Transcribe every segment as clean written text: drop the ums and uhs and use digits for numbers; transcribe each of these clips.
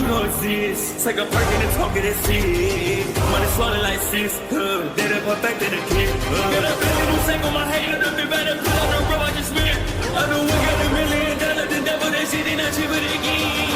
you don't exist. Take a perk and a talk of that shit. Money swallowed like sis. Did it perfect in the kid. Got a billion who sang on my head. Look at better put on the road I just spent. I know we got $1 million. The devil that shit ain't not cheap again.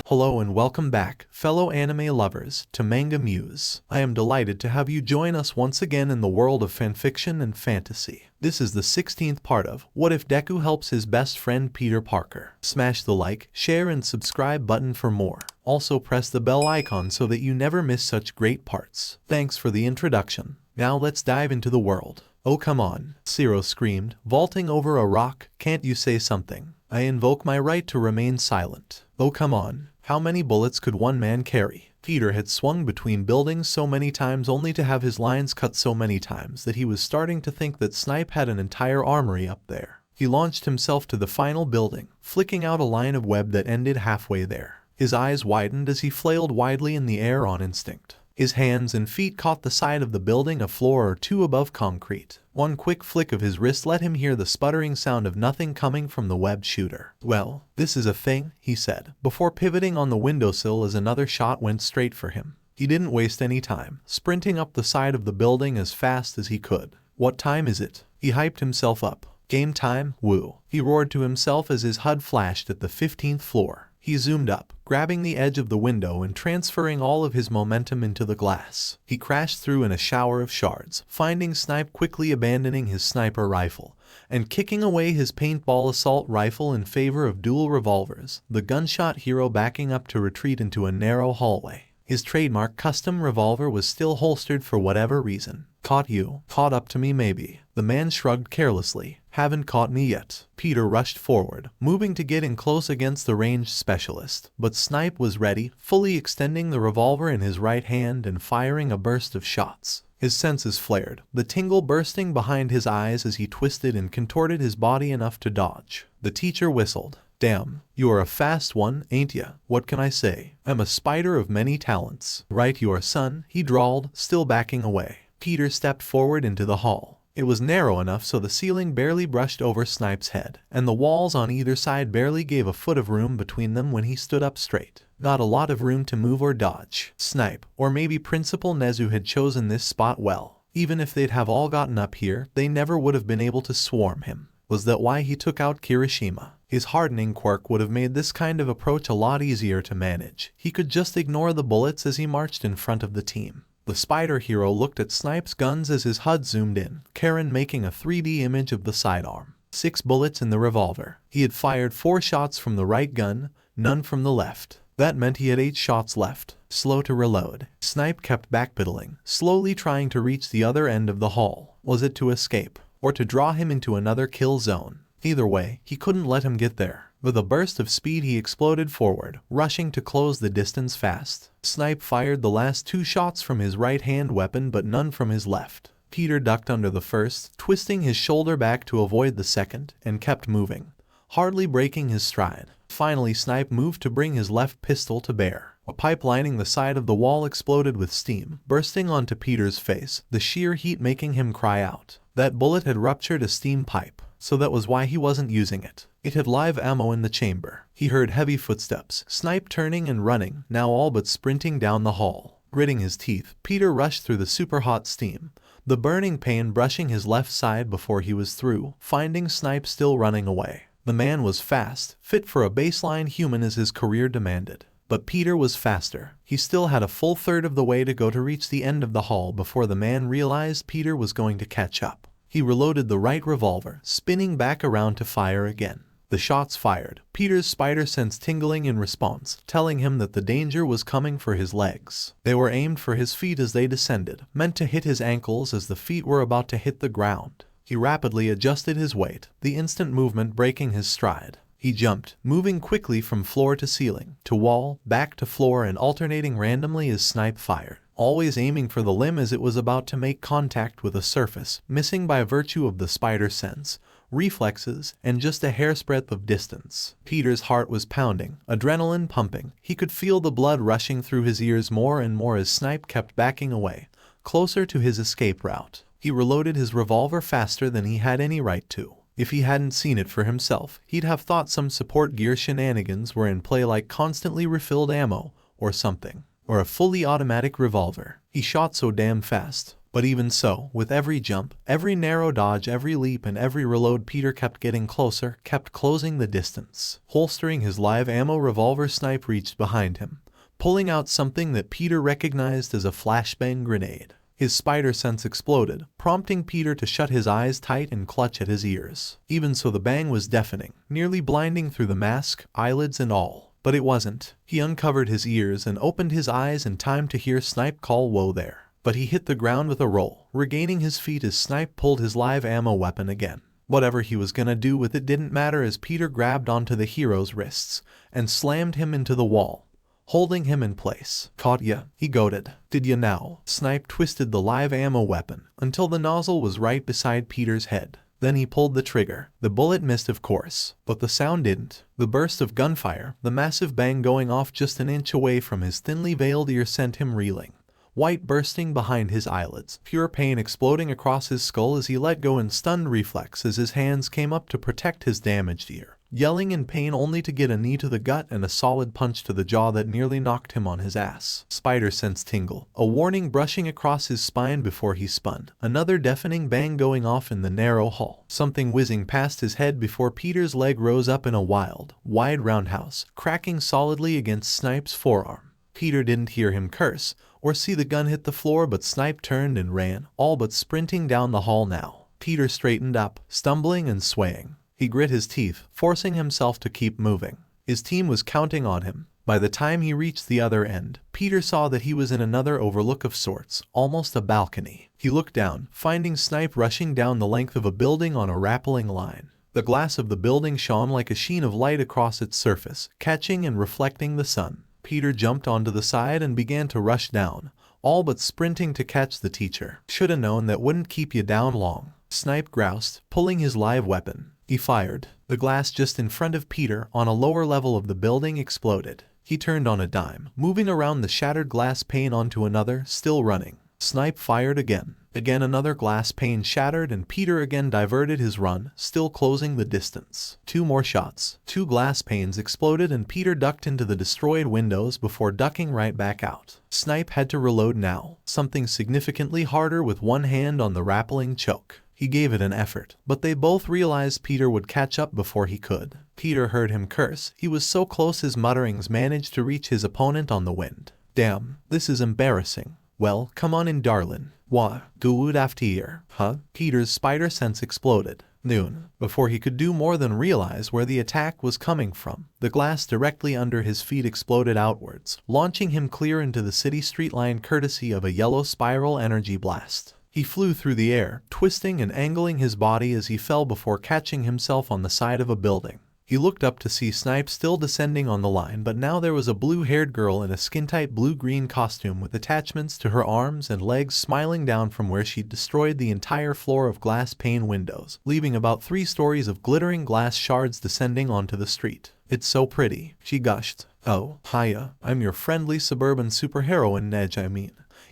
Hello and welcome back, fellow anime lovers, to MangaMuse. I am delighted to have you join us once again in the world of fanfiction and fantasy. This is the 16th part of What If Deku Helps His Best Friend Peter Parker. Smash the like, share and subscribe button for more. Also press the bell icon so that you never miss such great parts. Thanks for the introduction. Now let's dive into the world. Oh come on, Zero screamed, vaulting over a rock. Can't you say something? I invoke my right to remain silent. Oh come on. How many bullets could one man carry? Peter had swung between buildings so many times only to have his lines cut so many times that he was starting to think that Snipe had an entire armory up there. He launched himself to the final building, flicking out a line of web that ended halfway there. His eyes widened as he flailed widely in the air on instinct. His hands and feet caught the side of the building a floor or two above concrete. One quick flick of his wrist let him hear the sputtering sound of nothing coming from the web shooter. Well, this is a thing, he said, before pivoting on the windowsill as another shot went straight for him. He didn't waste any time, sprinting up the side of the building as fast as he could. What time is it? He hyped himself up. Game time, woo. He roared to himself as his HUD flashed at the 15th floor. He zoomed up, grabbing the edge of the window and transferring all of his momentum into the glass. He crashed through in a shower of shards, finding Snipe quickly abandoning his sniper rifle and kicking away his paintball assault rifle in favor of dual revolvers, the gunshot hero backing up to retreat into a narrow hallway. His trademark custom revolver was still holstered for whatever reason. Caught you? Caught up to me maybe. The man shrugged carelessly. Haven't caught me yet. Peter rushed forward, moving to get in close against the ranged specialist. But Snipe was ready, fully extending the revolver in his right hand and firing a burst of shots. His senses flared, the tingle bursting behind his eyes as he twisted and contorted his body enough to dodge. The teacher whistled. Damn, you are a fast one, ain't ya? What can I say? I'm a spider of many talents. Right you are, son, he drawled, still backing away. Peter stepped forward into the hall. It was narrow enough so the ceiling barely brushed over Snipe's head, and the walls on either side barely gave a foot of room between them when he stood up straight. Not a lot of room to move or dodge. Snipe, or maybe Principal Nezu had chosen this spot well. Even if they'd have all gotten up here, they never would have been able to swarm him. Was that why he took out Kirishima? His hardening quirk would have made this kind of approach a lot easier to manage. He could just ignore the bullets as he marched in front of the team. The spider hero looked at Snipe's guns as his HUD zoomed in, Karen making a 3D image of the sidearm. 6 bullets in the revolver. He had fired 4 shots from the right gun, none from the left. That meant he had 8 shots left. Slow to reload. Snipe kept backpedaling, slowly trying to reach the other end of the hall. Was it to escape, or to draw him into another kill zone? Either way, he couldn't let him get there. With a burst of speed he exploded forward, rushing to close the distance fast. Snipe fired the last 2 shots from his right-hand weapon but none from his left. Peter ducked under the first, twisting his shoulder back to avoid the second, and kept moving, hardly breaking his stride. Finally Snipe moved to bring his left pistol to bear. A pipe lining the side of the wall exploded with steam, bursting onto Peter's face, the sheer heat making him cry out. That bullet had ruptured a steam pipe, so that was why he wasn't using it. It had live ammo in the chamber. He heard heavy footsteps, Snipe turning and running, now all but sprinting down the hall. Gritting his teeth, Peter rushed through the super hot steam, the burning pain brushing his left side before he was through, finding Snipe still running away. The man was fast, fit for a baseline human as his career demanded. But Peter was faster. He still had a full third of the way to go to reach the end of the hall before the man realized Peter was going to catch up. He reloaded the right revolver, spinning back around to fire again. The shots fired, Peter's spider sense tingling in response, telling him that the danger was coming for his legs. They were aimed for his feet as they descended, meant to hit his ankles as the feet were about to hit the ground. He rapidly adjusted his weight, the instant movement breaking his stride. He jumped, moving quickly from floor to ceiling, to wall, back to floor and alternating randomly as Snipe fired, always aiming for the limb as it was about to make contact with a surface, missing by virtue of the spider sense, reflexes, and just a hair's breadth of distance. Peter's heart was pounding, adrenaline pumping. He could feel the blood rushing through his ears more and more as Snipe kept backing away, closer to his escape route. He reloaded his revolver faster than he had any right to. If he hadn't seen it for himself, he'd have thought some support gear shenanigans were in play, like constantly refilled ammo or something, or a fully automatic revolver. He shot so damn fast. But even so, with every jump, every narrow dodge, every leap, and every reload, Peter kept getting closer, kept closing the distance. Holstering his live ammo revolver, Snipe reached behind him, pulling out something that Peter recognized as a flashbang grenade. His spider sense exploded, prompting Peter to shut his eyes tight and clutch at his ears. Even so, the bang was deafening, nearly blinding through the mask, eyelids and all. But it wasn't. He uncovered his ears and opened his eyes in time to hear Snipe call, "Whoa there." But he hit the ground with a roll, regaining his feet as Snipe pulled his live ammo weapon again. Whatever he was gonna do with it didn't matter, as Peter grabbed onto the hero's wrists and slammed him into the wall, holding him in place. "Caught ya," he goaded. "Did ya now?" Snipe twisted the live ammo weapon until the nozzle was right beside Peter's head. Then he pulled the trigger. The bullet missed, of course, but the sound didn't. The burst of gunfire, the massive bang going off just an inch away from his thinly veiled ear, sent him reeling, white bursting behind his eyelids, pure pain exploding across his skull as he let go in stunned reflex as his hands came up to protect his damaged ear, yelling in pain only to get a knee to the gut and a solid punch to the jaw that nearly knocked him on his ass. Spider sense tingle, a warning brushing across his spine before he spun, another deafening bang going off in the narrow hall, something whizzing past his head before Peter's leg rose up in a wild, wide roundhouse, cracking solidly against Snipe's forearm. Peter didn't hear him curse or see the gun hit the floor, but Snipe turned and ran, all but sprinting down the hall now. Peter straightened up, stumbling and swaying. He grit his teeth, forcing himself to keep moving. His team was counting on him. By the time he reached the other end, Peter saw that he was in another overlook of sorts, almost a balcony. He looked down, finding Snipe rushing down the length of a building on a rappelling line. The glass of the building shone like a sheen of light across its surface, catching and reflecting the sun. Peter jumped onto the side and began to rush down, all but sprinting to catch the teacher. "Shoulda known that wouldn't keep you down long," Snipe groused, pulling his live weapon. He fired. The glass just in front of Peter, on a lower level of the building, exploded. He turned on a dime, moving around the shattered glass pane onto another, still running. Snipe fired again. Again another glass pane shattered, and Peter again diverted his run, still closing the distance. 2 more shots. 2 glass panes exploded and Peter ducked into the destroyed windows before ducking right back out. Snipe had to reload now, something significantly harder with one hand on the rappelling choke. He gave it an effort, but they both realized Peter would catch up before he could. Peter heard him curse. He was so close his mutterings managed to reach his opponent on the wind. "Damn, this is embarrassing." "Well, come on in, darlin'. Wha, good after here, huh?" Peter's spider sense exploded. Noon. Before he could do more than realize where the attack was coming from, the glass directly under his feet exploded outwards, launching him clear into the city street line courtesy of a yellow spiral energy blast. He flew through the air, twisting and angling his body as he fell before catching himself on the side of a building. He looked up to see Snipe still descending on the line, but now there was a blue-haired girl in a skin-tight blue-green costume with attachments to her arms and legs smiling down from where she'd destroyed the entire floor of glass pane windows, leaving about 3 stories of glittering glass shards descending onto the street. "It's so pretty," she gushed. "Oh, hiya, I'm your friendly suburban superheroine Nej,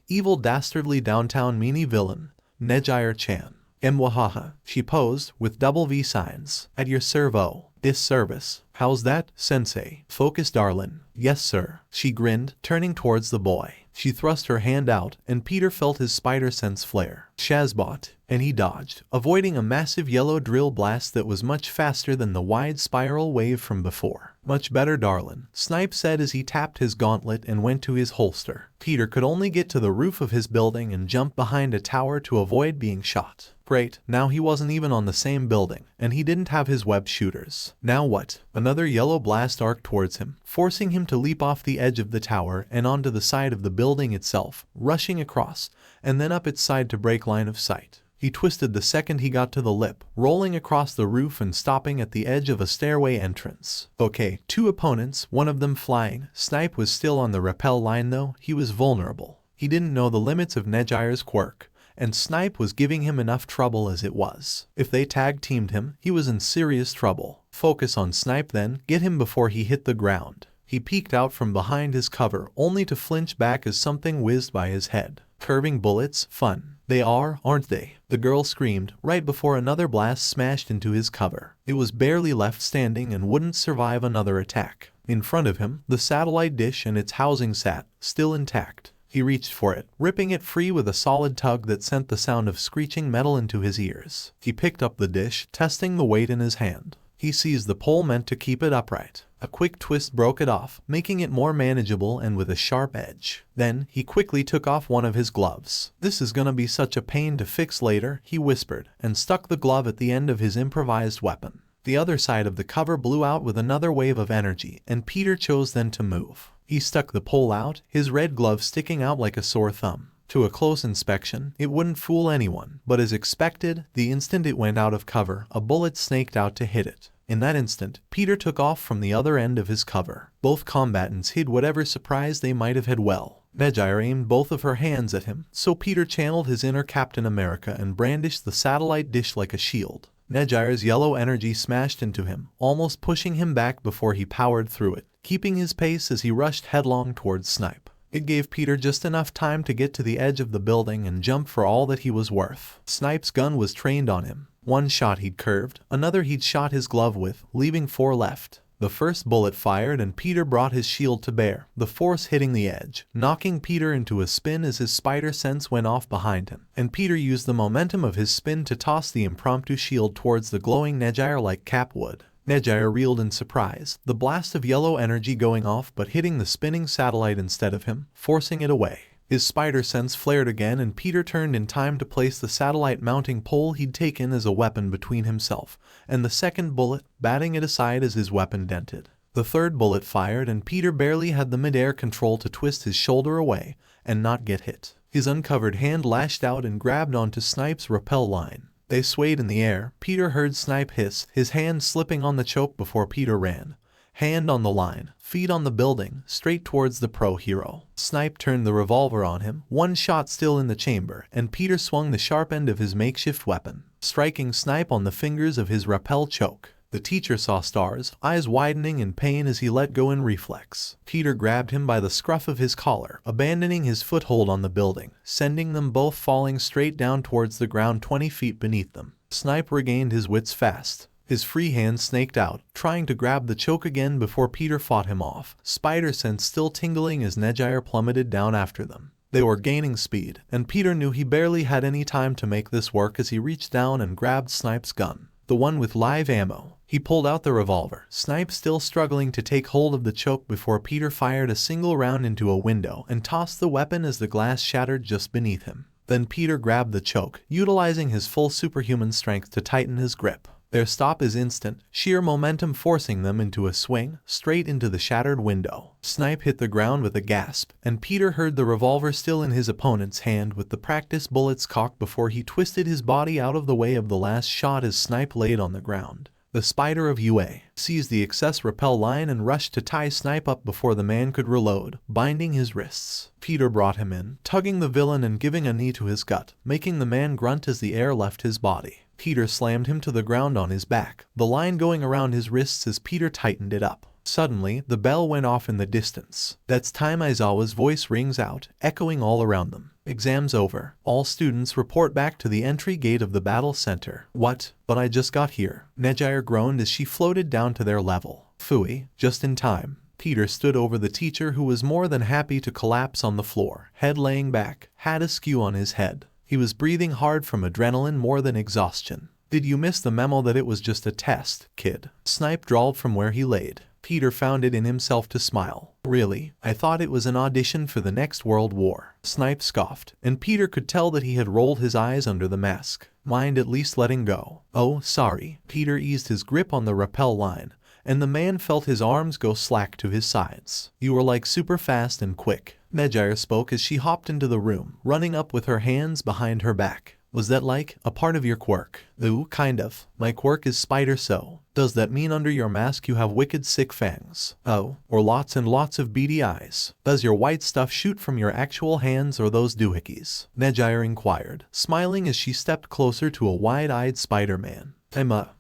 evil dastardly downtown meanie villain, Nejire-chan. Mwahaha," she posed, with double V signs. "At your servo. This service. How's that, sensei? Focus, darlin'." "Yes, sir." She grinned, turning towards the boy. She thrust her hand out, and Peter felt his spider sense flare. Shazbot, and he dodged, avoiding a massive yellow drill blast that was much faster than the wide spiral wave from before. "Much better, darlin'," Snipe said as he tapped his gauntlet and went to his holster. Peter could only get to the roof of his building and jump behind a tower to avoid being shot. Great, now he wasn't even on the same building, and he didn't have his web shooters. Now what? Another yellow blast arced towards him, forcing him to leap off the edge of the tower and onto the side of the building itself, rushing across, and then up its side to break line of sight. He twisted the second he got to the lip, rolling across the roof and stopping at the edge of a stairway entrance. Okay, 2 opponents, one of them flying. Snipe was still on the rappel line though. He was vulnerable. He didn't know the limits of Nejire's quirk, and Snipe was giving him enough trouble as it was. If they tag-teamed him, he was in serious trouble. Focus on Snipe then, get him before he hit the ground. He peeked out from behind his cover, only to flinch back as something whizzed by his head. Curving bullets, fun. They are, aren't they? The girl screamed, right before another blast smashed into his cover. It was barely left standing and wouldn't survive another attack. In front of him, the satellite dish and its housing sat, still intact. He reached for it, ripping it free with a solid tug that sent the sound of screeching metal into his ears. He picked up the dish, testing the weight in his hand. He seized the pole meant to keep it upright. A quick twist broke it off, making it more manageable and with a sharp edge. Then, he quickly took off one of his gloves. "This is gonna be such a pain to fix later," he whispered, and stuck the glove at the end of his improvised weapon. The other side of the cover blew out with another wave of energy, and Peter chose then to move. He stuck the pole out, his red glove sticking out like a sore thumb. To a close inspection, it wouldn't fool anyone, but as expected, the instant it went out of cover, a bullet snaked out to hit it. In that instant, Peter took off from the other end of his cover. Both combatants hid whatever surprise they might have had well. Nejire aimed both of her hands at him, so Peter channeled his inner Captain America and brandished the satellite dish like a shield. Nejire's yellow energy smashed into him, almost pushing him back before he powered through it, keeping his pace as he rushed headlong towards Snipe. It gave Peter just enough time to get to the edge of the building and jump for all that he was worth. Snipe's gun was trained on him. One shot he'd curved, another he'd shot his glove with, leaving 4 left. The first bullet fired and Peter brought his shield to bear, the force hitting the edge, knocking Peter into a spin as his spider sense went off behind him, and Peter used the momentum of his spin to toss the impromptu shield towards the glowing Nejire like Cap would. Nejire reeled in surprise, the blast of yellow energy going off but hitting the spinning satellite instead of him, forcing it away. His spider sense flared again and Peter turned in time to place the satellite mounting pole he'd taken as a weapon between himself and the second bullet, batting it aside as his weapon dented. The third bullet fired and Peter barely had the mid-air control to twist his shoulder away and not get hit. His uncovered hand lashed out and grabbed onto Snipe's rappel line. They swayed in the air. Peter heard Snipe hiss, his hand slipping on the choke before Peter ran. Hand on the line, feet on the building, straight towards the pro-hero. Snipe turned the revolver on him, one shot still in the chamber, and Peter swung the sharp end of his makeshift weapon, striking Snipe on the fingers of his rappel choke. The teacher saw stars, eyes widening in pain as he let go in reflex. Peter grabbed him by the scruff of his collar, abandoning his foothold on the building, sending them both falling straight down towards the ground 20 feet beneath them. Snipe regained his wits fast. His free hand snaked out, trying to grab the choke again before Peter fought him off, spider sense still tingling as Nejire plummeted down after them. They were gaining speed, and Peter knew he barely had any time to make this work as he reached down and grabbed Snipe's gun, the one with live ammo. He pulled out the revolver, Snipe still struggling to take hold of the choke before Peter fired a single round into a window and tossed the weapon as the glass shattered just beneath him. Then Peter grabbed the choke, utilizing his full superhuman strength to tighten his grip. Their stop is instant, sheer momentum forcing them into a swing, straight into the shattered window. Snipe hit the ground with a gasp, and Peter heard the revolver still in his opponent's hand with the practice bullets cocked before he twisted his body out of the way of the last shot as Snipe laid on the ground. The Spider of UA seized the excess rappel line and rushed to tie Snipe up before the man could reload, binding his wrists. Peter brought him in, tugging the villain and giving a knee to his gut, making the man grunt as the air left his body. Peter slammed him to the ground on his back, the line going around his wrists as Peter tightened it up. Suddenly, the bell went off in the distance. That's time Aizawa's voice rings out, echoing all around them. Exams over. All students report back to the entry gate of the battle center. What? But I just got here. Nejire groaned as she floated down to their level. Phooey, just in time. Peter stood over the teacher who was more than happy to collapse on the floor, head laying back, hat askew on his head. He was breathing hard from adrenaline more than exhaustion. Did you miss the memo that it was just a test, kid? Snipe drawled from where he laid. Peter found it in himself to smile. Really? I thought it was an audition for the next World War. Snipe scoffed, and Peter could tell that he had rolled his eyes under the mask. Mind at least letting go. Oh, sorry. Peter eased his grip on the rappel line, and the man felt his arms go slack to his sides. You were like super fast and quick. Nejire spoke as she hopped into the room, running up with her hands behind her back. Was that like a part of your quirk? Ooh, kind of. My quirk is spider so. Does that mean under your mask you have wicked sick fangs? Oh, or lots and lots of beady eyes? Does your white stuff shoot from your actual hands or those doohickeys? Nejire inquired, smiling as she stepped closer to a wide-eyed Spider-Man.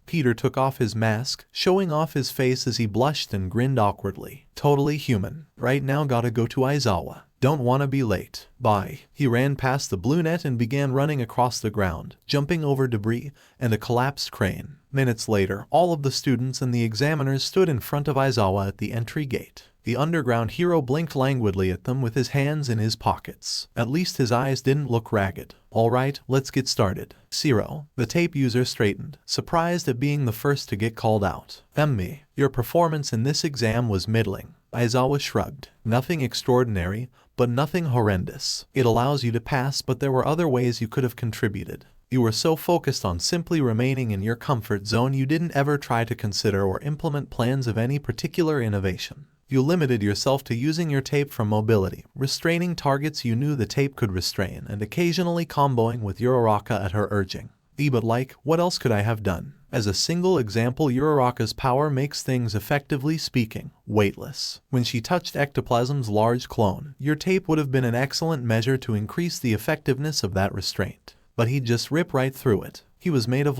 Peter took off his mask, showing off his face as he blushed and grinned awkwardly. Totally human. Right now gotta go to Aizawa. Don't wanna be late. Bye. He ran past the blue net and began running across the ground, jumping over debris and a collapsed crane. Minutes later, all of the students and the examiners stood in front of Aizawa at the entry gate. The underground hero blinked languidly at them with his hands in his pockets. At least his eyes didn't look ragged. Alright, let's get started. Zero. The tape user straightened, surprised at being the first to get called out. Me. Your performance in this exam was middling. Aizawa shrugged. Nothing extraordinary, but nothing horrendous. It allows you to pass, but there were other ways you could have contributed. You were so focused on simply remaining in your comfort zone you didn't ever try to consider or implement plans of any particular innovation. You limited yourself to using your tape for mobility, restraining targets you knew the tape could restrain, and occasionally comboing with Uraraka at her urging. But like, what else could I have done? As a single example, Uraraka's power makes things, effectively speaking, weightless. When she touched Ectoplasm's large clone, your tape would have been an excellent measure to increase the effectiveness of that restraint. But he'd just rip right through it. He was made of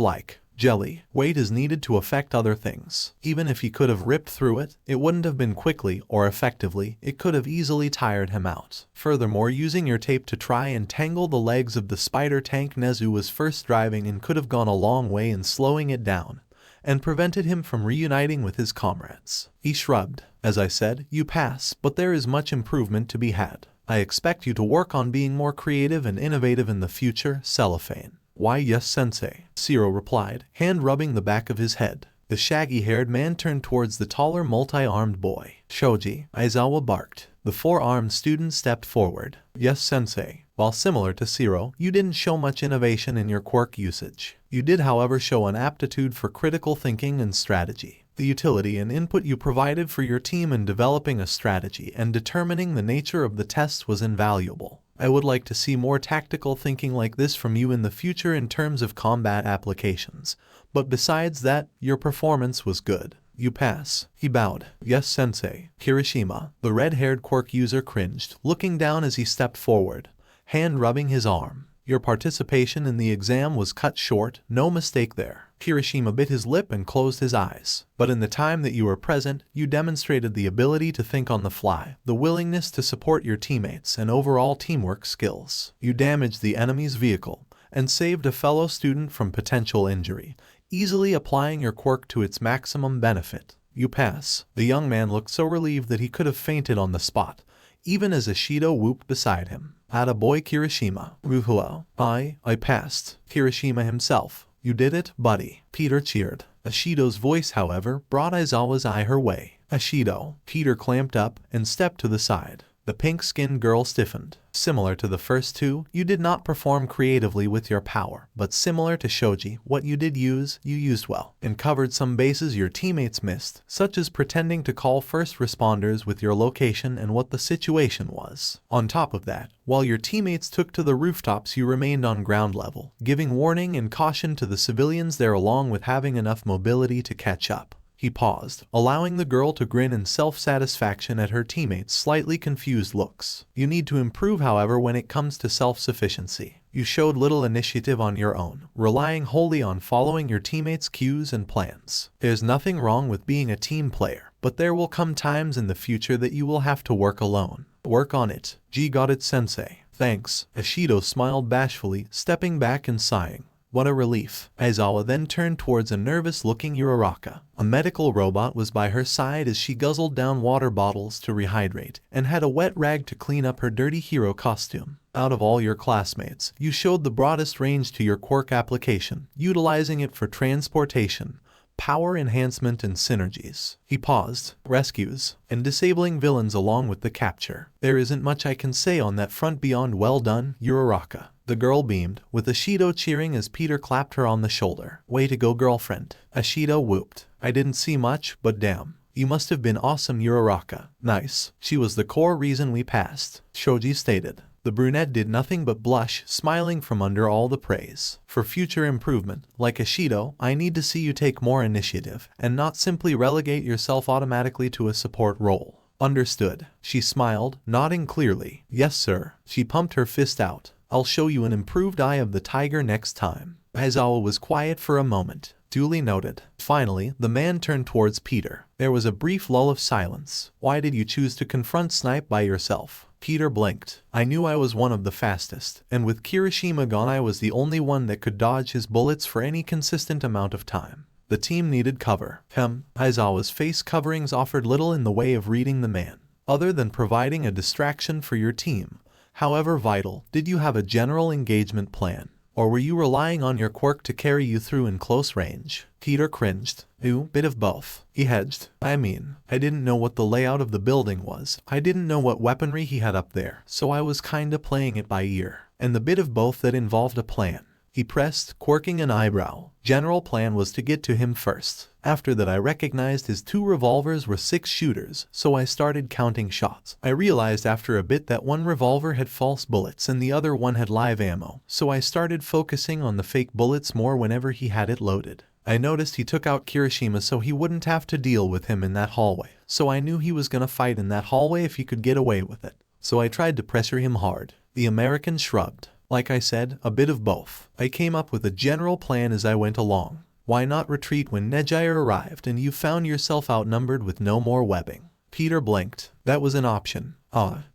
jelly. Weight is needed to affect other things. Even if he could have ripped through it, it wouldn't have been quickly or effectively. It could have easily tired him out. Furthermore, using your tape to try and tangle the legs of the spider tank Nezu was first driving and could have gone a long way in slowing it down and prevented him from reuniting with his comrades. He shrugged. As I said, you pass, but there is much improvement to be had. I expect you to work on being more creative and innovative in the future, Cellophane. Why, yes, sensei, Zero replied, hand rubbing the back of his head. The shaggy-haired man turned towards the taller, multi-armed boy. Shoji, Aizawa barked. The four-armed student stepped forward. Yes, sensei. While similar to Zero, you didn't show much innovation in your quirk usage. You did, however, show an aptitude for critical thinking and strategy. The utility and input you provided for your team in developing a strategy and determining the nature of the test was invaluable. I would like to see more tactical thinking like this from you in the future in terms of combat applications. But besides that, your performance was good. You pass. He bowed. Yes, sensei. Kirishima, the red-haired quirk user, cringed, looking down as he stepped forward, hand rubbing his arm. Your participation in the exam was cut short, no mistake there. Kirishima bit his lip and closed his eyes. But in the time that you were present, you demonstrated the ability to think on the fly, the willingness to support your teammates, and overall teamwork skills. You damaged the enemy's vehicle and saved a fellow student from potential injury, easily applying your quirk to its maximum benefit. You pass. The young man looked so relieved that he could have fainted on the spot, even as Ishido whooped beside him. Attaboy, Kirishima. Ruhuo. I passed. Kirishima himself. You did it, buddy. Peter cheered. Ishido's voice, however, brought Aizawa's eye her way. Ishido. Peter clamped up and stepped to the side. The pink-skinned girl stiffened. Similar to the first two, you did not perform creatively with your power, but similar to Shoji, what you did use, you used well, and covered some bases your teammates missed, such as pretending to call first responders with your location and what the situation was. On top of that, while your teammates took to the rooftops, you remained on ground level, giving warning and caution to the civilians there along with having enough mobility to catch up. He paused, allowing the girl to grin in self-satisfaction at her teammates' slightly confused looks. You need to improve, however, when it comes to self-sufficiency. You showed little initiative on your own, relying wholly on following your teammates' cues and plans. There's nothing wrong with being a team player, but there will come times in the future that you will have to work alone. Work on it. Got it, sensei. Thanks. Ishido smiled bashfully, stepping back and sighing. What a relief. Aizawa then turned towards a nervous-looking Uraraka. A medical robot was by her side as she guzzled down water bottles to rehydrate, and had a wet rag to clean up her dirty hero costume. Out of all your classmates, you showed the broadest range to your quirk application, utilizing it for transportation, power enhancement, and synergies. He paused. Rescues and disabling villains along with the capture. There isn't much I can say on that front beyond well done, Uraraka. The girl beamed, with Ishido cheering as Peter clapped her on the shoulder. Way to go, girlfriend. Ishido whooped. I didn't see much, but damn. You must have been awesome, Uraraka. Nice. She was the core reason we passed, Shoji stated. The brunette did nothing but blush, smiling from under all the praise. For future improvement, like Ishido, I need to see you take more initiative, and not simply relegate yourself automatically to a support role. Understood. She smiled, nodding clearly. Yes, sir. She pumped her fist out. I'll show you an improved Eye of the Tiger next time. Aizawa was quiet for a moment, Duly noted. Finally, the man turned towards Peter. There was a brief lull of silence. Why did you choose to confront Snipe by yourself? Peter blinked. I knew I was one of the fastest, and with Kirishima gone I was the only one that could dodge his bullets for any consistent amount of time. The team needed cover. Aizawa's face coverings offered little in the way of reading the man, other than providing a distraction for your team. However vital, did you have a general engagement plan? Or were you relying on your quirk to carry you through in close range? Peter cringed. Bit of both. He hedged. I didn't know what the layout of the building was. I didn't know what weaponry he had up there, so I was kinda playing it by ear. And the bit of both that involved a plan. He pressed, quirking an eyebrow. General plan was to get to him first. After that I recognized his 2 revolvers were 6 shooters, so I started counting shots. I realized after a bit that one revolver had false bullets and the other one had live ammo, so I started focusing on the fake bullets more whenever he had it loaded. I noticed he took out Kirishima so he wouldn't have to deal with him in that hallway, so I knew he was gonna fight in that hallway if he could get away with it. So I tried to pressure him hard. The American shrugged. Like I said, a bit of both. I came up with a general plan as I went along. Why not retreat when Nejire arrived and you found yourself outnumbered with no more webbing? Peter blinked. That was an option.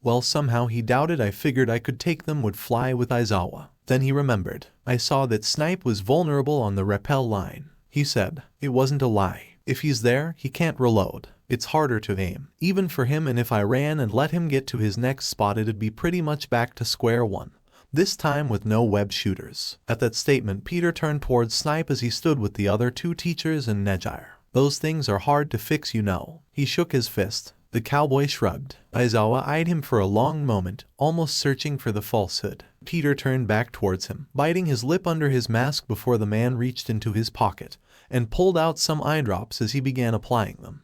Well, somehow he doubted I figured I could take them would fly with Aizawa. Then he remembered. I saw that Snipe was vulnerable on the rappel line. He said, it wasn't a lie. If he's there, he can't reload. It's harder to aim, even for him, and if I ran and let him get to his next spot it'd be pretty much back to square one. This time with no web shooters. At that statement, Peter turned towards Snipe as he stood with the other 2 teachers and Nejire. Those things are hard to fix, you know. He shook his fist. The cowboy shrugged. Aizawa eyed him for a long moment, almost searching for the falsehood. Peter turned back towards him, biting his lip under his mask before the man reached into his pocket and pulled out some eye drops as he began applying them.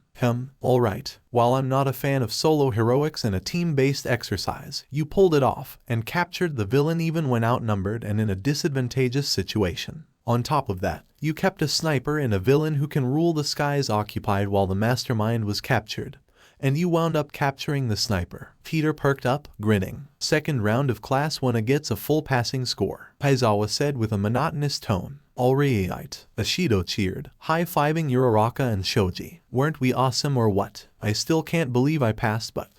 Alright. While I'm not a fan of solo heroics and a team-based exercise, you pulled it off and captured the villain even when outnumbered and in a disadvantageous situation. On top of that, you kept a sniper and a villain who can rule the skies occupied while the mastermind was captured. And you wound up capturing the sniper. Peter perked up, grinning. Second round of class 1 gets a full passing score, Aizawa said with a monotonous tone. Alright. Ashido cheered, high-fiving Uraraka and Shoji. Weren't we awesome or what? I still can't believe I passed, but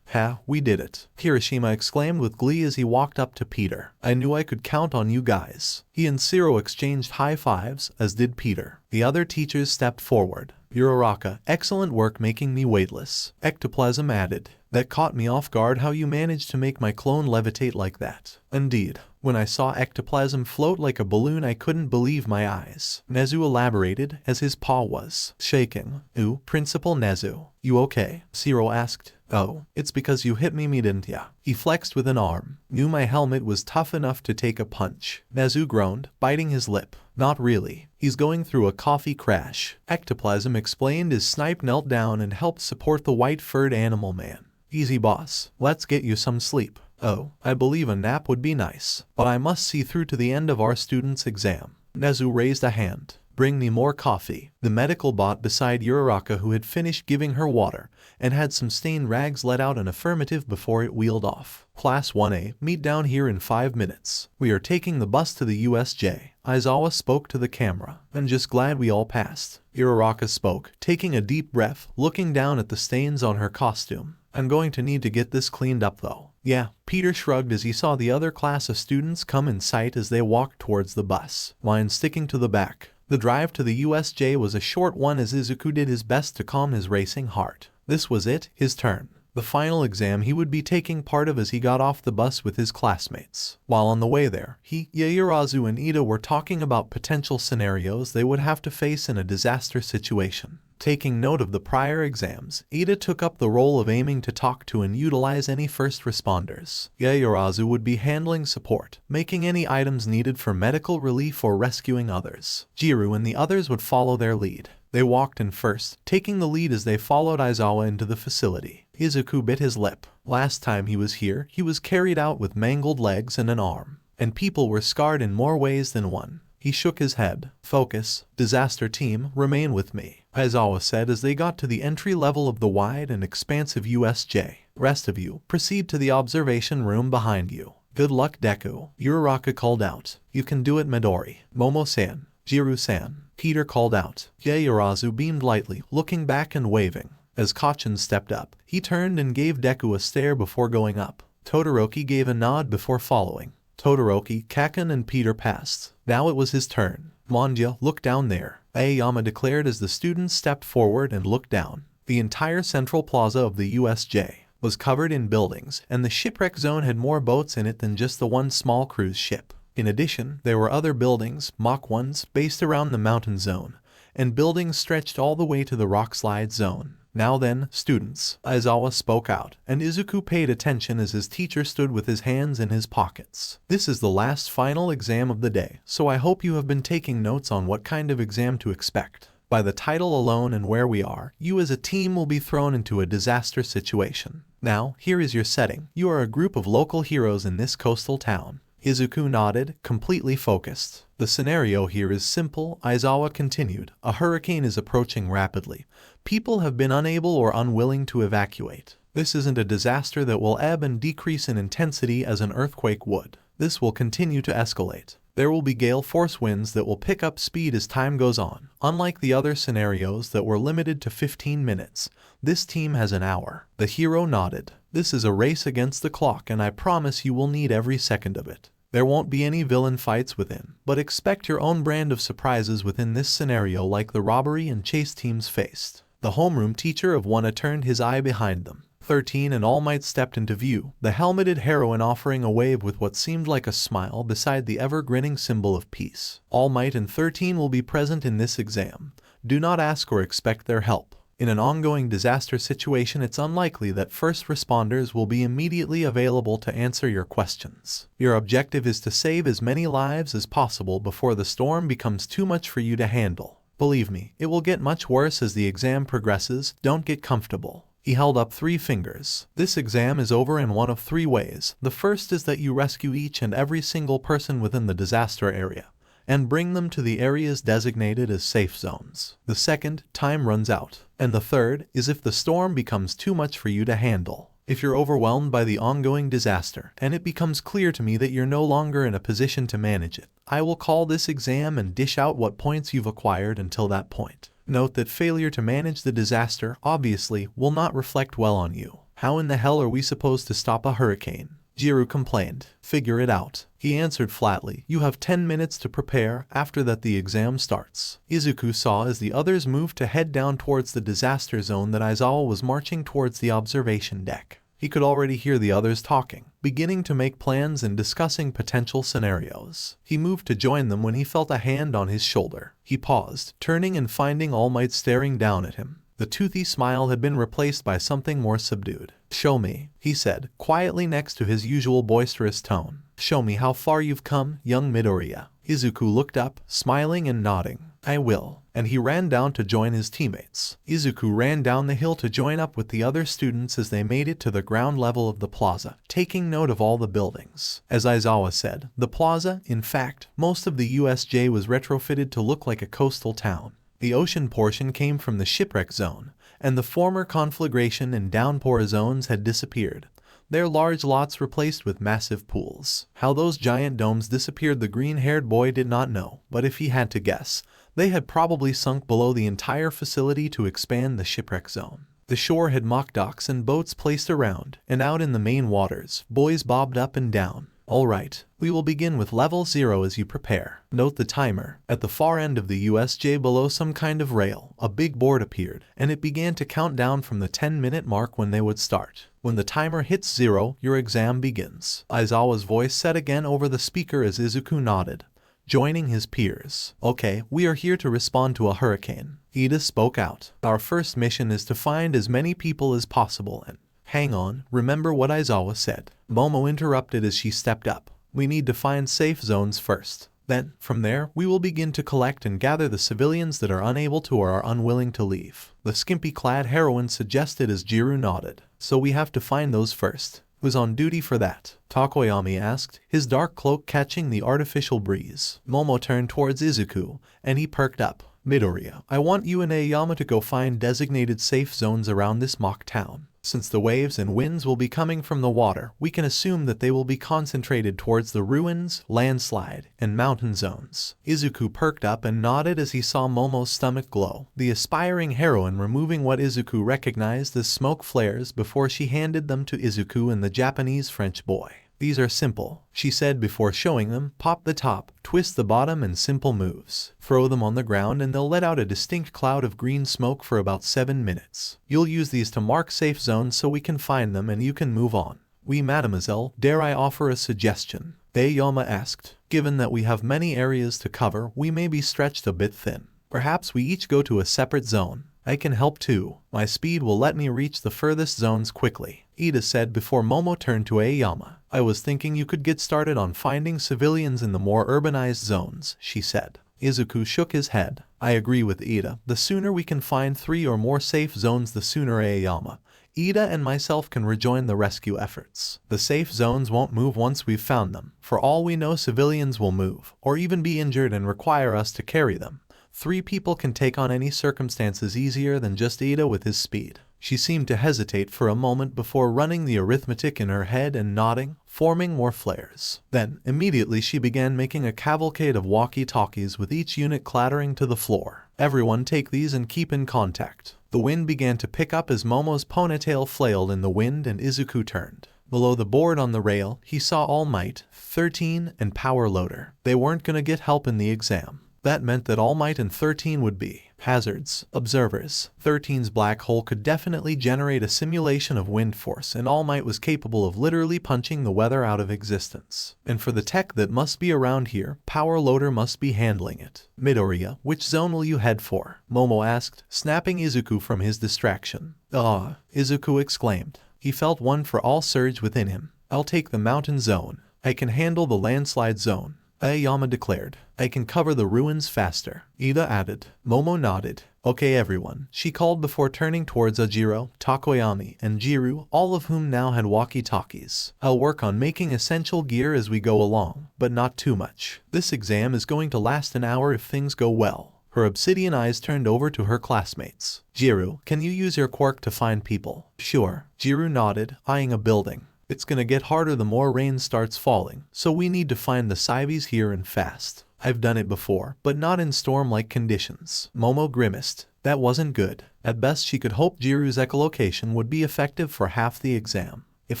we did it. Kirishima exclaimed with glee as he walked up to Peter. I knew I could count on you guys. He and Zero exchanged high fives, as did Peter. The other teachers stepped forward. Uraraka, excellent work making me weightless. Ectoplasm added. That caught me off guard how you managed to make my clone levitate like that. Indeed. When I saw ectoplasm float like a balloon I couldn't believe my eyes. Nezu elaborated as his paw was shaking. Principal Nezu. You okay? Zero asked. Oh, it's because you hit me didn't ya? He flexed with an arm. Knew my helmet was tough enough to take a punch. Nezu groaned, biting his lip. Not really. He's going through a coffee crash. Ectoplasm explained as Snipe knelt down and helped support the white-furred animal man. Easy boss. Let's get you some sleep. Oh, I believe a nap would be nice, but I must see through to the end of our student's exam. Nezu raised a hand. Bring me more coffee. The medical bot beside Uraraka, who had finished giving her water and had some stained rags, let out an affirmative before it wheeled off. Class 1A, meet down here in 5 minutes. We are taking the bus to the USJ. Aizawa spoke to the camera. I'm just glad we all passed. Uraraka spoke, taking a deep breath, looking down at the stains on her costume. I'm going to need to get this cleaned up though. Yeah, Peter shrugged as he saw the other class of students come in sight as they walked towards the bus, line sticking to the back. The drive to the USJ was a short one as Izuku did his best to calm his racing heart. This was it, his turn. The final exam he would be taking part of as he got off the bus with his classmates. While on the way there, he, Yaoyorozu, and Ida were talking about potential scenarios they would have to face in a disaster situation. Taking note of the prior exams, Ida took up the role of aiming to talk to and utilize any first responders. Yaoyorozu would be handling support, making any items needed for medical relief or rescuing others. Jiru and the others would follow their lead. They walked in first, taking the lead as they followed Aizawa into the facility. Izuku bit his lip. Last time he was here, he was carried out with mangled legs and an arm. And people were scarred in more ways than one. He shook his head. Focus. Disaster team, remain with me, Aizawa said as they got to the entry level of the wide and expansive USJ. Rest of you, proceed to the observation room behind you. Good luck, Deku. Uraraka called out. You can do it, Midori. Momo-san. Jiru-san. Peter called out. Yaoyorozu beamed lightly, looking back and waving. As Kacchan stepped up, he turned and gave Deku a stare before going up. Todoroki gave a nod before following. Todoroki, Kacchan and Peter passed. Now it was his turn. Monja, look down there, Aoyama declared as the students stepped forward and looked down. The entire central plaza of the USJ was covered in buildings, and the shipwreck zone had more boats in it than just the one small cruise ship. In addition, there were other buildings, mock ones, based around the mountain zone, and buildings stretched all the way to the rock slide zone. Now then, students, Aizawa spoke out, and Izuku paid attention as his teacher stood with his hands in his pockets. This is the last final exam of the day, so I hope you have been taking notes on what kind of exam to expect. By the title alone and where we are, you as a team will be thrown into a disaster situation. Now, here is your setting. You are a group of local heroes in this coastal town. Izuku nodded, completely focused. The scenario here is simple, Aizawa continued. A hurricane is approaching rapidly. People have been unable or unwilling to evacuate. This isn't a disaster that will ebb and decrease in intensity as an earthquake would. This will continue to escalate. There will be gale force winds that will pick up speed as time goes on. Unlike the other scenarios that were limited to 15 minutes, this team has an hour. The hero nodded. This is a race against the clock, and I promise you will need every second of it. There won't be any villain fights within, but expect your own brand of surprises within this scenario like the robbery and chase teams faced. The homeroom teacher of Wanna turned his eye behind them. 13 and All Might stepped into view, the helmeted heroine offering a wave with what seemed like a smile beside the ever-grinning symbol of peace. All Might and 13 will be present in this exam. Do not ask or expect their help. In an ongoing disaster situation, it's unlikely that first responders will be immediately available to answer your questions. Your objective is to save as many lives as possible before the storm becomes too much for you to handle. Believe me, it will get much worse as the exam progresses. Don't get comfortable. He held up 3 fingers. This exam is over in one of 3 ways. The first is that you rescue each and every single person within the disaster area and bring them to the areas designated as safe zones. The second, time runs out. And the third is if the storm becomes too much for you to handle. If you're overwhelmed by the ongoing disaster, and it becomes clear to me that you're no longer in a position to manage it, I will call this exam and dish out what points you've acquired until that point. Note that failure to manage the disaster, obviously, will not reflect well on you. How in the hell are we supposed to stop a hurricane? Jiru complained. Figure it out. He answered flatly. You have 10 minutes to prepare, after that the exam starts. Izuku saw as the others moved to head down towards the disaster zone that Aizawa was marching towards the observation deck. He could already hear the others talking, beginning to make plans and discussing potential scenarios. He moved to join them when he felt a hand on his shoulder. He paused, turning and finding All Might staring down at him. The toothy smile had been replaced by something more subdued. Show me, he said, quietly next to his usual boisterous tone. Show me how far you've come, young Midoriya. Izuku looked up, smiling and nodding. I will. And he ran down to join his teammates. Izuku ran down the hill to join up with the other students as they made it to the ground level of the plaza, taking note of all the buildings. As Aizawa said, the plaza, in fact, most of the USJ was retrofitted to look like a coastal town. The ocean portion came from the shipwreck zone, and the former conflagration and downpour zones had disappeared, their large lots replaced with massive pools. How those giant domes disappeared the green-haired boy did not know, but if he had to guess, they had probably sunk below the entire facility to expand the shipwreck zone. The shore had mock docks and boats placed around, and out in the main waters, boys bobbed up and down. Alright, we will begin with level 0 as you prepare. Note the timer. At the far end of the USJ below some kind of rail, a big board appeared, and it began to count down from the 10-minute mark when they would start. When the timer hits 0, your exam begins. Aizawa's voice said again over the speaker as Izuku nodded, joining his peers. Okay, we are here to respond to a hurricane. Ida spoke out. Our first mission is to find as many people as possible and hang on, remember what Aizawa said. Momo interrupted as she stepped up. We need to find safe zones first. Then, from there, we will begin to collect and gather the civilians that are unable to or are unwilling to leave. The skimpy-clad heroine suggested as Jiru nodded. So we have to find those first. Who's on duty for that? Takoyami asked, his dark cloak catching the artificial breeze. Momo turned towards Izuku, and he perked up. Midoriya, I want you and Aoyama to go find designated safe zones around this mock town. Since the waves and winds will be coming from the water, we can assume that they will be concentrated towards the ruins, landslide, and mountain zones. Izuku perked up and nodded as he saw Momo's stomach glow, the aspiring heroine removing what Izuku recognized as smoke flares before she handed them to Izuku and the Japanese French boy. These are simple, she said before showing them. Pop the top, twist the bottom and simple moves. Throw them on the ground and they'll let out a distinct cloud of green smoke for about 7 minutes. You'll use these to mark safe zones so we can find them and you can move on. Oui, mademoiselle, dare I offer a suggestion? Aoyama asked. Given that we have many areas to cover, we may be stretched a bit thin. Perhaps we each go to a separate zone. I can help too. My speed will let me reach the furthest zones quickly, Ida said before Momo turned to Aoyama. I was thinking you could get started on finding civilians in the more urbanized zones, she said. Izuku shook his head. I agree with Ida. The sooner we can find 3 or more safe zones, the sooner Aoyama, Ida and myself can rejoin the rescue efforts. The safe zones won't move once we've found them. For all we know, civilians will move, or even be injured and require us to carry them. 3 people can take on any circumstances easier than just Ida with his speed. She seemed to hesitate for a moment before running the arithmetic in her head and nodding, forming more flares. Then, immediately she began making a cavalcade of walkie-talkies with each unit clattering to the floor. Everyone take these and keep in contact. The wind began to pick up as Momo's ponytail flailed in the wind and Izuku turned. Below the board on the rail, he saw All Might, 13, and Power Loader. They weren't gonna get help in the exam. That meant that All Might and 13 would be hazards, observers. 13's black hole could definitely generate a simulation of wind force, and All Might was capable of literally punching the weather out of existence. And for the tech that must be around here, Power Loader must be handling it. Midoriya, which zone will you head for? Momo asked, snapping Izuku from his distraction. Ah, Izuku exclaimed. He felt one for all surge within him. I'll take the mountain zone. I can handle the landslide zone, Aoyama declared. I can cover the ruins faster, Ida added. Momo nodded. Okay everyone, she called before turning towards Ajiro, Takoyami, and Jiru, all of whom now had walkie-talkies. I'll work on making essential gear as we go along, but not too much. This exam is going to last an hour if things go well. Her obsidian eyes turned over to her classmates. Jiru, can you use your quirk to find people? Sure, Jiru nodded, eyeing a building. It's gonna get harder the more rain starts falling, so we need to find the civvies here and fast. I've done it before, but not in storm-like conditions. Momo grimaced. That wasn't good. At best she could hope Jiru's echolocation would be effective for half the exam. If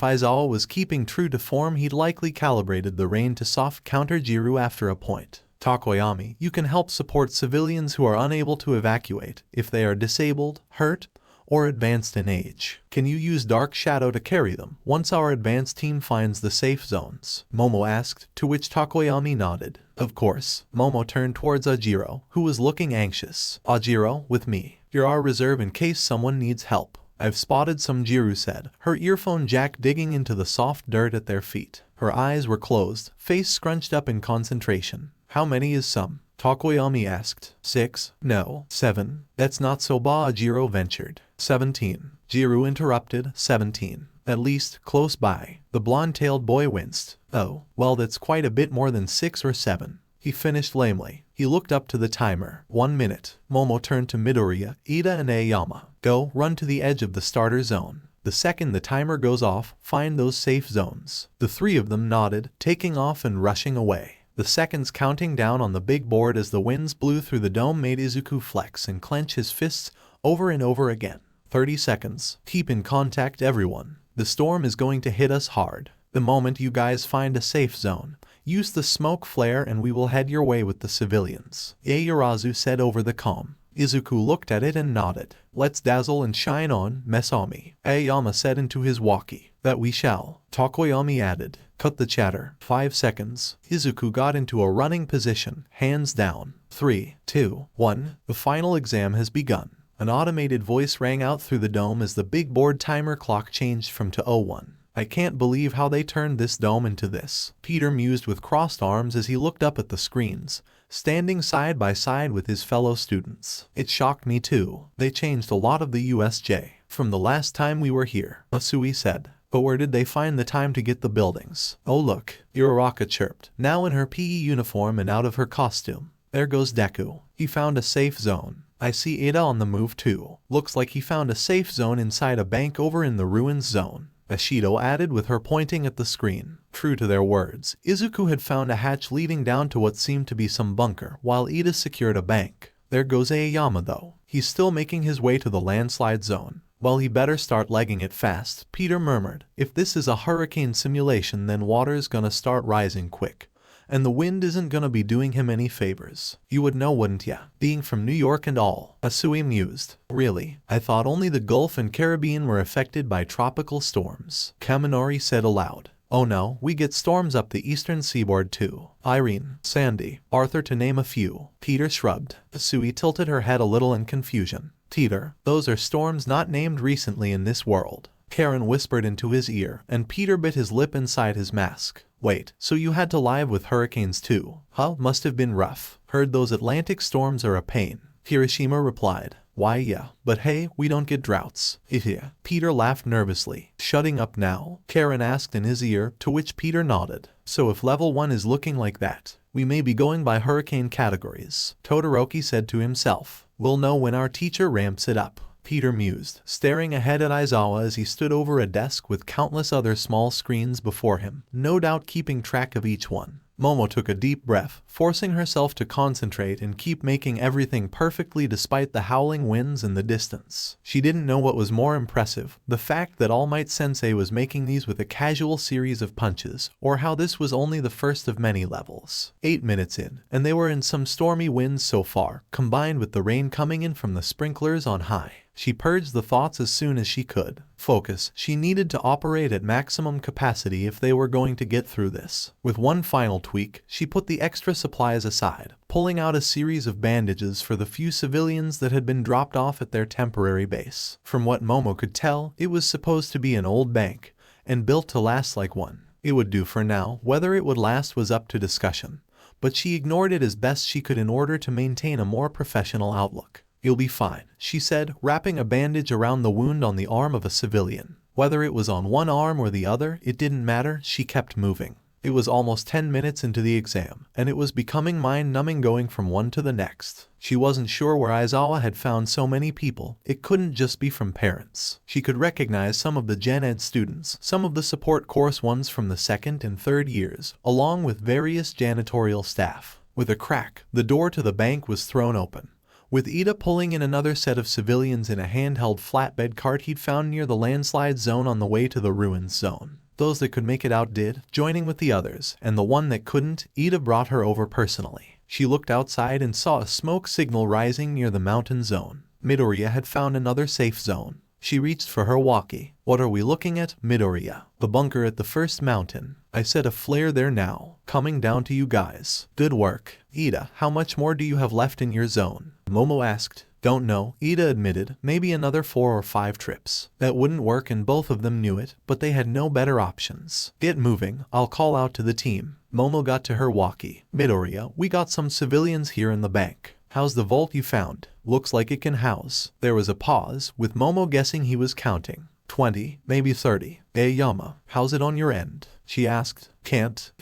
Aizawa was keeping true to form, he'd likely calibrated the rain to soft counter Jiru after a point. Takoyami, you can help support civilians who are unable to evacuate if they are disabled, hurt, or advanced in age. Can you use Dark Shadow to carry them once our advanced team finds the safe zones? Momo asked, to which Takoyami nodded. Of course. Momo turned towards Ajiro, who was looking anxious. Ajiro, with me. You're our reserve in case someone needs help. I've spotted some, Jiru said, her earphone jack digging into the soft dirt at their feet. Her eyes were closed, face scrunched up in concentration. How many is some? Takoyami asked. 6? No. 7. That's not so ba, Ajiro ventured. 17. Jiru interrupted. 17. At least, close by. The blonde-tailed boy winced. Oh, well that's quite a bit more than 6 or 7. He finished lamely. He looked up to the timer. 1 minute. Momo turned to Midoriya, Ida and Aoyama. Go, run to the edge of the starter zone. The second the timer goes off, find those safe zones. The 3 of them nodded, taking off and rushing away. The seconds counting down on the big board as the winds blew through the dome made Izuku flex and clench his fists over and over again. 30 seconds. Keep in contact everyone. The storm is going to hit us hard. The moment you guys find a safe zone, use the smoke flare and we will head your way with the civilians, Yaoyorozu said over the comm. Izuku looked at it and nodded. Let's dazzle and shine on, Mesami, Aoyama said into his walkie. That we shall, Takoyami added. Cut the chatter. 5 seconds. Izuku got into a running position, hands down. 3, 2, 1. The final exam has begun. An automated voice rang out through the dome as the big board timer clock changed from to 01. I can't believe how they turned this dome into this. Peter mused with crossed arms as he looked up at the screens, standing side by side with his fellow students. It shocked me too. They changed a lot of the USJ from the last time we were here, Asui said. But where did they find the time to get the buildings? Oh look, Uraraka chirped, now in her PE uniform and out of her costume. There goes Deku. He found a safe zone. I see Ida on the move too. Looks like he found a safe zone inside a bank over in the ruins zone, Ashido added with her pointing at the screen. True to their words, Izuku had found a hatch leading down to what seemed to be some bunker, while Ida secured a bank. There goes Aoyama though. He's still making his way to the landslide zone. Well, he better start legging it fast, Peter murmured. If this is a hurricane simulation, then water's gonna start rising quick. And the wind isn't gonna be doing him any favors. You would know, wouldn't ya? Being from New York and all. Asui mused. Really? I thought only the Gulf and Caribbean were affected by tropical storms. Kaminori said aloud. Oh no, we get storms up the eastern seaboard too. Irene, Sandy, Arthur to name a few. Peter shrugged. Asui tilted her head a little in confusion. Peter, those are storms not named recently in this world. Karen whispered into his ear, and Peter bit his lip inside his mask. Wait, so you had to live with hurricanes too? Huh? Must have been rough. Heard those Atlantic storms are a pain. Hiroshima replied. Why yeah, but hey, we don't get droughts. Yeah. Peter laughed nervously. Shutting up now? Karen asked in his ear, to which Peter nodded. So if level 1 is looking like that, we may be going by hurricane categories, Todoroki said to himself. We'll know when our teacher ramps it up. Peter mused, staring ahead at Aizawa as he stood over a desk with countless other small screens before him, no doubt keeping track of each one. Momo took a deep breath, forcing herself to concentrate and keep making everything perfectly despite the howling winds in the distance. She didn't know what was more impressive, the fact that All Might Sensei was making these with a casual series of punches, or how this was only the first of many levels. 8 minutes in, and they were in some stormy winds so far, combined with the rain coming in from the sprinklers on high. She purged the thoughts as soon as she could. Focus. She needed to operate at maximum capacity if they were going to get through this. With one final tweak, she put the extra supplies aside, pulling out a series of bandages for the few civilians that had been dropped off at their temporary base. From what Momo could tell, it was supposed to be an old bank, and built to last like one. It would do for now. Whether it would last was up to discussion, but she ignored it as best she could in order to maintain a more professional outlook. You'll be fine, she said, wrapping a bandage around the wound on the arm of a civilian. Whether it was on one arm or the other, it didn't matter, she kept moving. It was almost 10 minutes into the exam, and it was becoming mind-numbing going from one to the next. She wasn't sure where Aizawa had found so many people. It couldn't just be from parents. She could recognize some of the Gen Ed students, some of the support course ones from the 2nd and 3rd years, along with various janitorial staff. With a crack, the door to the bank was thrown open, with Ida pulling in another set of civilians in a handheld flatbed cart he'd found near the landslide zone on the way to the ruins zone. Those that could make it out did, joining with the others, and the one that couldn't, Ida brought her over personally. She looked outside and saw a smoke signal rising near the mountain zone. Midoriya had found another safe zone. She reached for her walkie. What are we looking at, Midoriya? The bunker at the first mountain. I set a flare there now. Coming down to you guys. Good work. Ida, how much more do you have left in your zone? Momo asked. Don't know, Ida admitted. Maybe another 4 or 5 trips. That wouldn't work and both of them knew it, but they had no better options. Get moving, I'll call out to the team. Momo got to her walkie. Midoriya, we got some civilians here in the bank. How's the vault you found? Looks like it can house. There was a pause, with Momo guessing he was counting. 20, maybe 30. Aoyama, how's it on your end? She asked. Can't,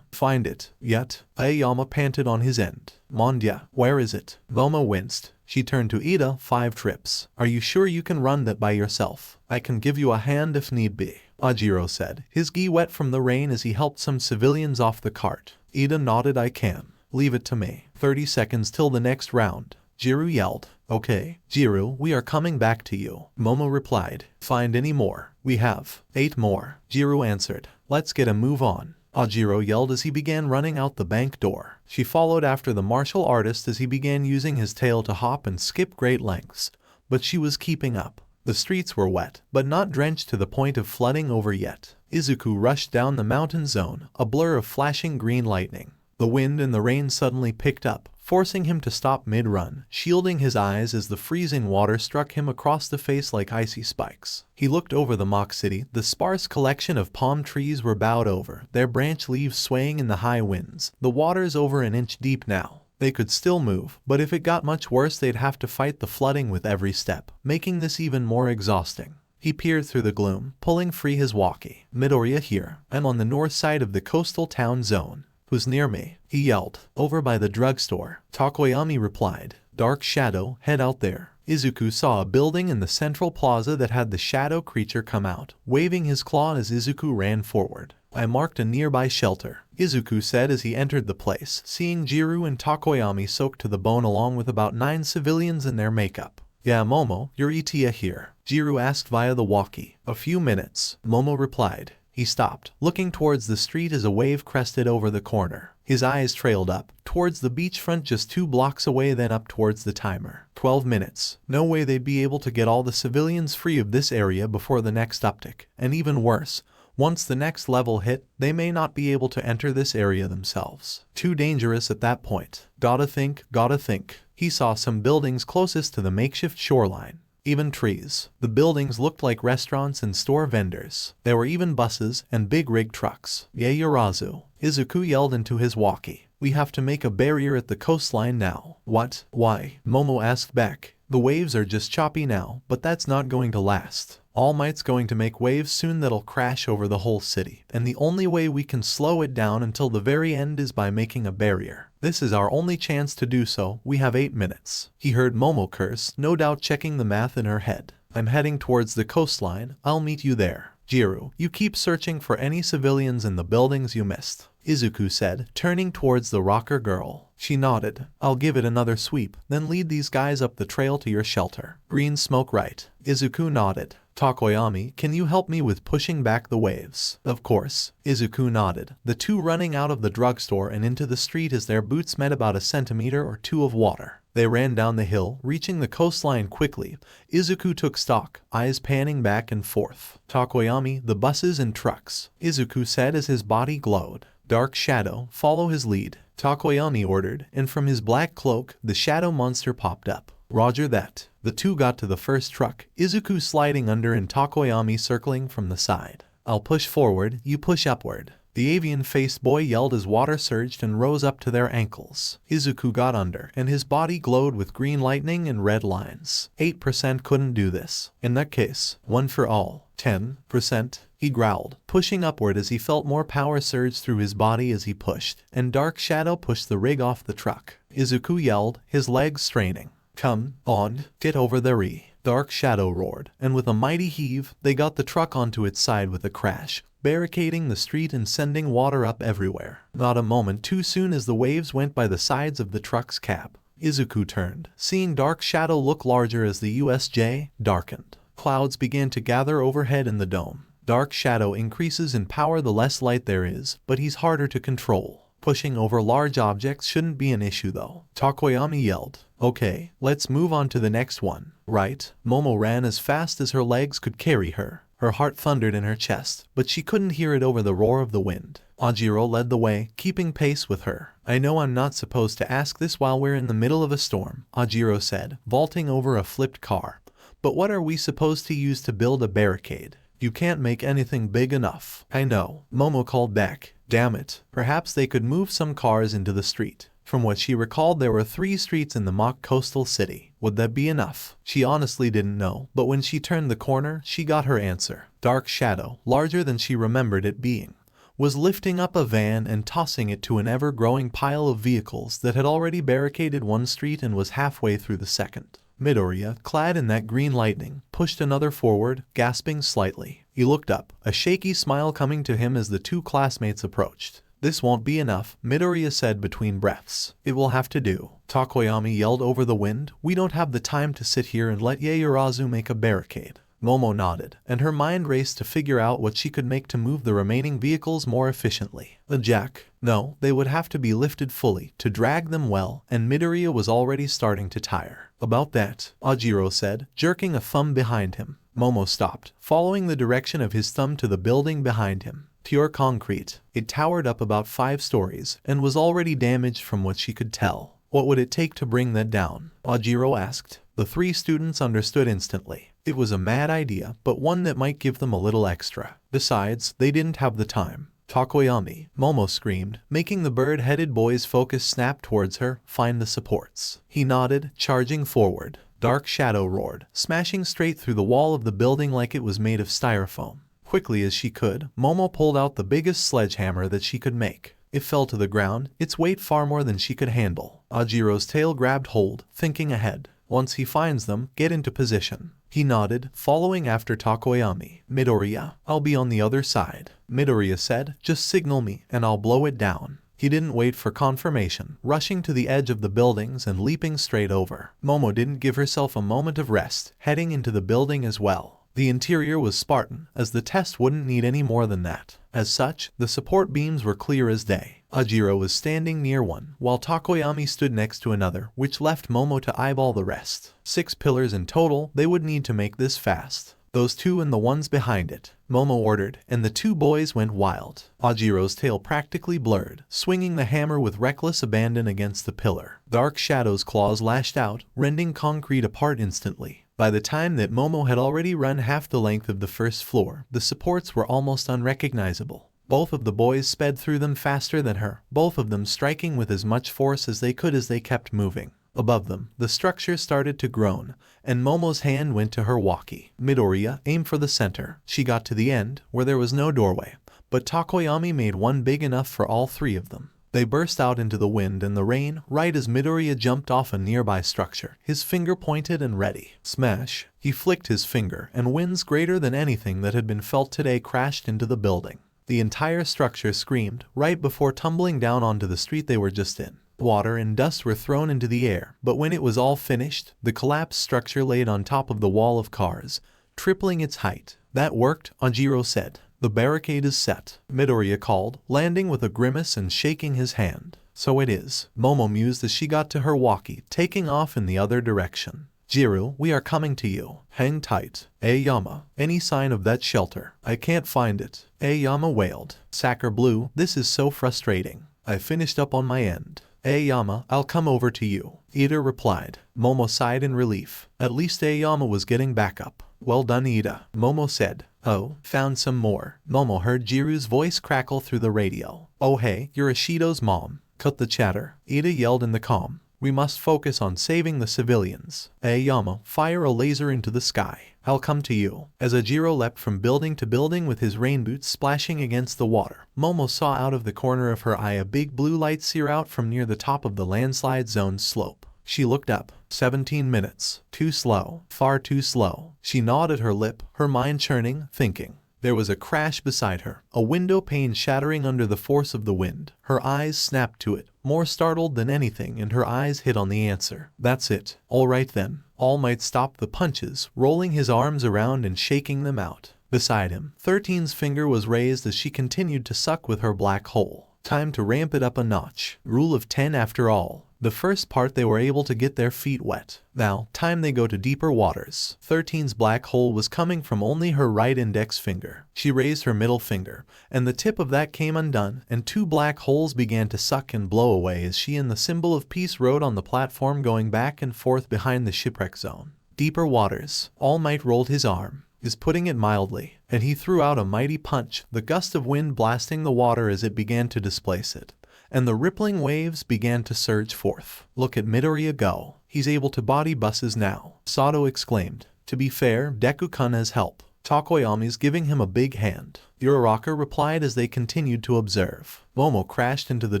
find it, yet. Aoyama panted on his end. Mondya, where is it? Momo winced. She turned to Ida. 5 trips. Are you sure you can run that by yourself? I can give you a hand if need be, Ajiro said, his gi wet from the rain as he helped some civilians off the cart. Ida nodded. I can. Leave it to me. 30 seconds till the next round. Jiru yelled. Okay, Jiru, we are coming back to you. Momo replied. Find any more? We have 8 more. Jiru answered. Let's get a move on. Ajiro yelled as he began running out the bank door. She followed after the martial artist as he began using his tail to hop and skip great lengths, but she was keeping up. The streets were wet, but not drenched to the point of flooding over yet. Izuku rushed down the mountain zone, a blur of flashing green lightning. The wind and the rain suddenly picked up, forcing him to stop mid-run, shielding his eyes as the freezing water struck him across the face like icy spikes. He looked over the mock city. The sparse collection of palm trees were bowed over, their branch leaves swaying in the high winds. The water's over an inch deep now. They could still move, but if it got much worse they'd have to fight the flooding with every step, making this even more exhausting. He peered through the gloom, pulling free his walkie. Midoriya here. I'm on the north side of the coastal town zone. Who's near me? He yelled. Over by the drugstore. Takoyami replied. Dark Shadow, head out there. Izuku saw a building in the central plaza that had the shadow creature come out, waving his claw as Izuku ran forward. I marked a nearby shelter, Izuku said as he entered the place, seeing Jiru and Takoyami soaked to the bone along with about 9 civilians in their makeup. Yeah, Momo, you're ETA here? Jiru asked via the walkie. A few minutes, Momo replied. He stopped, looking towards the street as a wave crested over the corner. His eyes trailed up, towards the beachfront just 2 blocks away, then up towards the timer. 12 minutes. No way they'd be able to get all the civilians free of this area before the next uptick. And even worse, once the next level hit, they may not be able to enter this area themselves. Too dangerous at that point. Gotta think. He saw some buildings closest to the makeshift shoreline. Even trees. The buildings looked like restaurants and store vendors. There were even buses and big rig trucks. Yaoyorozu. Izuku yelled into his walkie. We have to make a barrier at the coastline now. What? Why? Momo asked back. The waves are just choppy now, but that's not going to last. All Might's going to make waves soon that'll crash over the whole city, and the only way we can slow it down until the very end is by making a barrier. This is our only chance to do so. We have 8 minutes. He heard Momo curse, no doubt checking the math in her head. I'm heading towards the coastline. I'll meet you there. Jiru, you keep searching for any civilians in the buildings you missed, Izuku said, turning towards the rocker girl. She nodded. I'll give it another sweep, then lead these guys up the trail to your shelter. Green smoke, right? Izuku nodded. Takoyami, can you help me with pushing back the waves? Of course. Izuku nodded. The two running out of the drugstore and into the street as their boots met about a centimeter or 2 of water. They ran down the hill, reaching the coastline quickly. Izuku took stock, eyes panning back and forth. Takoyami, the buses and trucks, Izuku said as his body glowed. Dark Shadow, follow his lead, Takoyami ordered, and from his black cloak, the shadow monster popped up. Roger that. The two got to the first truck, Izuku sliding under and Takoyami circling from the side. I'll push forward, you push upward. The avian-faced boy yelled as water surged and rose up to their ankles. Izuku got under, and his body glowed with green lightning and red lines. 8% couldn't do this. In that case, one for all. 10%, he growled, pushing upward as he felt more power surge through his body as he pushed, and Dark Shadow pushed the rig off the truck. Izuku yelled, his legs straining. Come on, get over there. Dark Shadow roared, and with a mighty heave, they got the truck onto its side with a crash, barricading the street and sending water up everywhere. Not a moment too soon as the waves went by the sides of the truck's cab. Izuku turned, seeing Dark Shadow look larger as the USJ darkened. Clouds began to gather overhead in the dome. Dark Shadow increases in power the less light there is, but he's harder to control. Pushing over large objects shouldn't be an issue though. Takoyami yelled. Okay, let's move on to the next one. Right? Momo ran as fast as her legs could carry her. Her heart thundered in her chest, but she couldn't hear it over the roar of the wind. Ajiro led the way, keeping pace with her. I know I'm not supposed to ask this while we're in the middle of a storm, Ajiro said, vaulting over a flipped car. But what are we supposed to use to build a barricade? You can't make anything big enough. I know, Momo called back. Damn it. Perhaps they could move some cars into the street. From what she recalled, there were 3 streets in the mock coastal city. Would that be enough? She honestly didn't know, but when she turned the corner, she got her answer. Dark Shadow, larger than she remembered it being, was lifting up a van and tossing it to an ever-growing pile of vehicles that had already barricaded one street and was halfway through the second. Midoriya, clad in that green lightning, pushed another forward, gasping slightly. He looked up, a shaky smile coming to him as the 2 classmates approached. This won't be enough, Midoriya said between breaths. It will have to do. Takoyami yelled over the wind. We don't have the time to sit here and let Yaoyorozu make a barricade. Momo nodded, and her mind raced to figure out what she could make to move the remaining vehicles more efficiently. A jack? No, they would have to be lifted fully to drag them well, and Midoriya was already starting to tire. About that, Ajiro said, jerking a thumb behind him. Momo stopped, following the direction of his thumb to the building behind him. Pure concrete. It towered up about 5 stories, and was already damaged from what she could tell. What would it take to bring that down? Ajiro asked. The 3 students understood instantly. It was a mad idea, but one that might give them a little extra. Besides, they didn't have the time. Takoyami, Momo screamed, making the bird-headed boy's focus snap towards her. Find the supports. He nodded, charging forward. Dark Shadow roared, smashing straight through the wall of the building like it was made of styrofoam. Quickly as she could, Momo pulled out the biggest sledgehammer that she could make. It fell to the ground, its weight far more than she could handle. Ajiro's tail grabbed hold, thinking ahead. Once he finds them, get into position. He nodded, following after Takoyami. Midoriya, I'll be on the other side. Midoriya said, just signal me, and I'll blow it down. He didn't wait for confirmation, rushing to the edge of the buildings and leaping straight over. Momo didn't give herself a moment of rest, heading into the building as well. The interior was Spartan, as the test wouldn't need any more than that. As such, the support beams were clear as day. Ajiro was standing near one, while Takoyami stood next to another, which left Momo to eyeball the rest. 6 pillars in total, they would need to make this fast. Those 2 and the ones behind it, Momo ordered, and the 2 boys went wild. Ajiro's tail practically blurred, swinging the hammer with reckless abandon against the pillar. Dark Shadow's claws lashed out, rending concrete apart instantly. By the time that Momo had already run half the length of the first floor, the supports were almost unrecognizable. Both of the boys sped through them faster than her, both of them striking with as much force as they could as they kept moving. Above them, the structure started to groan, and Momo's hand went to her walkie. Midoriya aimed for the center. She got to the end, where there was no doorway, but Takoyami made one big enough for all 3 of them. They burst out into the wind and the rain, right as Midoriya jumped off a nearby structure, his finger pointed and ready. Smash! He flicked his finger, and winds greater than anything that had been felt today crashed into the building. The entire structure screamed, right before tumbling down onto the street they were just in. Water and dust were thrown into the air, but when it was all finished, the collapsed structure laid on top of the wall of cars, tripling its height. That worked, Ajiro said. The barricade is set, Midoriya called, landing with a grimace and shaking his hand. So it is, Momo mused as she got to her walkie, taking off in the other direction. Jiru, we are coming to you. Hang tight. Aoyama, any sign of that shelter? I can't find it. Aoyama wailed. Sakura Blue, this is so frustrating. I finished up on my end. Aoyama, I'll come over to you. Ida replied. Momo sighed in relief. At least Aoyama was getting back up. Well done, Ida, Momo said. Oh, found some more. Momo heard Jiru's voice crackle through the radio. Oh hey, you're Ishido's mom. Cut the chatter. Ida yelled in the comm. We must focus on saving the civilians. Aoyama, fire a laser into the sky. I'll come to you. As Ajiro leapt from building to building with his rain boots splashing against the water, Momo saw out of the corner of her eye a big blue light sear out from near the top of the landslide zone's slope. She looked up. 17 minutes. Too slow. Far too slow. She gnawed at her lip, her mind churning, thinking. There was a crash beside her, a window pane shattering under the force of the wind. Her eyes snapped to it, more startled than anything, and her eyes hit on the answer. That's it. All right then. All Might stopped the punches, rolling his arms around and shaking them out. Beside him, 13's finger was raised as she continued to suck with her black hole. Time to ramp it up a notch. Rule of 10 after all. The first part they were able to get their feet wet. Now, time they go to deeper waters. 13's black hole was coming from only her right index finger. She raised her middle finger, and the tip of that came undone, and 2 black holes began to suck and blow away as she and the symbol of peace rode on the platform going back and forth behind the shipwreck zone. Deeper waters. All Might rolled his arm, is putting it mildly, and he threw out a mighty punch, the gust of wind blasting the water as it began to displace it. And the rippling waves began to surge forth. Look at Midoriya go. He's able to body buses now, Sato exclaimed. To be fair, Deku-kun has help. Takoyami's giving him a big hand. Uraraka replied as they continued to observe. Momo crashed into the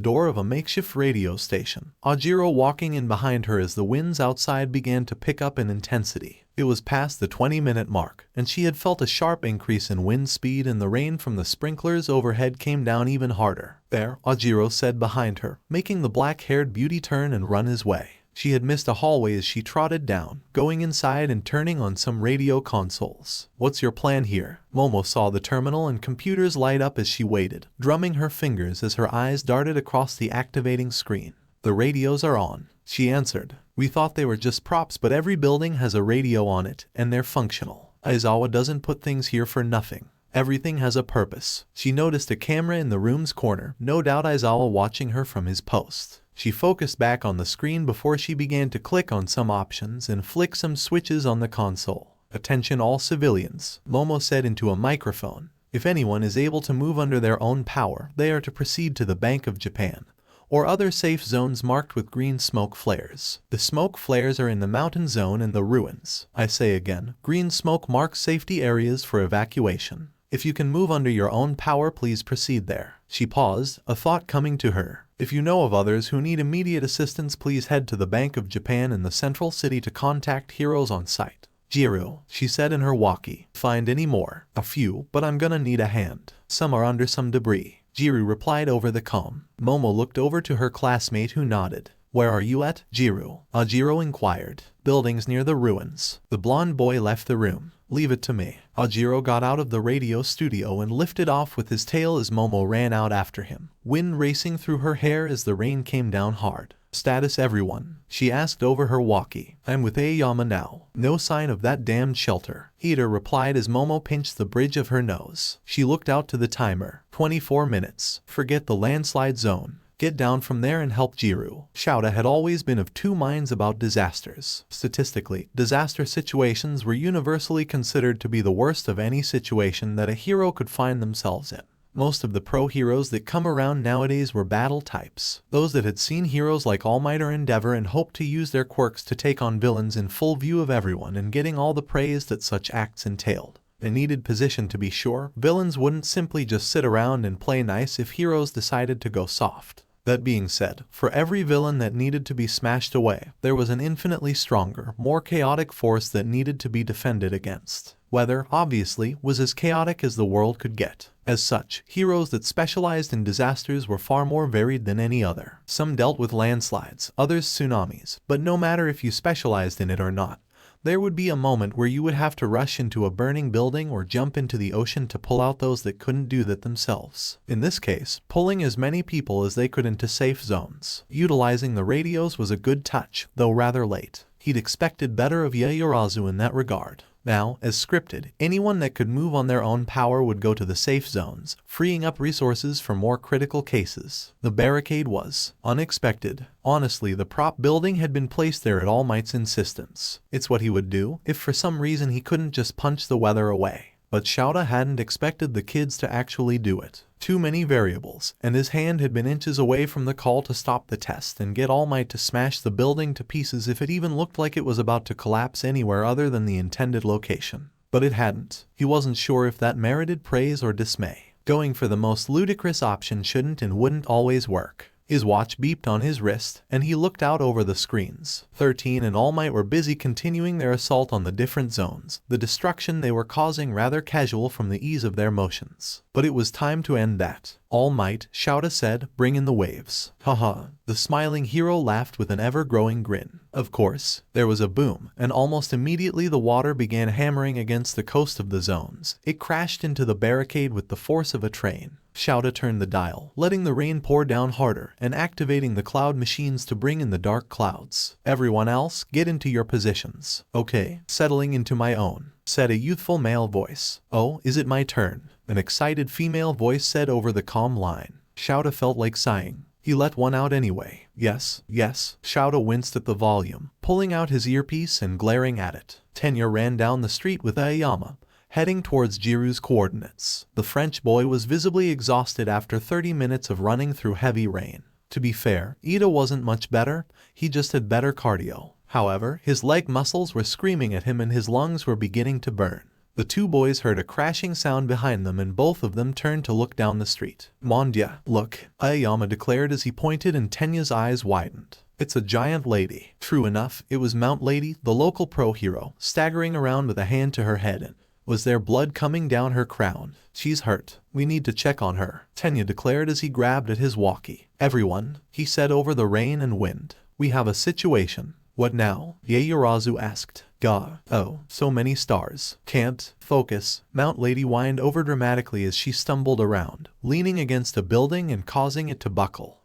door of a makeshift radio station, Ajiro walking in behind her as the winds outside began to pick up in intensity. It was past the 20-minute mark, and she had felt a sharp increase in wind speed, and the rain from the sprinklers overhead came down even harder. There, Ajiro said behind her, making the black-haired beauty turn and run his way. She had missed a hallway as she trotted down, going inside and turning on some radio consoles. What's your plan here? Momo saw the terminal and computers light up as she waited, drumming her fingers as her eyes darted across the activating screen. The radios are on, she answered. We thought they were just props, but every building has a radio on it, and they're functional. Aizawa doesn't put things here for nothing. Everything has a purpose. She noticed a camera in the room's corner, no doubt Aizawa watching her from his post. She focused back on the screen before she began to click on some options and flick some switches on the console. Attention all civilians, Momo said into a microphone. If anyone is able to move under their own power, they are to proceed to the Bank of Japan, or other safe zones marked with green smoke flares. The smoke flares are in the mountain zone and the ruins. I say again, green smoke marks safety areas for evacuation. If you can move under your own power, please proceed there. She paused, a thought coming to her. If you know of others who need immediate assistance, please head to the Bank of Japan in the central city to contact heroes on site. Zaru, she said in her walkie. Find any more? A few, but I'm gonna need a hand. Some are under some debris. Zaru replied over the comm. Momo looked over to her classmate who nodded. Where are you at, Zaru? Ajiro inquired. Buildings near the ruins. The blonde boy left the room. Leave it to me. Ajiro got out of the radio studio and lifted off with his tail as Momo ran out after him. Wind racing through her hair as the rain came down hard. Status everyone? She asked over her walkie. I'm with Aoyama now. No sign of that damned shelter. Ida replied as Momo pinched the bridge of her nose. She looked out to the timer. 24 minutes. Forget the landslide zone. Get down from there and help Zaru. Shouta had always been of two minds about disasters. Statistically, disaster situations were universally considered to be the worst of any situation that a hero could find themselves in. Most of the pro heroes that come around nowadays were battle types. Those that had seen heroes like All Might or Endeavor and hoped to use their quirks to take on villains in full view of everyone and getting all the praise that such acts entailed. A needed position to be sure. Villains wouldn't simply just sit around and play nice if heroes decided to go soft. That being said, for every villain that needed to be smashed away, there was an infinitely stronger, more chaotic force that needed to be defended against. Weather, obviously, was as chaotic as the world could get. As such, heroes that specialized in disasters were far more varied than any other. Some dealt with landslides, others tsunamis, but no matter if you specialized in it or not, there would be a moment where you would have to rush into a burning building or jump into the ocean to pull out those that couldn't do that themselves. In this case, pulling as many people as they could into safe zones. Utilizing the radios was a good touch, though rather late. He'd expected better of Yaoyorozu in that regard. Now, as scripted, anyone that could move on their own power would go to the safe zones, freeing up resources for more critical cases. The barricade was unexpected. Honestly, the prop building had been placed there at All Might's insistence. It's what he would do if for some reason he couldn't just punch the weather away. But Shouta hadn't expected the kids to actually do it. Too many variables, and his hand had been inches away from the call to stop the test and get All Might to smash the building to pieces if it even looked like it was about to collapse anywhere other than the intended location. But it hadn't. He wasn't sure if that merited praise or dismay. Going for the most ludicrous option shouldn't and wouldn't always work. His watch beeped on his wrist, and he looked out over the screens. 13 and All Might were busy continuing their assault on the different zones, the destruction they were causing rather casual from the ease of their motions. But it was time to end that. All Might, Shouta said, bring in the waves. Haha. The smiling hero laughed with an ever-growing grin. Of course, there was a boom, and almost immediately the water began hammering against the coast of the zones. It crashed into the barricade with the force of a train. Shouta turned the dial, letting the rain pour down harder and activating the cloud machines to bring in the dark clouds. Everyone else, get into your positions. Okay, settling into my own, said a youthful male voice. Oh, is it my turn? An excited female voice said over the comm line. Shouta felt like sighing. He let one out anyway. Yes, yes. Shouta winced at the volume, pulling out his earpiece and glaring at it. Tenya ran down the street with Aoyama, heading towards Jiru's coordinates. The French boy was visibly exhausted after 30 minutes of running through heavy rain. To be fair, Ida wasn't much better, he just had better cardio. However, his leg muscles were screaming at him and his lungs were beginning to burn. The two boys heard a crashing sound behind them and both of them turned to look down the street. Mon Dieu, look, Aoyama declared as he pointed and Tenya's eyes widened. It's a giant lady. True enough, it was Mount Lady, the local pro hero, staggering around with a hand to her head and was there blood coming down her crown? She's hurt. We need to check on her, Tenya declared as he grabbed at his walkie. Everyone, he said over the rain and wind. We have a situation. What now? Yaoyorozu asked. Gah. Oh, so many stars. Can't focus. Mount Lady whined overdramatically as she stumbled around, leaning against a building and causing it to buckle.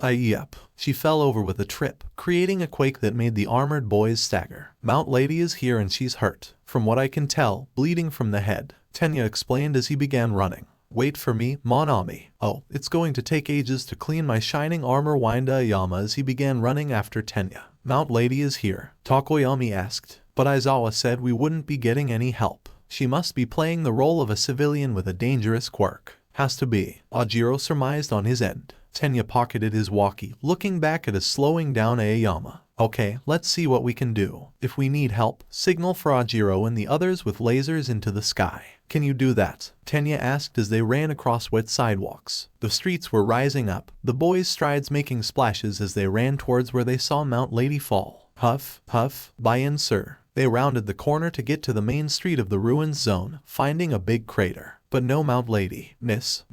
Yep. She fell over with a trip, creating a quake that made the armored boys stagger. Mount Lady is here and she's hurt. From what I can tell, bleeding from the head, Tenya explained as he began running. Wait for me, Mon Ami. Oh, it's going to take ages to clean my shining armor, whined Aoyama as he began running after Tenya. Mount Lady is here, Tokoyami asked, but Aizawa said we wouldn't be getting any help. She must be playing the role of a civilian with a dangerous quirk. Has to be, Ajiro surmised on his end. Tenya pocketed his walkie, looking back at a slowing down Aoyama. Okay, let's see what we can do. If we need help, signal for Ajiro and the others with lasers into the sky. Can you do that? Tenya asked as they ran across wet sidewalks. The streets were rising up, the boys' strides making splashes as they ran towards where they saw Mount Lady fall. Huff, huff, buy in, sir. They rounded the corner to get to the main street of the ruins zone, finding a big crater. But no Mount Lady. Miss,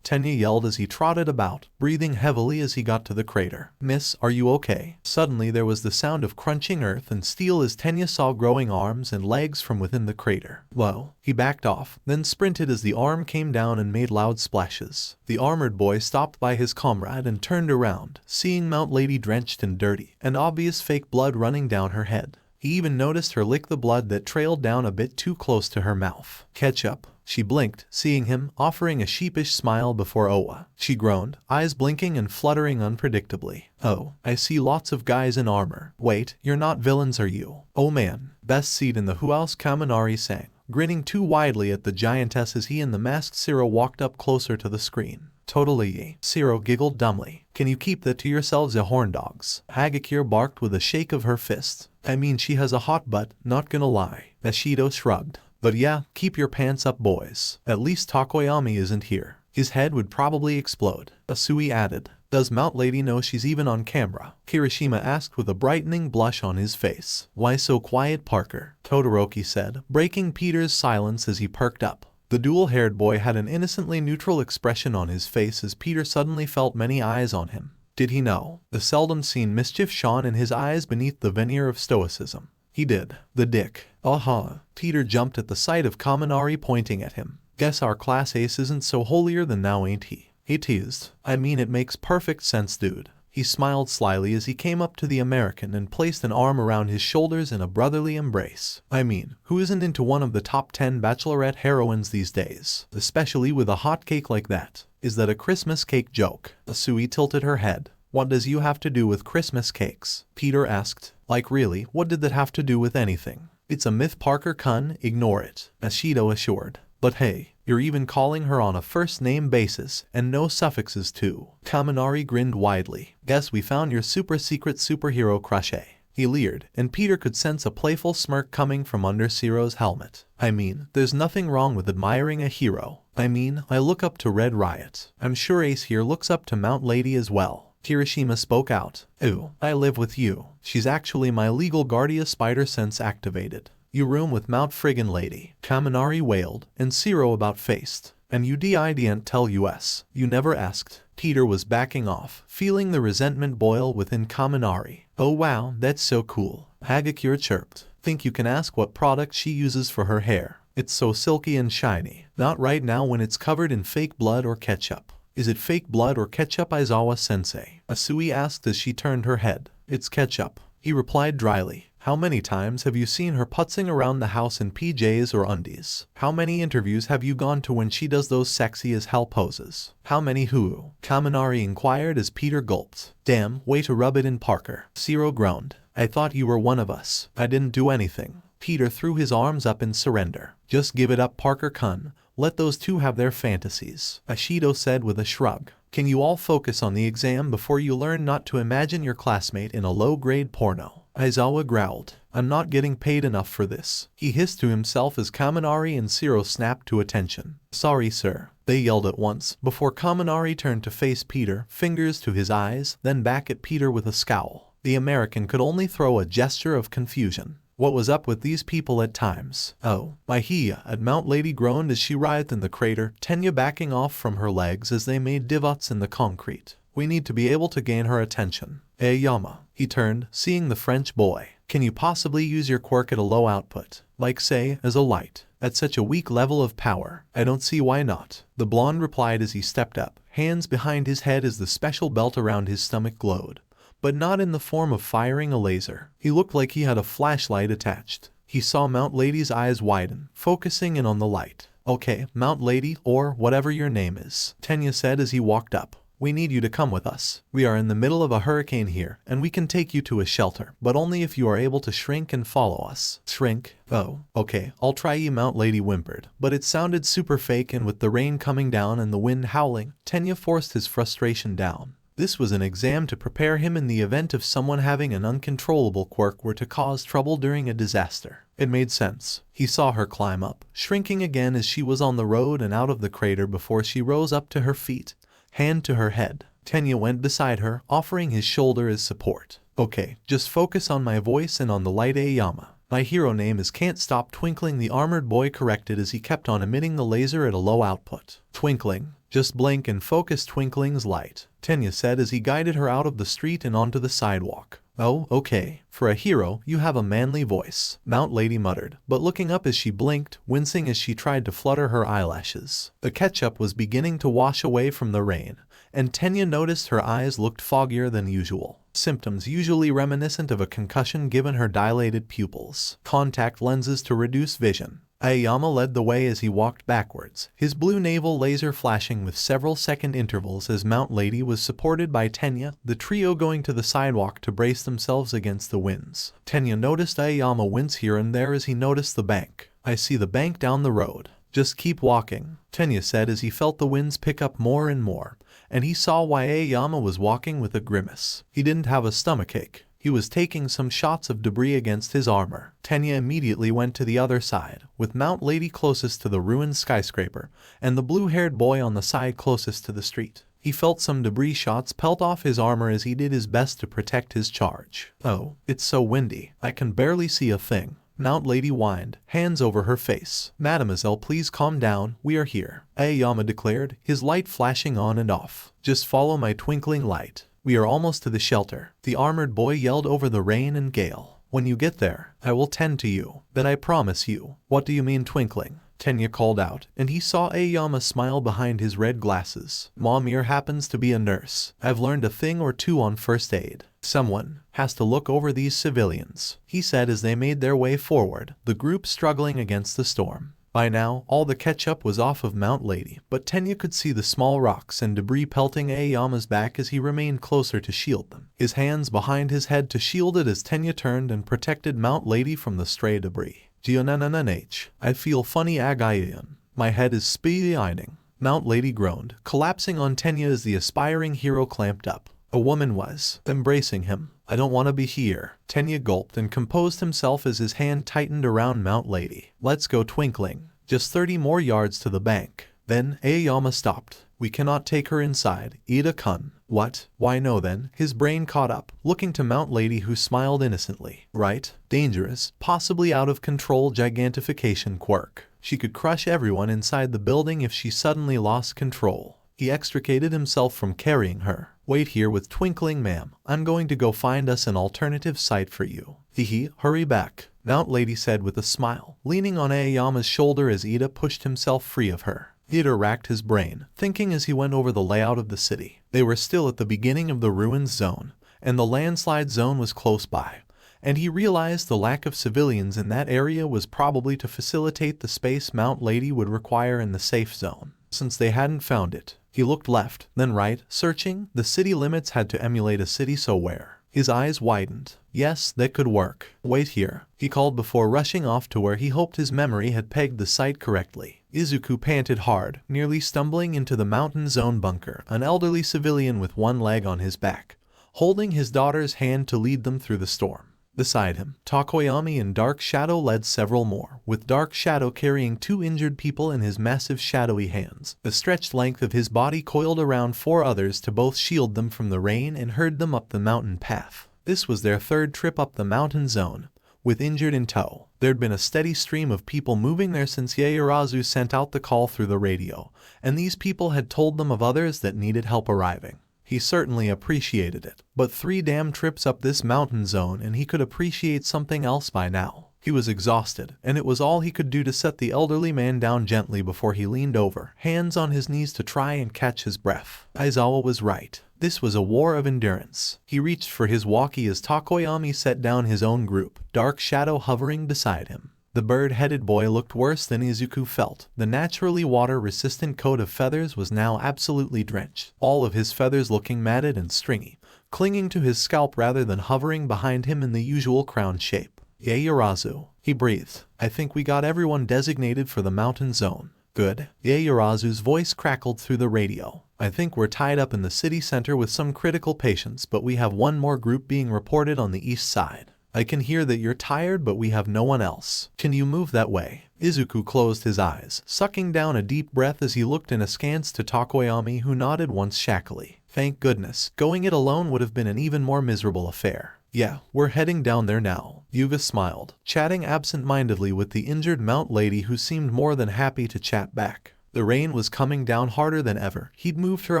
Tenya yelled as he trotted about, breathing heavily as he got to the crater. Miss, are you okay? Suddenly there was the sound of crunching earth and steel as Tenya saw growing arms and legs from within the crater. Whoa. He backed off, then sprinted as the arm came down and made loud splashes. The armored boy stopped by his comrade and turned around, seeing Mount Lady drenched and dirty, and obvious fake blood running down her head. He even noticed her lick the blood that trailed down a bit too close to her mouth. Ketchup. She blinked, seeing him, offering a sheepish smile before Owa. She groaned, eyes blinking and fluttering unpredictably. Oh, I see lots of guys in armor. Wait, you're not villains, are you? Oh man. Best seat in the house, Kaminari sang, grinning too widely at the giantess as he and the masked Zero walked up closer to the screen. Totally. Zero giggled dumbly. Can you keep that to yourselves, ya horn dogs? Hagakure barked with a shake of her fist. I mean, she has a hot butt, not gonna lie. Ashido shrugged. But yeah, keep your pants up, boys. At least Takoyami isn't here. His head would probably explode. Asui added. Does Mount Lady know she's even on camera? Kirishima asked with a brightening blush on his face. Why so quiet, Parker? Todoroki said, breaking Peter's silence as he perked up. The dual-haired boy had an innocently neutral expression on his face as Peter suddenly felt many eyes on him. Did he know? The seldom-seen mischief shone in his eyes beneath the veneer of stoicism. He did. The dick. Aha. Peter jumped at the sight of Kaminari pointing at him. Guess our class ace isn't so holier than thou, ain't he? He teased. I mean, it makes perfect sense, dude. He smiled slyly as he came up to the American and placed an arm around his shoulders in a brotherly embrace. I mean, who isn't into one of the top 10 bachelorette heroines these days? Especially with a hot cake like that. Is that a Christmas cake joke? Asui tilted her head. What does you have to do with Christmas cakes? Peter asked. Like really, what did that have to do with anything? It's a myth, Parker-kun, ignore it, Ashido assured. But hey, you're even calling her on a first-name basis, and no suffixes too. Kaminari grinned widely. Guess we found your super-secret superhero crush, eh? He leered, and Peter could sense a playful smirk coming from under Zero's helmet. I mean, there's nothing wrong with admiring a hero. I mean, I look up to Red Riot. I'm sure Ace here looks up to Mount Lady as well. Kirishima spoke out. Ooh, I live with you. She's actually my legal guardian, spider sense activated. You room with Mount Friggin' Lady. Kaminari wailed, and Zero about-faced. And you didn't tell us. You never asked. Peter was backing off, feeling the resentment boil within Kaminari. Oh wow, that's so cool. Hagakure chirped. Think you can ask what product she uses for her hair. It's so silky and shiny. Not right now when it's covered in fake blood or ketchup. Is it fake blood or ketchup, Aizawa-sensei? Asui asked as she turned her head. It's ketchup. He replied dryly. How many times have you seen her putzing around the house in PJs or undies? How many interviews have you gone to when she does those sexy as hell poses? How many who? Kaminari inquired as Peter gulped. Damn, way to rub it in, Parker. Zero groaned. I thought you were one of us. I didn't do anything. Peter threw his arms up in surrender. Just give it up, Parker-kun. Let those two have their fantasies, Ashido said with a shrug. Can you all focus on the exam before you learn not to imagine your classmate in a low-grade porno? Aizawa growled. I'm not getting paid enough for this. He hissed to himself as Kaminari and Zero snapped to attention. Sorry, sir. They yelled at once, before Kaminari turned to face Peter, fingers to his eyes, then back at Peter with a scowl. The American could only throw a gesture of confusion. What was up with these people at times? Oh, myheroacademia, Mount Lady groaned as she writhed in the crater, Tenya backing off from her legs as they made divots in the concrete. We need to be able to gain her attention. Aoyama. He turned, seeing the French boy. Can you possibly use your quirk at a low output? Like say, as a light. At such a weak level of power, I don't see why not. The blonde replied as he stepped up, hands behind his head as the special belt around his stomach glowed. But not in the form of firing a laser. He looked like he had a flashlight attached. He saw Mount Lady's eyes widen, focusing in on the light. Okay, Mount Lady, or whatever your name is, Tenya said as he walked up. We need you to come with us. We are in the middle of a hurricane here, and we can take you to a shelter, but only if you are able to shrink and follow us. Shrink? Oh, okay, I'll try ye, Mount Lady whimpered, but it sounded super fake, and with the rain coming down and the wind howling, Tenya forced his frustration down. This was an exam to prepare him in the event of someone having an uncontrollable quirk were to cause trouble during a disaster. It made sense. He saw her climb up, shrinking again as she was on the road and out of the crater before she rose up to her feet, hand to her head. Tenya went beside her, offering his shoulder as support. Okay, just focus on my voice and on the light, Aoyama. My hero name is Can't Stop Twinkling, the armored boy corrected as he kept on emitting the laser at a low output. Twinkling. Just blink and focus Twinkling's light, Tenya said as he guided her out of the street and onto the sidewalk. Oh, okay. For a hero, you have a manly voice, Mount Lady muttered, but looking up as she blinked, wincing as she tried to flutter her eyelashes. The ketchup was beginning to wash away from the rain, and Tenya noticed her eyes looked foggier than usual. Symptoms usually reminiscent of a concussion given her dilated pupils. Contact lenses to reduce vision. Aoyama led the way as he walked backwards, his blue naval laser flashing with several second intervals as Mount Lady was supported by Tenya, the trio going to the sidewalk to brace themselves against the winds. Tenya noticed Aoyama wince here and there as he noticed the bank. I see the bank down the road. Just keep walking, Tenya said as he felt the winds pick up more and more, and he saw why Aoyama was walking with a grimace. He didn't have a stomachache. He was taking some shots of debris against his armor. Tenya immediately went to the other side, with Mount Lady closest to the ruined skyscraper, and the blue-haired boy on the side closest to the street. He felt some debris shots pelt off his armor as he did his best to protect his charge. Oh, it's so windy. I can barely see a thing. Mount Lady whined, hands over her face. Mademoiselle, please calm down, we are here, Aoyama declared, his light flashing on and off. Just follow my twinkling light. We are almost to the shelter, the armored boy yelled over the rain and gale. When you get there, I will tend to you. That I promise you. What do you mean twinkling? Tenya called out, and he saw Aoyama smile behind his red glasses. Mom here happens to be a nurse. I've learned a thing or two on first aid. Someone has to look over these civilians, he said as they made their way forward, the group struggling against the storm. By now, all the ketchup was off of Mount Lady, but Tenya could see the small rocks and debris pelting Aoyama's back as he remained closer to shield them, his hands behind his head to shield it as Tenya turned and protected Mount Lady from the stray debris. Gionanananh, I feel funny agayan. My head is spideying. Mount Lady groaned, collapsing on Tenya as the aspiring hero clamped up. A woman was embracing him. I don't want to be here. Tenya gulped and composed himself as his hand tightened around Mount Lady. Let's go twinkling. Just 30 more yards to the bank. Then Aoyama stopped. We cannot take her inside. Ida-kun. What? Why no then? His brain caught up, looking to Mount Lady who smiled innocently. Right? Dangerous, possibly out of control gigantification quirk. She could crush everyone inside the building if she suddenly lost control. He extricated himself from carrying her. Wait here with twinkling, ma'am. I'm going to go find us an alternative site for you. Hehe, hurry back, Mount Lady said with a smile, leaning on Aoyama's shoulder as Ida pushed himself free of her. Ida racked his brain, thinking as he went over the layout of the city. They were still at the beginning of the ruins zone, and the landslide zone was close by, and he realized the lack of civilians in that area was probably to facilitate the space Mount Lady would require in the safe zone. Since they hadn't found it, he looked left, then right, searching. The city limits had to emulate a city, so where? His eyes widened. Yes, that could work. Wait here, he called before rushing off to where he hoped his memory had pegged the site correctly. Izuku panted hard, nearly stumbling into the mountain zone bunker, an elderly civilian with one leg on his back, holding his daughter's hand to lead them through the storm. Beside him, Takoyami and Dark Shadow led several more, with Dark Shadow carrying 2 injured people in his massive shadowy hands. The stretched length of his body coiled around 4 others to both shield them from the rain and herd them up the mountain path. This was their 3rd trip up the mountain zone, with injured in tow. There'd been a steady stream of people moving there since Yaoyorozu sent out the call through the radio, and these people had told them of others that needed help arriving. He certainly appreciated it, but 3 damn trips up this mountain zone and he could appreciate something else by now. He was exhausted, and it was all he could do to set the elderly man down gently before he leaned over, hands on his knees to try and catch his breath. Aizawa was right. This was a war of endurance. He reached for his walkie as Takoyami set down his own group, Dark Shadow hovering beside him. The bird-headed boy looked worse than Izuku felt. The naturally water-resistant coat of feathers was now absolutely drenched, all of his feathers looking matted and stringy, clinging to his scalp rather than hovering behind him in the usual crown shape. Yaoyorozu, he breathed. I think we got everyone designated for the mountain zone. Good. Yaoyorozu's voice crackled through the radio. I think we're tied up in the city center with some critical patients, but we have one more group being reported on the east side. I can hear that you're tired, but we have no one else. Can you move that way? Izuku closed his eyes, sucking down a deep breath as he looked in askance to Tokoyami, who nodded once shackily. Thank goodness. Going it alone would have been an even more miserable affair. Yeah, we're heading down there now. Yuga smiled, chatting absent-mindedly with the injured Mount Lady, who seemed more than happy to chat back. The rain was coming down harder than ever. He'd moved her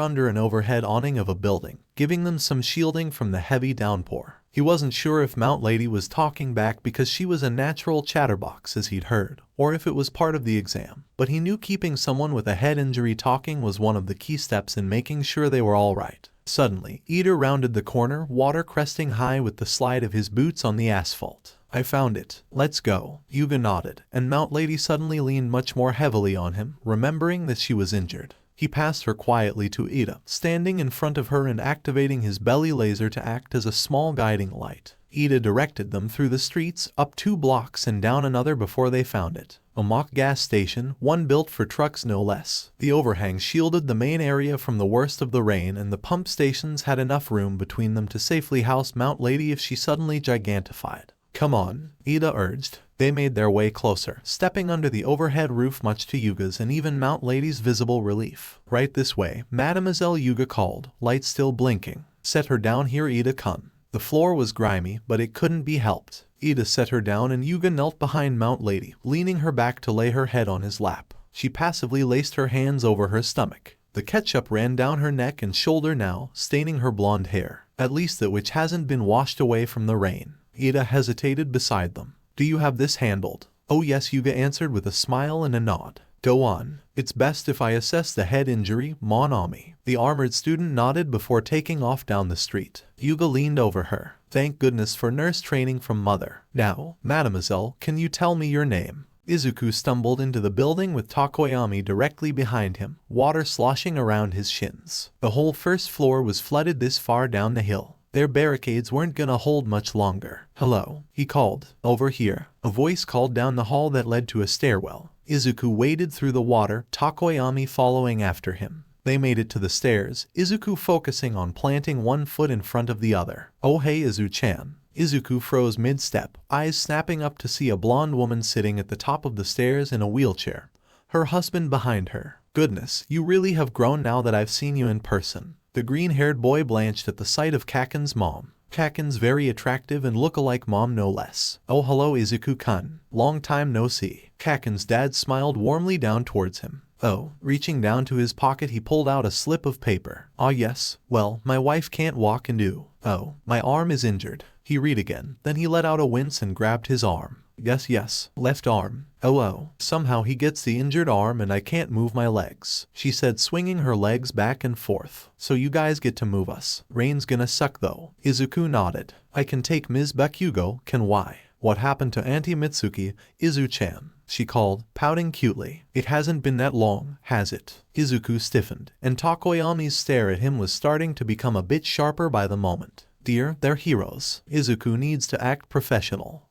under an overhead awning of a building, giving them some shielding from the heavy downpour. He wasn't sure if Mount Lady was talking back because she was a natural chatterbox as he'd heard, or if it was part of the exam, but he knew keeping someone with a head injury talking was one of the key steps in making sure they were all right. Suddenly, Ida rounded the corner, water cresting high with the slide of his boots on the asphalt. I found it. Let's go. Yuga nodded, and Mount Lady suddenly leaned much more heavily on him, remembering that she was injured. He passed her quietly to Ida, standing in front of her and activating his belly laser to act as a small guiding light. Ida directed them through the streets, up 2 blocks and down another before they found it. A mock gas station, one built for trucks no less. The overhang shielded the main area from the worst of the rain, and the pump stations had enough room between them to safely house Mount Lady if she suddenly gigantified. Come on, Ida urged. They made their way closer, stepping under the overhead roof much to Yuga's and even Mount Lady's visible relief. Right this way, Mademoiselle, Yuga called, light still blinking. Set her down here, Ida-kun. The floor was grimy, but it couldn't be helped. Ida set her down and Yuga knelt behind Mount Lady, leaning her back to lay her head on his lap. She passively laced her hands over her stomach. The ketchup ran down her neck and shoulder now, staining her blonde hair, at least that which hasn't been washed away from the rain. Ida hesitated beside them. Do you have this handled? Oh yes, Yuga answered with a smile and a nod. Go on. It's best if I assess the head injury, mon ami. The armored student nodded before taking off down the street. Yuga leaned over her. Thank goodness for nurse training from mother. Now, mademoiselle, can you tell me your name? Izuku stumbled into the building with Tokoyami directly behind him, water sloshing around his shins. The whole first floor was flooded this far down the hill. Their barricades weren't gonna hold much longer. Hello, he called. Over here. A voice called down the hall that led to a stairwell. Izuku waded through the water, Tokoyami following after him. They made it to the stairs, Izuku focusing on planting one foot in front of the other. Oh hey Izu-chan. Izuku froze mid-step, eyes snapping up to see a blonde woman sitting at the top of the stairs in a wheelchair. Her husband behind her. Goodness, you really have grown now that I've seen you in person. The green-haired boy blanched at the sight of Kaken's mom. Kaken's very attractive and look-alike mom no less. Oh hello Izuku-kun. Long time no see. Kaken's dad smiled warmly down towards him. Oh, reaching down to his pocket he pulled out a slip of paper. Ah yes, well, my wife can't walk and do. Oh, my arm is injured. He read again, then he let out a wince and grabbed his arm. Yes, left arm. Oh, somehow he gets the injured arm and I can't move my legs, she said, swinging her legs back and forth. So you guys get to move us. Rain's gonna suck though. Izuku nodded. I can take Ms. Bakugo, can why? What happened to Auntie Mitsuki, Izu-chan? She called, pouting cutely. It hasn't been that long, has it? Izuku stiffened, and Tokoyami's stare at him was starting to become a bit sharper by the moment. Dear, they're heroes. Izuku needs to act professional.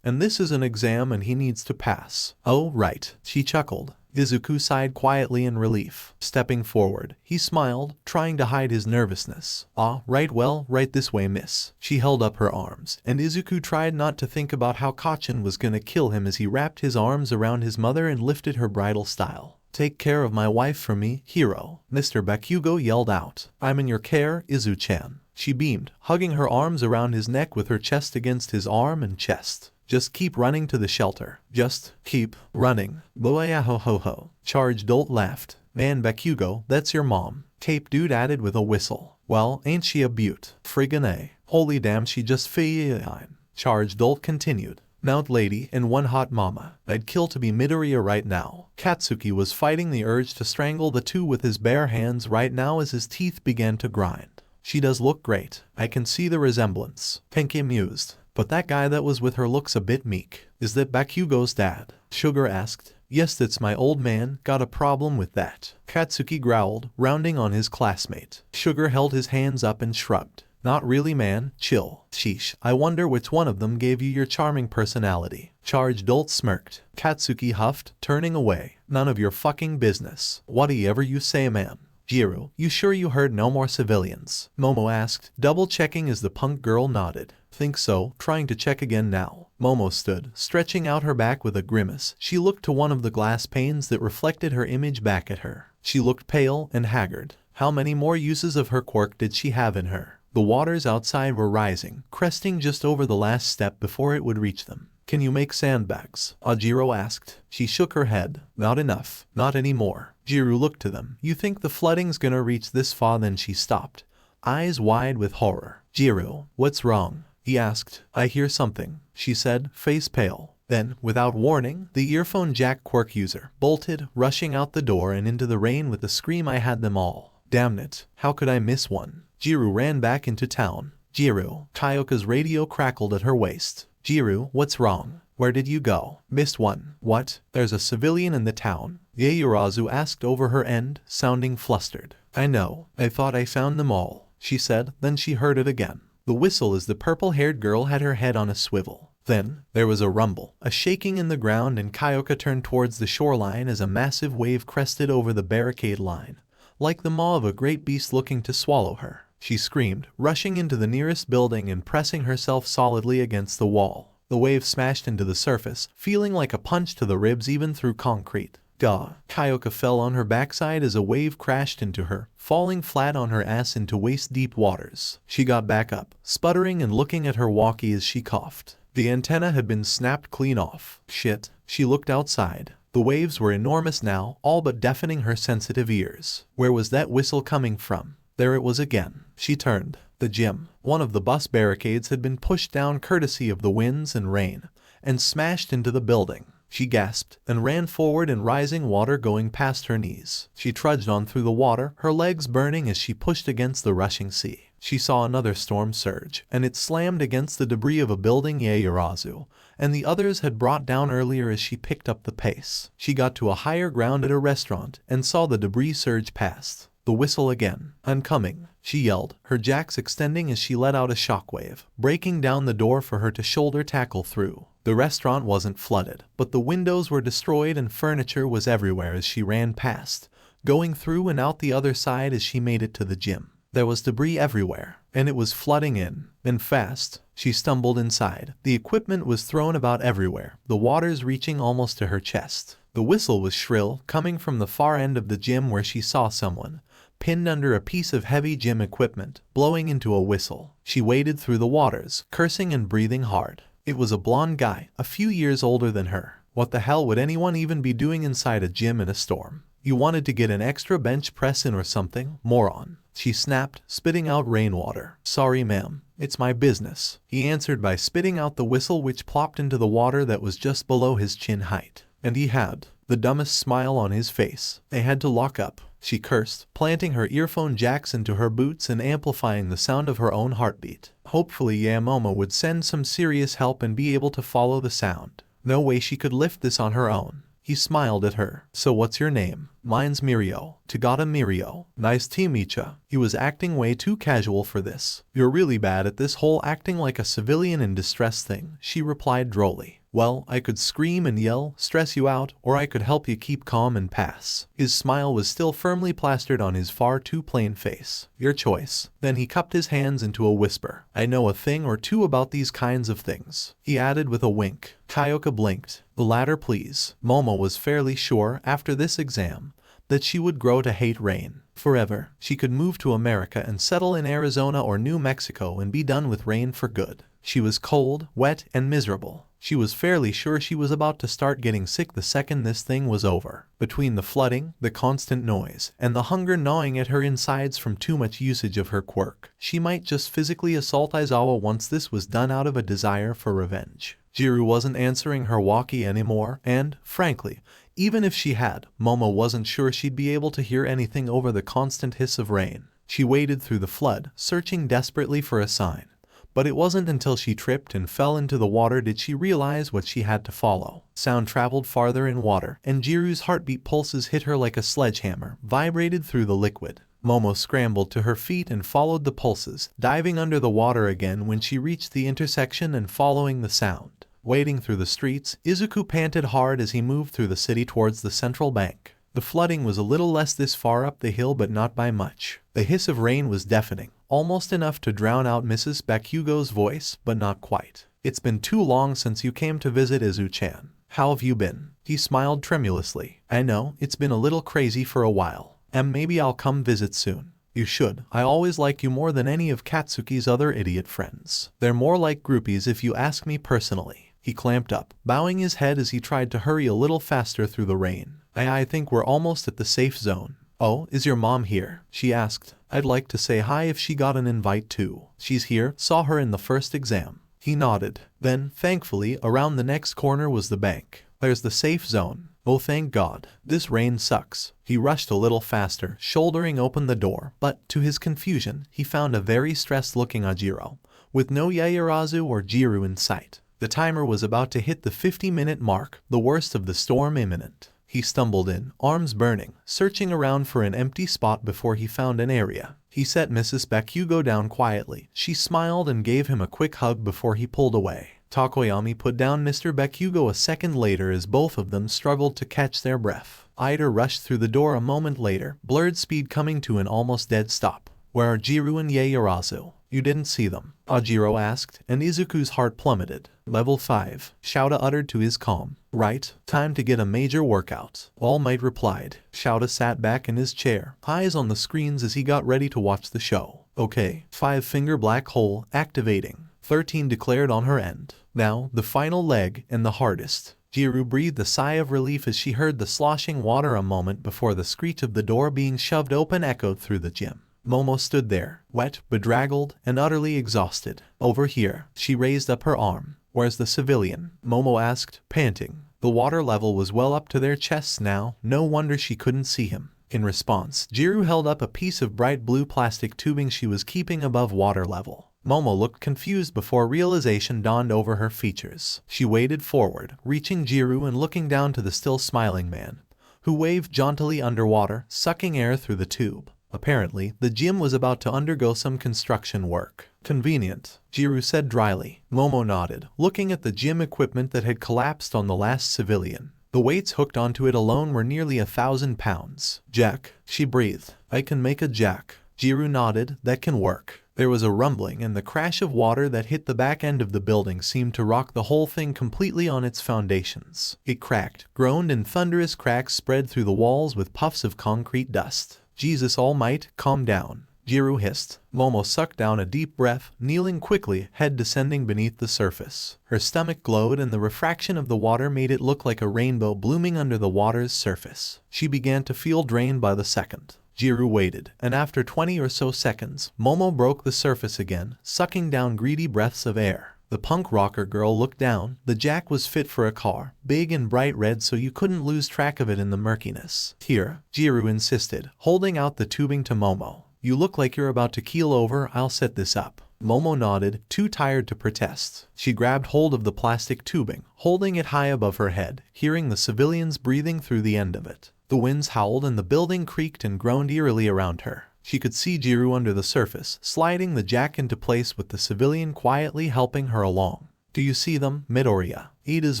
And this is an exam and he needs to pass. Oh, right, she chuckled. Izuku sighed quietly in relief. Stepping forward, he smiled, trying to hide his nervousness. Ah, right, well, right this way, miss. She held up her arms, and Izuku tried not to think about how Kacchan was gonna kill him as he wrapped his arms around his mother and lifted her bridal style. Take care of my wife for me, hero. Mr. Bakugo yelled out. I'm in your care, Izu-chan. She beamed, hugging her arms around his neck with her chest against his arm and chest. Just keep running to the shelter. Just keep running. Boyahohoho. Charge Dolt laughed. Man Bakugo, that's your mom. Cape Dude added with a whistle. Well, ain't she a beaut? Friggin' A. Holy damn, she just fine. Charge Dolt continued. Mount Lady and one hot mama. I'd kill to be Midoriya right now. Katsuki was fighting the urge to strangle the two with his bare hands right now as his teeth began to grind. She does look great. I can see the resemblance. Pinky mused. But that guy that was with her looks a bit meek. Is that Bakugo's dad? Sugar asked. Yes, that's my old man, got a problem with that. Katsuki growled, rounding on his classmate. Sugar held his hands up and shrugged. Not really, man, chill. Sheesh, I wonder which one of them gave you your charming personality. Charged Dolt smirked. Katsuki huffed, turning away. None of your fucking business. Whatever you say, ma'am. Jiro, you sure you heard no more civilians? Momo asked, double-checking as the punk girl nodded. Think so, trying to check again now. Momo stood, stretching out her back with a grimace. She looked to one of the glass panes that reflected her image back at her. She looked pale and haggard. How many more uses of her quirk did she have in her? The waters outside were rising, cresting just over the last step before it would reach them. Can you make sandbags? Ajiro asked. She shook her head. Not enough. Not anymore. Jiro looked to them. You think the flooding's gonna reach this far? Then she stopped, eyes wide with horror. Jiro, what's wrong? He asked. I hear something, she said, face pale. Then, without warning, the earphone jack quirk user bolted, rushing out the door and into the rain with a scream. I had them all. Damn it, how could I miss one? Jiro ran back into town. Jiro, Kyoka's radio crackled at her waist. Jiro, what's wrong? Where did you go? Missed one. What? There's a civilian in the town? Yaoyorozu asked over her end, sounding flustered. I know. I thought I found them all, she said, then she heard it again. The whistle as the purple-haired girl had her head on a swivel. Then, there was a rumble, a shaking in the ground, and Kyoka turned towards the shoreline as a massive wave crested over the barricade line, like the maw of a great beast looking to swallow her. She screamed, rushing into the nearest building and pressing herself solidly against the wall. The wave smashed into the surface, feeling like a punch to the ribs even through concrete. Gah! Kyoka fell on her backside as a wave crashed into her, falling flat on her ass into waist-deep waters. She got back up, sputtering and looking at her walkie as she coughed. The antenna had been snapped clean off. Shit. She looked outside. The waves were enormous now, all but deafening her sensitive ears. Where was that whistle coming from? There it was again. She turned. The gym. One of the bus barricades had been pushed down courtesy of the winds and rain, and smashed into the building. She gasped, and ran forward in rising water going past her knees. She trudged on through the water, her legs burning as she pushed against the rushing sea. She saw another storm surge, and it slammed against the debris of a building Yaoyorozu and the others had brought down earlier as she picked up the pace. She got to a higher ground at a restaurant, and saw the debris surge past. The whistle again. I'm coming, she yelled, her jacks extending as she let out a shockwave, breaking down the door for her to shoulder tackle through. The restaurant wasn't flooded, but the windows were destroyed and furniture was everywhere as she ran past, going through and out the other side as she made it to the gym. There was debris everywhere, and it was flooding in, and fast. She stumbled inside. The equipment was thrown about everywhere, the waters reaching almost to her chest. The whistle was shrill, coming from the far end of the gym where she saw someone, pinned under a piece of heavy gym equipment, blowing into a whistle. She waded through the waters, cursing and breathing hard. It was a blonde guy, a few years older than her. What the hell would anyone even be doing inside a gym in a storm? You wanted to get an extra bench press in or something, moron. She snapped, spitting out rainwater. Sorry, ma'am. It's my business. He answered by spitting out the whistle which plopped into the water that was just below his chin height. And he had the dumbest smile on his face. They had to lock up, she cursed, planting her earphone jacks into her boots and amplifying the sound of her own heartbeat. Hopefully Yamomo would send some serious help and be able to follow the sound. No way she could lift this on her own. He smiled at her. So what's your name? Mine's Mirio. Tagata Mirio. Nice to meet ya. He was acting way too casual for this. You're really bad at this whole acting like a civilian in distress thing, she replied drolly. Well, I could scream and yell, stress you out, or I could help you keep calm and pass. His smile was still firmly plastered on his far too plain face. Your choice. Then he cupped his hands into a whisper. I know a thing or two about these kinds of things, he added with a wink. Kyoka blinked. The latter, please. Momo was fairly sure, after this exam, that she would grow to hate rain. Forever. She could move to America and settle in Arizona or New Mexico and be done with rain for good. She was cold, wet, and miserable. She was fairly sure she was about to start getting sick the second this thing was over. Between the flooding, the constant noise, and the hunger gnawing at her insides from too much usage of her quirk, she might just physically assault Aizawa once this was done out of a desire for revenge. Jiro wasn't answering her walkie anymore, and, frankly, even if she had, Momo wasn't sure she'd be able to hear anything over the constant hiss of rain. She waded through the flood, searching desperately for a sign, But it wasn't until she tripped and fell into the water did she realize what she had to follow. Sound traveled farther in water, and Jiru's heartbeat pulses hit her like a sledgehammer, vibrated through the liquid. Momo scrambled to her feet and followed the pulses, diving under the water again when she reached the intersection and following the sound. Wading through the streets, Izuku panted hard as he moved through the city towards the central bank. The flooding was a little less this far up the hill, but not by much. The hiss of rain was deafening, almost enough to drown out Mrs. Bakugo's voice, but not quite. "It's been too long since you came to visit, Izu-chan. How have you been?" He smiled tremulously. "I know, it's been a little crazy for a while. Maybe I'll come visit soon." "You should. I always like you more than any of Katsuki's other idiot friends. They're more like groupies if you ask me personally." He clamped up, bowing his head as he tried to hurry a little faster through the rain. I think we're almost at the safe zone." "Oh, is your mom here?" she asked. "I'd like to say hi if she got an invite too." "She's here, saw her in the first exam." He nodded. Then, thankfully, around the next corner was the bank. "There's the safe zone. Oh, thank God. This rain sucks." He rushed a little faster, shouldering open the door, but, to his confusion, he found a very stressed-looking Ajiro, with no Yaoyorozu or Jiru in sight. The timer was about to hit the 50-minute mark, the worst of the storm imminent. He stumbled in, arms burning, searching around for an empty spot before he found an area. He set Mrs. Bakugo down quietly. She smiled and gave him a quick hug before he pulled away. Takoyami put down Mr. Bakugo a second later as both of them struggled to catch their breath. Ida rushed through the door a moment later, blurred speed coming to an almost dead stop. "Where are Jiru and Yaoyorozu?" "You didn't see them?" Ajiro asked, and Izuku's heart plummeted. "Level 5, Shouta uttered to his calm. "Right, time to get a major workout," All Might replied. Shouta sat back in his chair, eyes on the screens as he got ready to watch the show. "Okay, 5-finger black hole, activating," 13 declared on her end. "Now, the final leg, and the hardest." Jiru breathed a sigh of relief as she heard the sloshing water a moment before the screech of the door being shoved open echoed through the gym. Momo stood there, wet, bedraggled, and utterly exhausted. "Over here." She raised up her arm. "Where's the civilian?" Momo asked, panting. The water level was well up to their chests now, no wonder she couldn't see him. In response, Jiru held up a piece of bright blue plastic tubing she was keeping above water level. Momo looked confused before realization dawned over her features. She waded forward, reaching Jiru and looking down to the still smiling man, who waved jauntily underwater, sucking air through the tube. Apparently, the gym was about to undergo some construction work. "Convenient," Jiru said dryly. Momo nodded, looking at the gym equipment that had collapsed on the last civilian. The weights hooked onto it alone were nearly 1,000 pounds. "Jack," she breathed. "I can make a jack." Jiru nodded. "That can work." There was a rumbling, and the crash of water that hit the back end of the building seemed to rock the whole thing completely on its foundations. It cracked, groaned, and thunderous cracks spread through the walls with puffs of concrete dust. "Jesus All Might, calm down," Jiru hissed. Momo sucked down a deep breath, kneeling quickly, head descending beneath the surface. Her stomach glowed and the refraction of the water made it look like a rainbow blooming under the water's surface. She began to feel drained by the second. Jiru waited, and after 20 or so seconds, Momo broke the surface again, sucking down greedy breaths of air. The punk rocker girl looked down. The jack was fit for a car, big and bright red so you couldn't lose track of it in the murkiness. "Here," Jiru insisted, holding out the tubing to Momo. "You look like you're about to keel over, I'll set this up." Momo nodded, too tired to protest. She grabbed hold of the plastic tubing, holding it high above her head, hearing the civilians breathing through the end of it. The winds howled and the building creaked and groaned eerily around her. She could see Jiru under the surface, sliding the jack into place with the civilian quietly helping her along. "Do you see them, Midoriya?" Ida's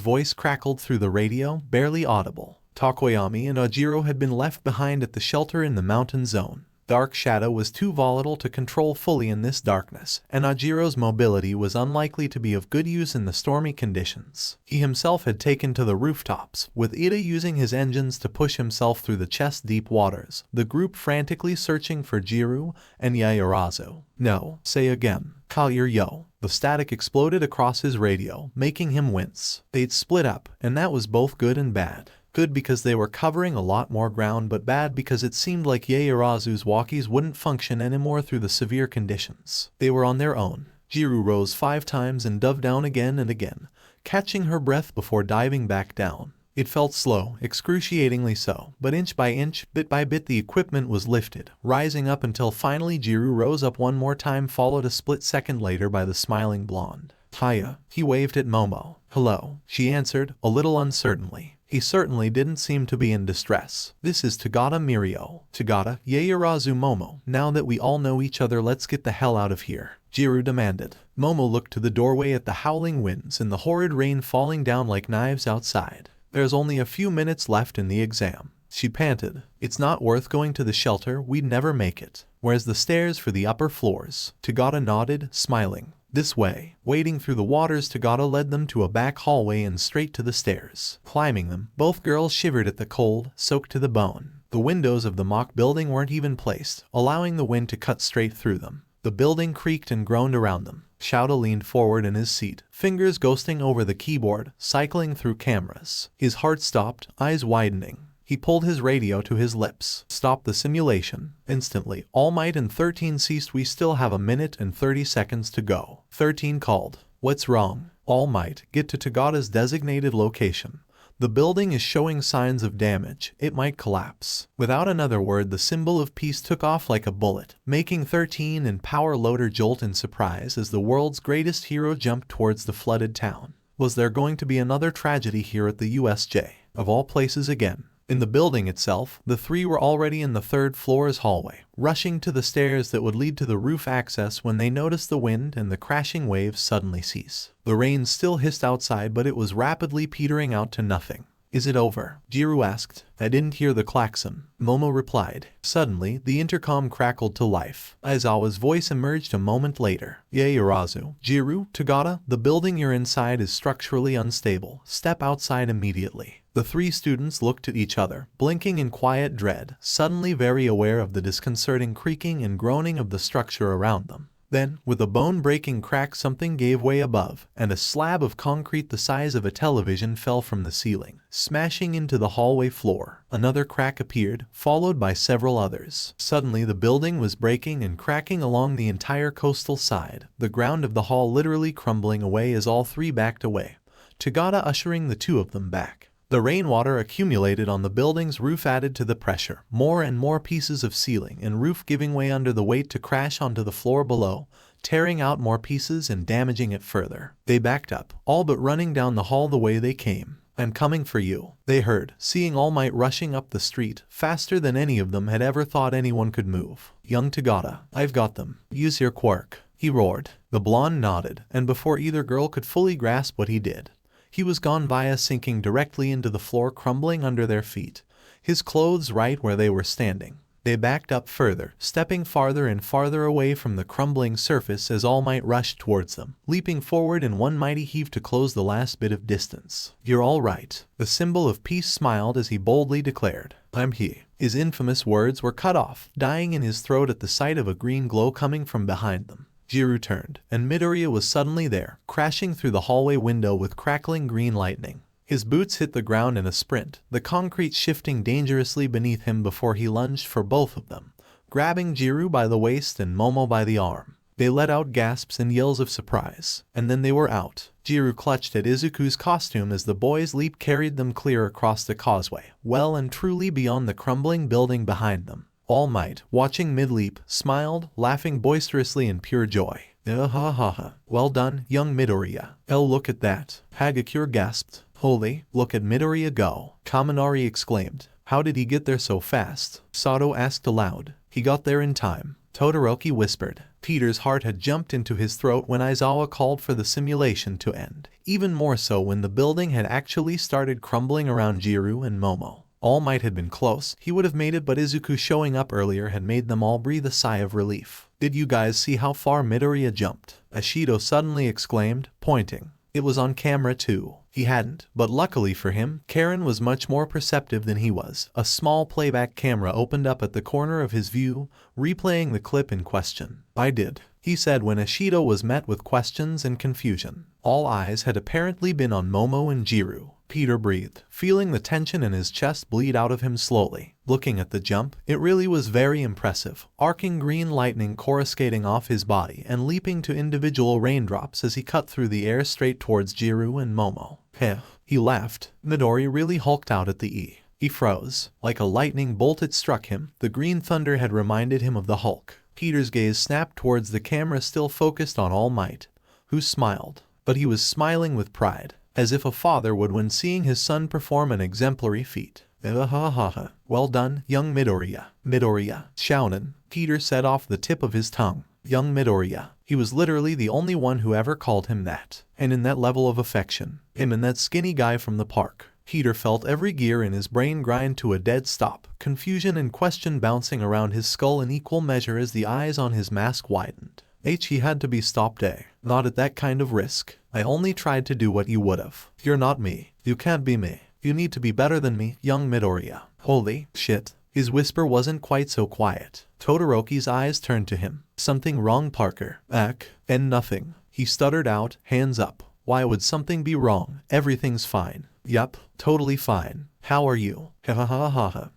voice crackled through the radio, barely audible. Takoyami and Ajiro had been left behind at the shelter in the mountain zone. Dark shadow was too volatile to control fully in this darkness, and Ajiro's mobility was unlikely to be of good use in the stormy conditions. He himself had taken to the rooftops, with Ida using his engines to push himself through the chest-deep waters, the group frantically searching for Jiru and Yaoyorozu. "No, say again. Collier yo." The static exploded across his radio, making him wince. They'd split up, and that was both good and bad. Good because they were covering a lot more ground, but bad because it seemed like Yaoyorozu's walkies wouldn't function anymore through the severe conditions. They were on their own. Jiru rose 5 times and dove down again and again, catching her breath before diving back down. It felt slow, excruciatingly so, but inch by inch, bit by bit the equipment was lifted, rising up until finally Zaru rose up one more time, followed a split second later by the smiling blonde. Hiya, he waved at Momo. Hello, she answered, a little uncertainly. He certainly didn't seem to be in distress. This is Tagata Mirio. Tagata, Yaoyorozu Momo. Now that we all know each other, let's get the hell out of here, Zaru demanded. Momo looked to the doorway at the howling winds and the horrid rain falling down like knives outside. There's only a few minutes left in the exam, she panted. It's not worth going to the shelter, we'd never make it. Where's the stairs for the upper floors? Tagata nodded, smiling. This way. Wading through the waters, Tagata led them to a back hallway and straight to the stairs. Climbing them, both girls shivered at the cold, soaked to the bone. The windows of the mock building weren't even placed, allowing the wind to cut straight through them. The building creaked and groaned around them. Shouta leaned forward in his seat, fingers ghosting over the keyboard, cycling through cameras. His heart stopped, eyes widening. He pulled his radio to his lips. Stop the simulation. Instantly, All Might and 13 ceased. We still have a minute and 30 seconds to go. 13 called. What's wrong? All Might, get to Tagata's designated location. The building is showing signs of damage. It might collapse. Without another word, the symbol of peace took off like a bullet, making 13 and Power Loader jolt in surprise as the world's greatest hero jumped towards the flooded town. Was there going to be another tragedy here at the USJ? Of all places again. In the building itself, the three were already in the third floor's hallway, rushing to the stairs that would lead to the roof access when they noticed the wind and the crashing waves suddenly cease. The rain still hissed outside, but it was rapidly petering out to nothing. Is it over? Zaru asked. I didn't hear the klaxon, Momo replied. Suddenly, the intercom crackled to life. Aizawa's voice emerged a moment later. Yaoyorozu, Zaru, Tagata, the building you're inside is structurally unstable. Step outside immediately. The three students looked at each other, blinking in quiet dread, suddenly very aware of the disconcerting creaking and groaning of the structure around them. Then, with a bone-breaking crack, something gave way above, and a slab of concrete the size of a television fell from the ceiling, smashing into the hallway floor. Another crack appeared, followed by several others. Suddenly, the building was breaking and cracking along the entire coastal side, the ground of the hall literally crumbling away as all three backed away, Tagata ushering the two of them back. The rainwater accumulated on the building's roof added to the pressure, more and more pieces of ceiling and roof giving way under the weight to crash onto the floor below, tearing out more pieces and damaging it further. They backed up, all but running down the hall the way they came. I'm coming for you, they heard, seeing All Might rushing up the street, faster than any of them had ever thought anyone could move. Young Tagata, I've got them. Use your quirk, he roared. The blonde nodded, and before either girl could fully grasp what he did, he was gone via sinking directly into the floor, crumbling under their feet, his clothes right where they were standing. They backed up further, stepping farther and farther away from the crumbling surface as All Might rushed towards them, leaping forward in one mighty heave to close the last bit of distance. You're all right. The symbol of peace smiled as he boldly declared, I'm he. His infamous words were cut off, dying in his throat at the sight of a green glow coming from behind them. Zaru turned, and Midoriya was suddenly there, crashing through the hallway window with crackling green lightning. His boots hit the ground in a sprint, the concrete shifting dangerously beneath him before he lunged for both of them, grabbing Zaru by the waist and Momo by the arm. They let out gasps and yells of surprise, and then they were out. Zaru clutched at Izuku's costume as the boys' leap carried them clear across the causeway, well and truly beyond the crumbling building behind them. All Might, watching mid-leap, smiled, laughing boisterously in pure joy. Ha ha ha. Well done, young Midoriya. Look at that. Hagakure gasped. Holy, look at Midoriya go. Kaminari exclaimed. How did he get there so fast? Sato asked aloud. He got there in time, Todoroki whispered. Peter's heart had jumped into his throat when Aizawa called for the simulation to end, even more so when the building had actually started crumbling around Zaru and Momo. All Might had been close, he would have made it, but Izuku showing up earlier had made them all breathe a sigh of relief. Did you guys see how far Midoriya jumped? Ashido suddenly exclaimed, pointing. It was on camera too. He hadn't, but luckily for him, Karen was much more perceptive than he was. A small playback camera opened up at the corner of his view, replaying the clip in question. I did, he said when Ashido was met with questions and confusion. All eyes had apparently been on Momo and Zaru. Peter breathed, feeling the tension in his chest bleed out of him slowly. Looking at the jump, it really was very impressive, arcing green lightning coruscating off his body and leaping to individual raindrops as he cut through the air straight towards Zaru and Momo. Heh, He laughed. Midori really hulked out at the E. He froze. Like a lightning bolt it struck him. The green thunder had reminded him of the Hulk. Peter's gaze snapped towards the camera still focused on All Might, who smiled. But he was smiling with pride, as if a father would when seeing his son perform an exemplary feat. Well done, young Midoriya. Midoriya, Shounen, Peter said off the tip of his tongue. Young Midoriya. He was literally the only one who ever called him that. And in that level of affection, him and that skinny guy from the park. Peter felt every gear in his brain grind to a dead stop, confusion and question bouncing around his skull in equal measure as the eyes on his mask widened. He had to be stopped. Not at that kind of risk. I only tried to do what you would've. You're not me. You can't be me. You need to be better than me, young Midoriya. Holy shit. His whisper wasn't quite so quiet. Todoroki's eyes turned to him. Something wrong, Parker? And nothing. He stuttered out, hands up. Why would something be wrong? Everything's fine. Yup, totally fine. How are you?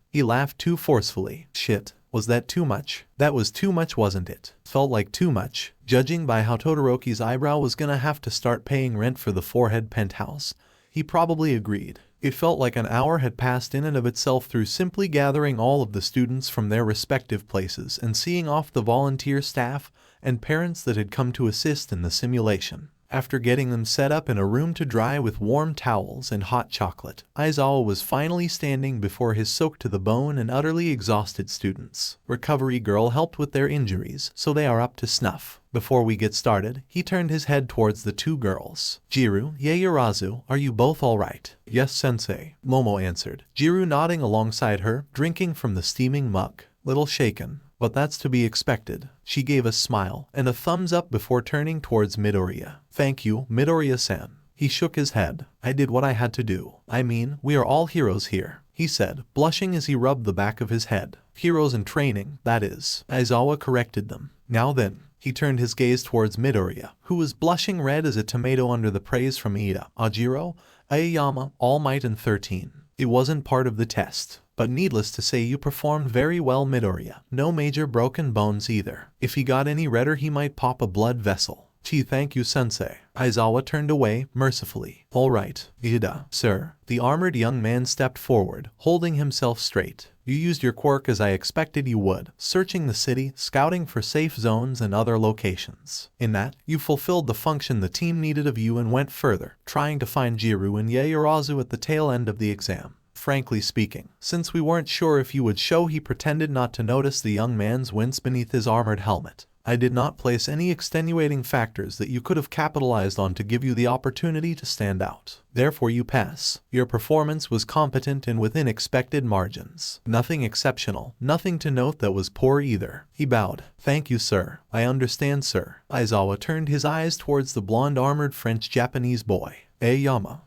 He laughed too forcefully. Shit. Was that too much? That was too much, wasn't it? Felt like too much. Judging by how Todoroki's eyebrow was gonna have to start paying rent for the forehead penthouse, he probably agreed. It felt like an hour had passed in and of itself through simply gathering all of the students from their respective places and seeing off the volunteer staff and parents that had come to assist in the simulation. After getting them set up in a room to dry with warm towels and hot chocolate, Aizawa was finally standing before his soaked to the bone and utterly exhausted students. Recovery Girl helped with their injuries, so they are up to snuff. Before we get started, he turned his head towards the two girls. Jiru, Yaoyorozu, are you both alright? Yes, sensei, Momo answered. Jiru nodding alongside her, drinking from the steaming mug. Little shaken. But that's to be expected. She gave a smile and a thumbs up before turning towards Midoriya. Thank you, Midoriya-san. He shook his head. I did what I had to do. I mean, we are all heroes here, he said, blushing as he rubbed the back of his head. Heroes in training, that is. Aizawa corrected them. Now then. He turned his gaze towards Midoriya, who was blushing red as a tomato under the praise from Ida, Ajiro, Aoyama, All Might and 13. It wasn't part of the test. But needless to say you performed very well, Midoriya. No major broken bones either. If he got any redder he might pop a blood vessel. Gee, thank you, sensei. Aizawa turned away, mercifully. Alright, Ida, sir. The armored young man stepped forward, holding himself straight. You used your quirk as I expected you would, searching the city, scouting for safe zones and other locations. In that, you fulfilled the function the team needed of you and went further, trying to find Jiru and Yaoyorozu at the tail end of the exam. Frankly speaking, since we weren't sure if you would show, he pretended not to notice the young man's wince beneath his armored helmet. I did not place any extenuating factors that you could have capitalized on to give you the opportunity to stand out. Therefore you pass. Your performance was competent and within expected margins. Nothing exceptional, nothing to note that was poor either. He bowed. Thank you, sir. I understand, sir. Aizawa turned his eyes towards the blonde armored French-Japanese boy. Aoyama,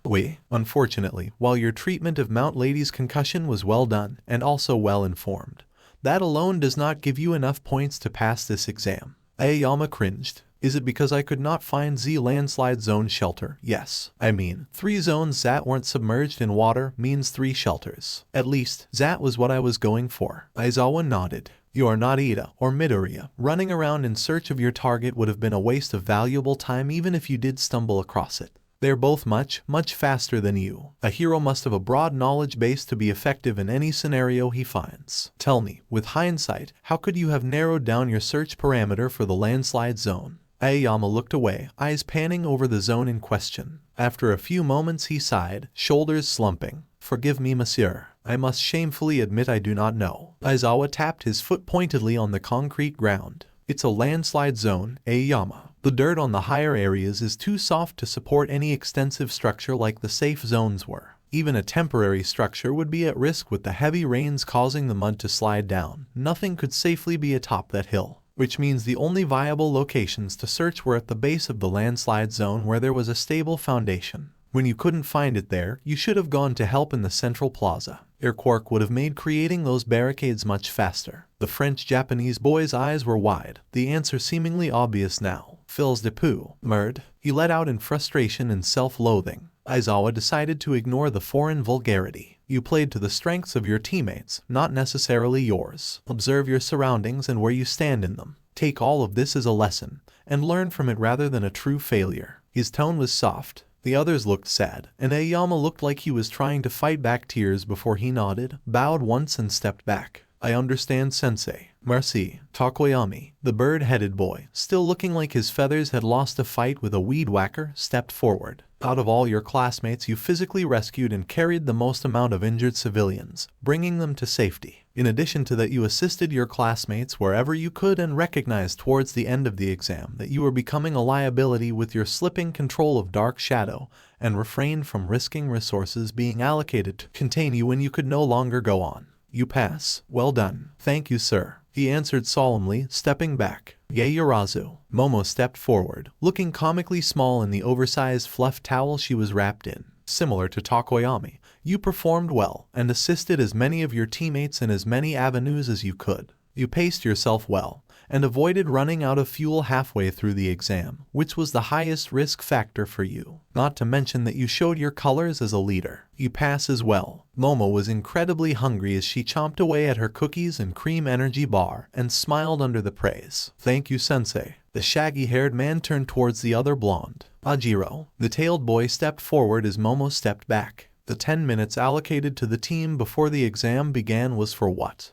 unfortunately, while your treatment of Mount Lady's concussion was well done and also well informed, that alone does not give you enough points to pass this exam. Aoyama cringed. Is it because I could not find Z landslide zone shelter? Yes. I mean, 3 zones that weren't submerged in water means 3 shelters. At least, that was what I was going for. Aizawa nodded. You are not Ida or Midoriya. Running around in search of your target would have been a waste of valuable time even if you did stumble across it. They're both much faster than you. A hero must have a broad knowledge base to be effective in any scenario he finds. Tell me, with hindsight, how could you have narrowed down your search parameter for the landslide zone? Aoyama looked away, eyes panning over the zone in question. After a few moments he sighed, shoulders slumping. Forgive me, monsieur. I must shamefully admit I do not know. Aizawa tapped his foot pointedly on the concrete ground. It's a landslide zone, Aoyama. The dirt on the higher areas is too soft to support any extensive structure like the safe zones were. Even a temporary structure would be at risk with the heavy rains causing the mud to slide down. Nothing could safely be atop that hill, which means the only viable locations to search were at the base of the landslide zone where there was a stable foundation. When you couldn't find it there, you should have gone to help in the central plaza. Your quirk would have made creating those barricades much faster. The French-Japanese boy's eyes were wide, the answer seemingly obvious now. Fils de poo, merde, he let out in frustration and self-loathing. Aizawa decided to ignore the foreign vulgarity. You played to the strengths of your teammates, not necessarily yours. Observe your surroundings and where you stand in them. Take all of this as a lesson, and learn from it rather than a true failure. His tone was soft, The others looked sad, and Aoyama looked like he was trying to fight back tears before he nodded, bowed once and stepped back. I understand, sensei. Merci. Takoyami, the bird-headed boy, still looking like his feathers had lost a fight with a weed whacker, stepped forward. Out of all your classmates, you physically rescued and carried the most amount of injured civilians, bringing them to safety. In addition to that, you assisted your classmates wherever you could and recognized towards the end of the exam that you were becoming a liability with your slipping control of Dark Shadow and refrained from risking resources being allocated to contain you when you could no longer go on. You pass. Well done. Thank you, sir, he answered solemnly, stepping back. Yaoyorozu. Momo stepped forward, looking comically small in the oversized fluff towel she was wrapped in. Similar to Takoyami, you performed well and assisted as many of your teammates in as many avenues as you could. You paced yourself well and avoided running out of fuel halfway through the exam, which was the highest risk factor for you. Not to mention that you showed your colors as a leader. You pass as well. Momo was incredibly hungry as she chomped away at her cookies and cream energy bar and smiled under the praise. Thank you, sensei. The shaggy-haired man turned towards the other blonde. Ajiro, the tailed boy, stepped forward as Momo stepped back. The 10 minutes allocated to the team before the exam began was for what?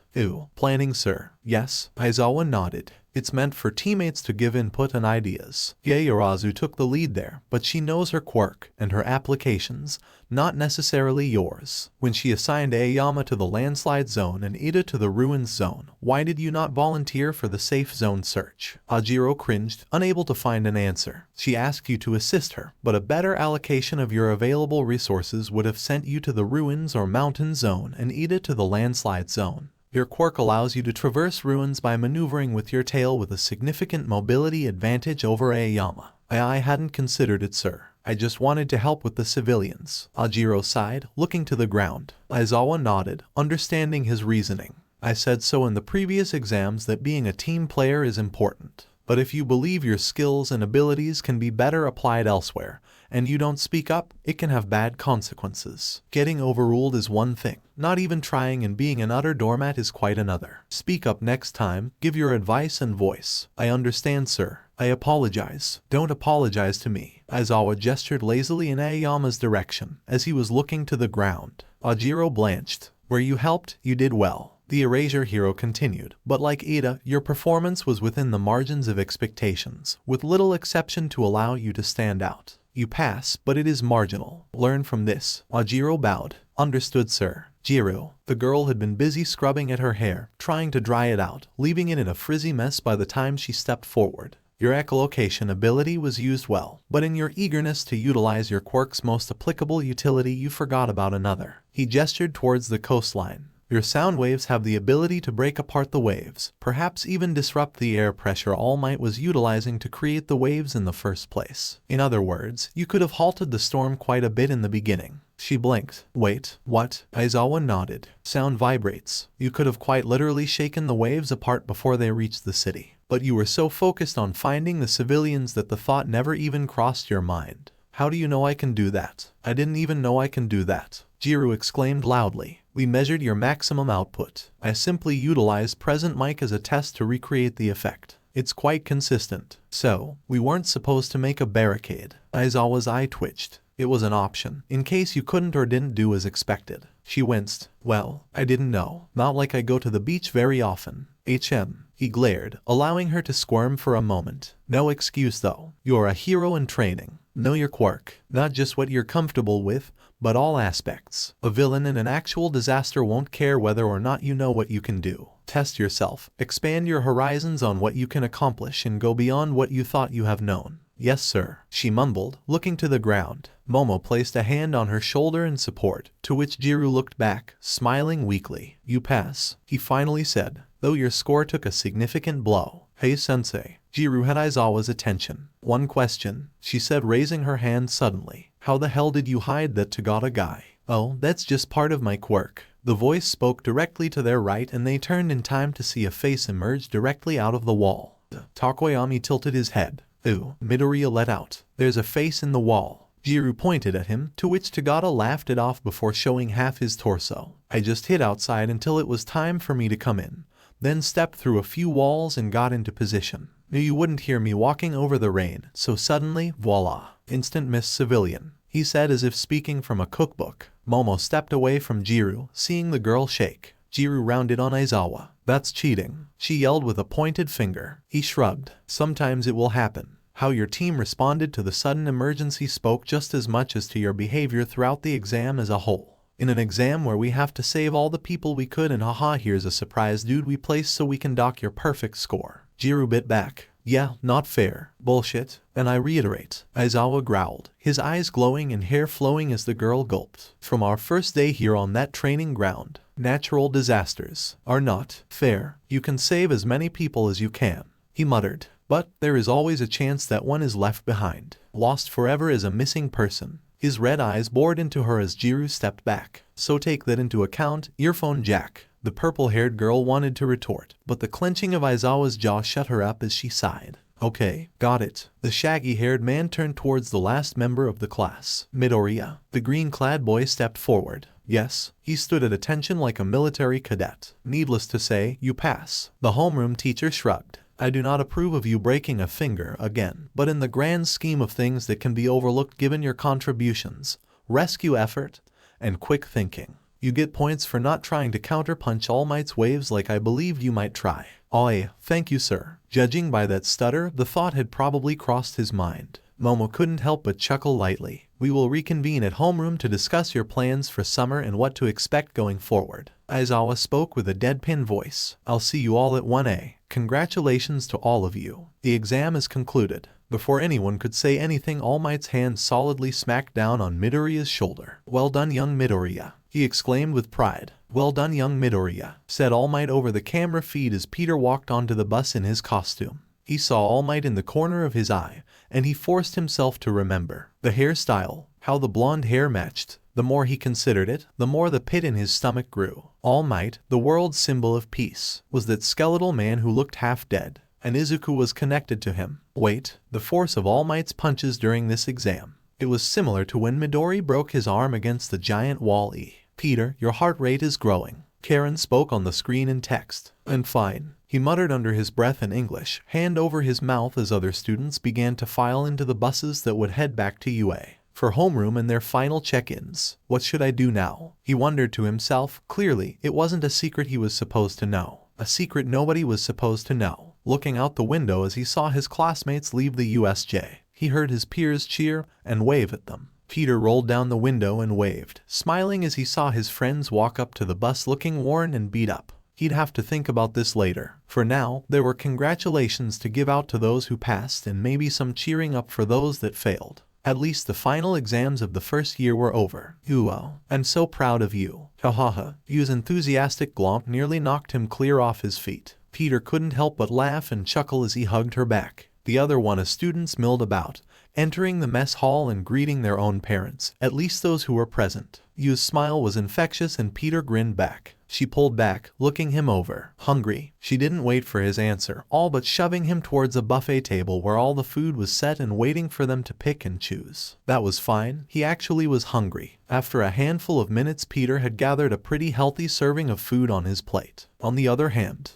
Planning, sir. Yes, Aizawa nodded. It's meant for teammates to give input and ideas. Yaoyorozu took the lead there, but she knows her quirk and her applications, not necessarily yours. When she assigned Aoyama to the landslide zone and Ida to the ruins zone, why did you not volunteer for the safe zone search? Ajiro cringed, unable to find an answer. She asked you to assist her, but a better allocation of your available resources would have sent you to the ruins or mountain zone and Ida to the landslide zone. Your quirk allows you to traverse ruins by maneuvering with your tail with a significant mobility advantage over Aoyama. I hadn't considered it, sir. I just wanted to help with the civilians. Ajiro sighed, looking to the ground. Aizawa nodded, understanding his reasoning. I said so in the previous exams that being a team player is important. But if you believe your skills and abilities can be better applied elsewhere, and you don't speak up, it can have bad consequences. Getting overruled is one thing. Not even trying and being an utter doormat is quite another. Speak up next time, give your advice and voice. I understand, sir. I apologize. Don't apologize to me. Aizawa gestured lazily in Aoyama's direction as he was looking to the ground. Ajiro blanched. Where you helped, you did well. The Erasure hero continued, but like Ida, your performance was within the margins of expectations, with little exception to allow you to stand out. You pass, but it is marginal. Learn from this. Ajiro bowed. Understood, sir. Jiro. The girl had been busy scrubbing at her hair, trying to dry it out, leaving it in a frizzy mess by the time she stepped forward. Your echolocation ability was used well, but in your eagerness to utilize your quirk's most applicable utility, you forgot about another. He gestured towards the coastline. Your sound waves have the ability to break apart the waves, perhaps even disrupt the air pressure All Might was utilizing to create the waves in the first place. In other words, you could have halted the storm quite a bit in the beginning. She blinked. Wait, what? Aizawa nodded. Sound vibrates. You could have quite literally shaken the waves apart before they reached the city. But you were so focused on finding the civilians that the thought never even crossed your mind. How do you know I can do that? I didn't even know I can do that. Jiro exclaimed loudly. We measured your maximum output. I simply utilized present mic as a test to recreate the effect. It's quite consistent. So, we weren't supposed to make a barricade. Aizawa's eye twitched. It was an option, in case you couldn't or didn't do as expected. She winced. Well, I didn't know. Not like I go to the beach very often. He glared, allowing her to squirm for a moment. No excuse though. You're a hero in training. Know your quirk. Not just what you're comfortable with, but all aspects. A villain in an actual disaster won't care whether or not you know what you can do. Test yourself, expand your horizons on what you can accomplish and go beyond what you thought you have known. Yes, sir, she mumbled, looking to the ground. Momo placed a hand on her shoulder in support, to which Jiro looked back, smiling weakly. You pass, he finally said, though your score took a significant blow. Hey sensei. Jiro had Aizawa's attention. One question, she said, raising her hand suddenly. How the hell did you hide that Tagata guy? Oh, that's just part of my quirk. The voice spoke directly to their right and they turned in time to see a face emerge directly out of the wall. Takoyami tilted his head. Midoriya let out. There's a face in the wall. Jiro pointed at him, to which Tagata laughed it off before showing half his torso. I just hid outside until it was time for me to come in, then stepped through a few walls and got into position. Knew you wouldn't hear me walking over the rain, so suddenly, voila. Instant miss civilian. he said as if speaking from a cookbook. Momo stepped away from Jiru, seeing the girl shake. Jiru rounded on Aizawa. That's cheating, she yelled with a pointed finger. He shrugged. Sometimes it will happen. How your team responded to the sudden emergency spoke just as much as to your behavior throughout the exam as a whole. In an exam where we have to save all the people we could and haha here's a surprise dude we placed so we can dock your perfect score. Jiru bit back. Yeah, not fair. Bullshit. And I reiterate, Aizawa growled, his eyes glowing and hair flowing as the girl gulped. From our first day here on that training ground, natural disasters are not fair. You can save as many people as you can, he muttered. But there is always a chance that one is left behind, lost forever as a missing person. His red eyes bored into her as Jiru stepped back. So take that into account, earphone jack. The purple-haired girl wanted to retort, but the clenching of Aizawa's jaw shut her up as she sighed. Okay, got it. The shaggy-haired man turned towards the last member of the class, Midoriya. The green-clad boy stepped forward. Yes, he stood at attention like a military cadet. Needless to say, you pass. The homeroom teacher shrugged. I do not approve of you breaking a finger again, but in the grand scheme of things that can be overlooked given your contributions, rescue effort, and quick thinking. You get points for not trying to counterpunch All Might's waves like I believed you might try. Oi, thank you sir. Judging by that stutter, the thought had probably crossed his mind. Momo couldn't help but chuckle lightly. We will reconvene at homeroom to discuss your plans for summer and what to expect going forward. Aizawa spoke with a deadpan voice. I'll see you all at 1A. Congratulations to all of you. The exam is concluded. Before anyone could say anything, All Might's hand solidly smacked down on Midoriya's shoulder. Well done, young Midoriya, he exclaimed with pride. Well done, young Midoriya, said All Might over the camera feed as Peter walked onto the bus in his costume. He saw All Might in the corner of his eye, and he forced himself to remember. The hairstyle, how the blonde hair matched. The more he considered it, the more the pit in his stomach grew. All Might, the world's symbol of peace, was that skeletal man who looked half dead, and Izuku was connected to him. Wait, the force of All Might's punches during this exam. It was similar to when Midori broke his arm against the giant wall E. Peter, your heart rate is growing. Karen spoke on the screen in text. And fine, he muttered under his breath in English, hand over his mouth as other students began to file into the buses that would head back to UA for homeroom and their final check-ins. What should I do now? He wondered to himself. Clearly, it wasn't a secret he was supposed to know. A secret nobody was supposed to know. Looking out the window as he saw his classmates leave the USJ, he heard his peers cheer and wave at them. Peter rolled down the window and waved, smiling as he saw his friends walk up to the bus looking worn and beat up. He'd have to think about this later. For now, there were congratulations to give out to those who passed and maybe some cheering up for those that failed. At least the final exams of the first year were over. Wow, I'm so proud of you. Hahaha. Yu's enthusiastic glomp nearly knocked him clear off his feet. Peter couldn't help but laugh and chuckle as he hugged her back. The other one of students milled about, entering the mess hall and greeting their own parents, at least those who were present. Yu's smile was infectious and Peter grinned back. She pulled back, looking him over. Hungry? She didn't wait for his answer, all but shoving him towards a buffet table where all the food was set and waiting for them to pick and choose. That was fine. He actually was hungry. After a handful of minutes, Peter had gathered a pretty healthy serving of food on his plate. On the other hand,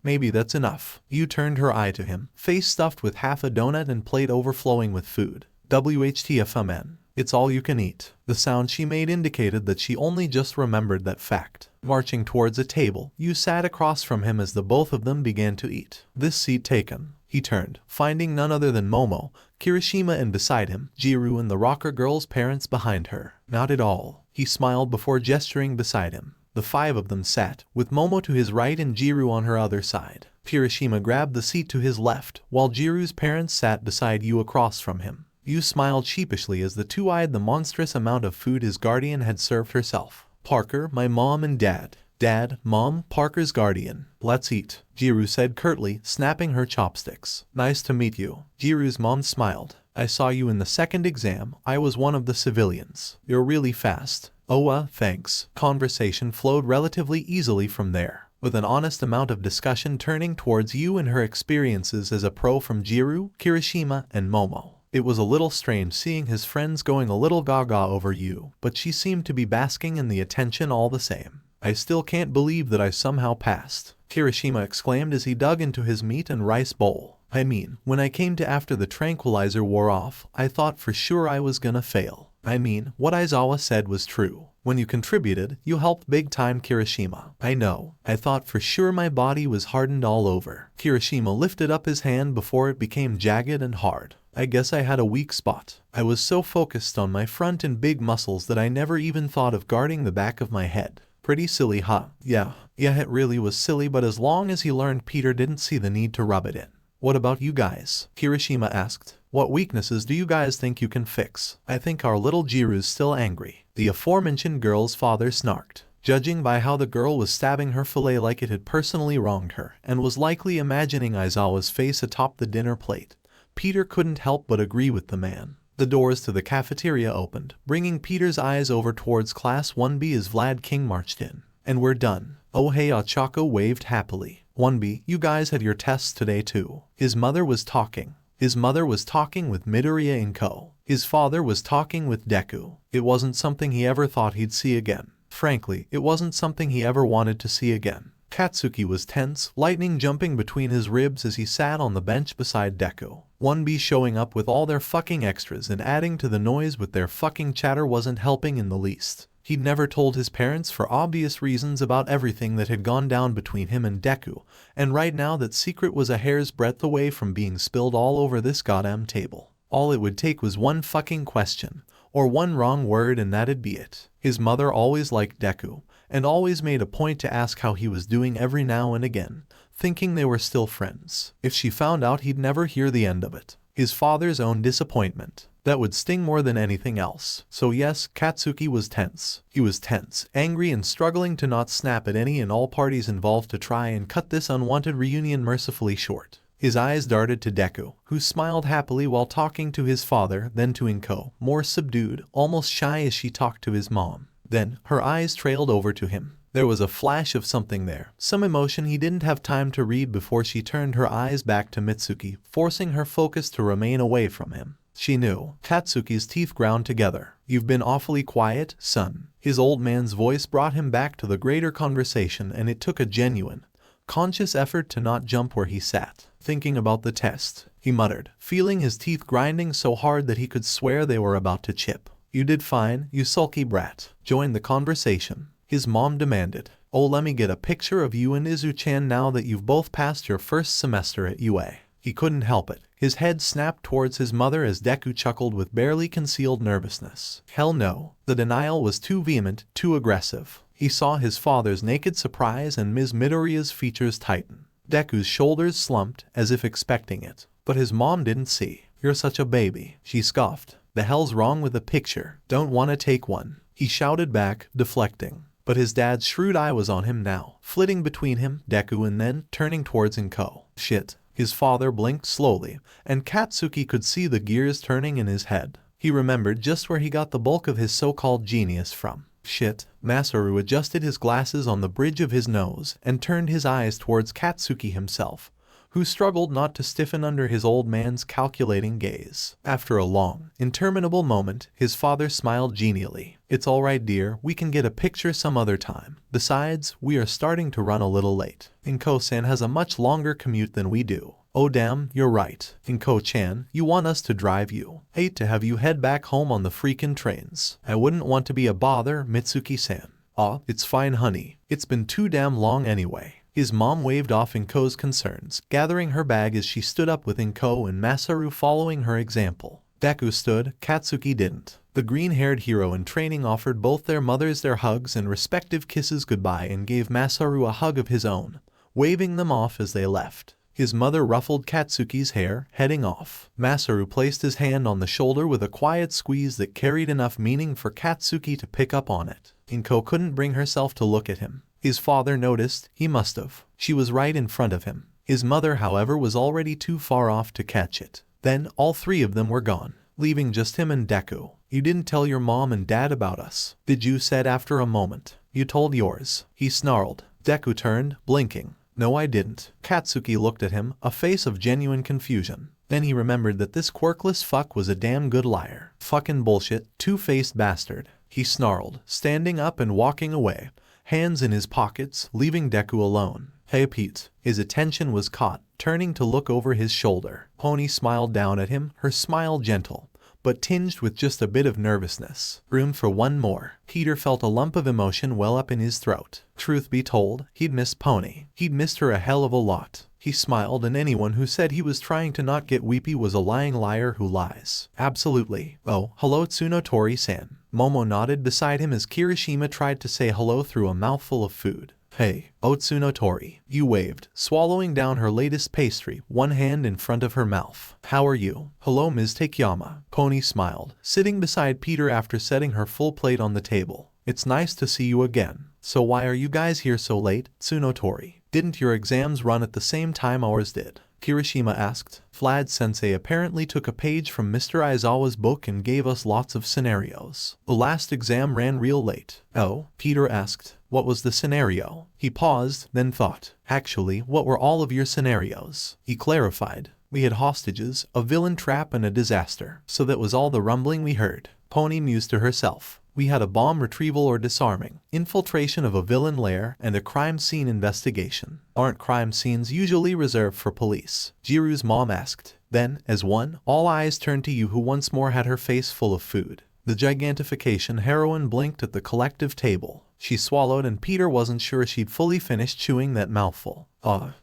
maybe that's enough. Yu turned her eye to him, face stuffed with half a donut and plate overflowing with food. WTFMN. It's all you can eat. The sound she made indicated that she only just remembered that fact. Marching towards a table, Yu sat across from him as the both of them began to eat. This seat taken. He turned, finding none other than Momo, Kirishima, and beside him, Jiru and the rocker girl's parents behind her. Not at all. He smiled before gesturing beside him. The five of them sat, with Momo to his right and Jiru on her other side. Kirishima grabbed the seat to his left, while Jiru's parents sat beside Yu across from him. Yu smiled sheepishly as the two eyed the monstrous amount of food his guardian had served herself. Parker, my mom and dad. Dad, Mom, Parker's guardian. Let's eat, Jiru said curtly, snapping her chopsticks. Nice to meet you. Jiru's mom smiled. I saw you in the second exam. I was one of the civilians. You're really fast. Oh, thanks. Conversation flowed relatively easily from there, with an honest amount of discussion turning towards Yu and her experiences as a pro from Jiru, Kirishima, and Momo. It was a little strange seeing his friends going a little gaga over Yu, but she seemed to be basking in the attention all the same. I still can't believe that I somehow passed, Kirishima exclaimed as he dug into his meat and rice bowl. I mean, when I came to after the tranquilizer wore off, I thought for sure I was gonna fail. I mean, what Aizawa said was true. When you contributed, you helped big time Kirishima. I know. I thought for sure my body was hardened all over. Kirishima lifted up his hand before it became jagged and hard. I guess I had a weak spot. I was so focused on my front and big muscles that I never even thought of guarding the back of my head. Pretty silly, huh? Yeah, it really was silly, but as long as he learned, Peter didn't see the need to rub it in. What about you guys? Kirishima asked. What weaknesses do you guys think you can fix? I think our little Jiru's still angry. The aforementioned girl's father snarked, judging by how the girl was stabbing her fillet like it had personally wronged her, and was likely imagining Aizawa's face atop the dinner plate. Peter couldn't help but agree with the man. The doors to the cafeteria opened, bringing Peter's eyes over towards Class 1B as Vlad King marched in. And we're done. Oh hey, Ochako waved happily. 1B, you guys had your tests today too. His mother was talking. His mother was talking with Midoriya and Co. His father was talking with Deku. It wasn't something he ever thought he'd see again. Frankly, it wasn't something he ever wanted to see again. Katsuki was tense, lightning jumping between his ribs as he sat on the bench beside Deku. 1B showing up with all their fucking extras and adding to the noise with their fucking chatter wasn't helping in the least. He'd never told his parents for obvious reasons about everything that had gone down between him and Deku, and right now that secret was a hair's breadth away from being spilled all over this goddamn table. All it would take was one fucking question, or one wrong word, and that'd be it. His mother always liked Deku, and always made a point to ask how he was doing every now and again, thinking they were still friends. If she found out, he'd never hear the end of it. His father's own disappointment. That would sting more than anything else. So yes, Katsuki was tense. He was tense, angry, and struggling to not snap at any and all parties involved to try and cut this unwanted reunion mercifully short. His eyes darted to Deku, who smiled happily while talking to his father, then to Inko, more subdued, almost shy as she talked to his mom. Then, her eyes trailed over to him. There was a flash of something there, some emotion he didn't have time to read before she turned her eyes back to Mitsuki, forcing her focus to remain away from him. She knew. Katsuki's teeth ground together. You've been awfully quiet, son. His old man's voice brought him back to the greater conversation, and it took a genuine, conscious effort to not jump where he sat. Thinking about the test, he muttered, feeling his teeth grinding so hard that he could swear they were about to chip. You did fine, you sulky brat. Join the conversation. His mom demanded. Oh, let me get a picture of you and Izu-chan now that you've both passed your first semester at UA. He couldn't help it. His head snapped towards his mother as Deku chuckled with barely concealed nervousness. Hell no. The denial was too vehement, too aggressive. He saw his father's naked surprise and Ms. Midoriya's features tighten. Deku's shoulders slumped, as if expecting it. But his mom didn't see. You're such a baby, she scoffed. The hell's wrong with the picture? Don't want to take one? He shouted back, deflecting. But his dad's shrewd eye was on him now, flitting between him, Deku, and then turning towards Inko. Shit. His father blinked slowly, and Katsuki could see the gears turning in his head. He remembered just where he got the bulk of his so-called genius from. Shit. Masaru adjusted his glasses on the bridge of his nose and turned his eyes towards Katsuki himself, who struggled not to stiffen under his old man's calculating gaze. After a long, interminable moment, his father smiled genially. It's all right, dear, we can get a picture some other time. Besides, we are starting to run a little late. Inko-san has a much longer commute than we do. Oh damn, you're right. Inko-chan, you want us to drive you. Hate to have you head back home on the freaking trains. I wouldn't want to be a bother, Mitsuki-san. Aw, it's fine, honey. It's been too damn long anyway. His mom waved off Inko's concerns, gathering her bag as she stood up with Inko and Masaru following her example. Deku stood, Katsuki didn't. The green-haired hero in training offered both their mothers their hugs and respective kisses goodbye and gave Masaru a hug of his own, waving them off as they left. His mother ruffled Katsuki's hair, heading off. Masaru placed his hand on the shoulder with a quiet squeeze that carried enough meaning for Katsuki to pick up on it. Inko couldn't bring herself to look at him. His father noticed, he must have. She was right in front of him. His mother, however, was already too far off to catch it. Then, all three of them were gone, leaving just him and Deku. You didn't tell your mom and dad about us, did you? Said after a moment. You told yours. He snarled. Deku turned, blinking. No, I didn't. Katsuki looked at him, a face of genuine confusion. Then he remembered that this quirkless fuck was a damn good liar. Fucking bullshit, two-faced bastard. He snarled, standing up and walking away, hands in his pockets, leaving Deku alone. Hey Pete. His attention was caught, turning to look over his shoulder. Pony smiled down at him, her smile gentle, but tinged with just a bit of nervousness. Room for one more. Peter felt a lump of emotion well up in his throat. Truth be told, he'd missed Pony. He'd missed her a hell of a lot. He smiled, and anyone who said he was trying to not get weepy was a lying liar who lies. Absolutely. Oh, hello Tsunotori-san. Momo nodded beside him as Kirishima tried to say hello through a mouthful of food. Hey, Tsunotori. You waved, swallowing down her latest pastry, one hand in front of her mouth. How are you? Hello Ms. Takeyama. Pony smiled, sitting beside Peter after setting her full plate on the table. It's nice to see you again. So why are you guys here so late, Tsunotori? Didn't your exams run at the same time ours did? Kirishima asked. Vlad-sensei apparently took a page from Mr. Aizawa's book and gave us lots of scenarios. The last exam ran real late. Oh? Peter asked. What was the scenario? He paused, then thought. Actually, what were all of your scenarios? He clarified. We had hostages, a villain trap, and a disaster. So that was all the rumbling we heard. Pony mused to herself. We had a bomb retrieval or disarming, infiltration of a villain lair, and a crime scene investigation. Aren't crime scenes usually reserved for police? Jiru's mom asked. Then, as one, all eyes turned to you, who once more had her face full of food. The gigantification heroine blinked at the collective table. She swallowed, and Peter wasn't sure she'd fully finished chewing that mouthful.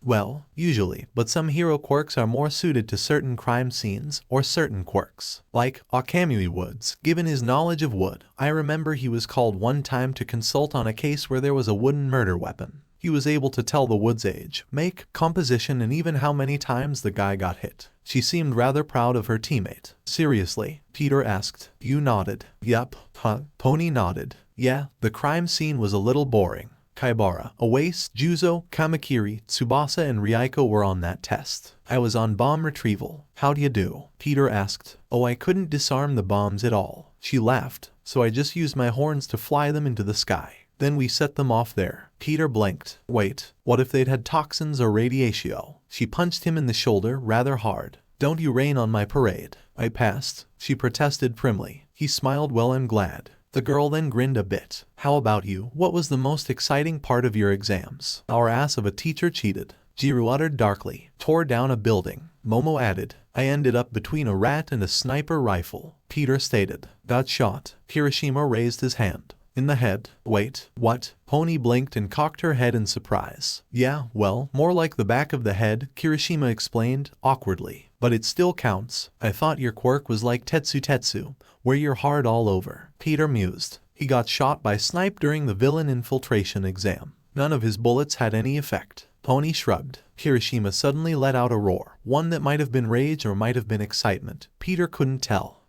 Well, usually, but some hero quirks are more suited to certain crime scenes, or certain quirks. Like Akamui Woods. Given his knowledge of wood, I remember he was called one time to consult on a case where there was a wooden murder weapon. He was able to tell the wood's age, make, composition, and even how many times the guy got hit. She seemed rather proud of her teammate. Seriously? Peter asked. You nodded. Yup. Huh? Pony nodded. Yeah, the crime scene was a little boring. Kaibara, Oase, Juzo, Kamakiri, Tsubasa, and Ryuko were on that test. I was on bomb retrieval. How'd you do? Peter asked. Oh, I couldn't disarm the bombs at all. She laughed. So I just used my horns to fly them into the sky. Then we set them off there. Peter blinked. Wait, what if they'd had toxins or radiatio? She punched him in the shoulder rather hard. Don't you rain on my parade. I passed. She protested primly. He smiled. Well, I'm glad. The girl then grinned a bit. How about you? What was the most exciting part of your exams? Our ass of a teacher cheated. Jiru uttered darkly. Tore down a building. Momo added. I ended up between a rat and a sniper rifle. Peter stated. Got shot. Kirishima raised his hand. In the head. Wait, what? Pony blinked and cocked her head in surprise. Yeah, well, more like the back of the head, Kirishima explained, awkwardly. But it still counts. I thought your quirk was like Tetsu, where you're hard all over. Peter mused. He got shot by snipe during the villain infiltration exam. None of his bullets had any effect. Pony shrugged. Kirishima suddenly let out a roar, one that might have been rage or might have been excitement. Peter couldn't tell.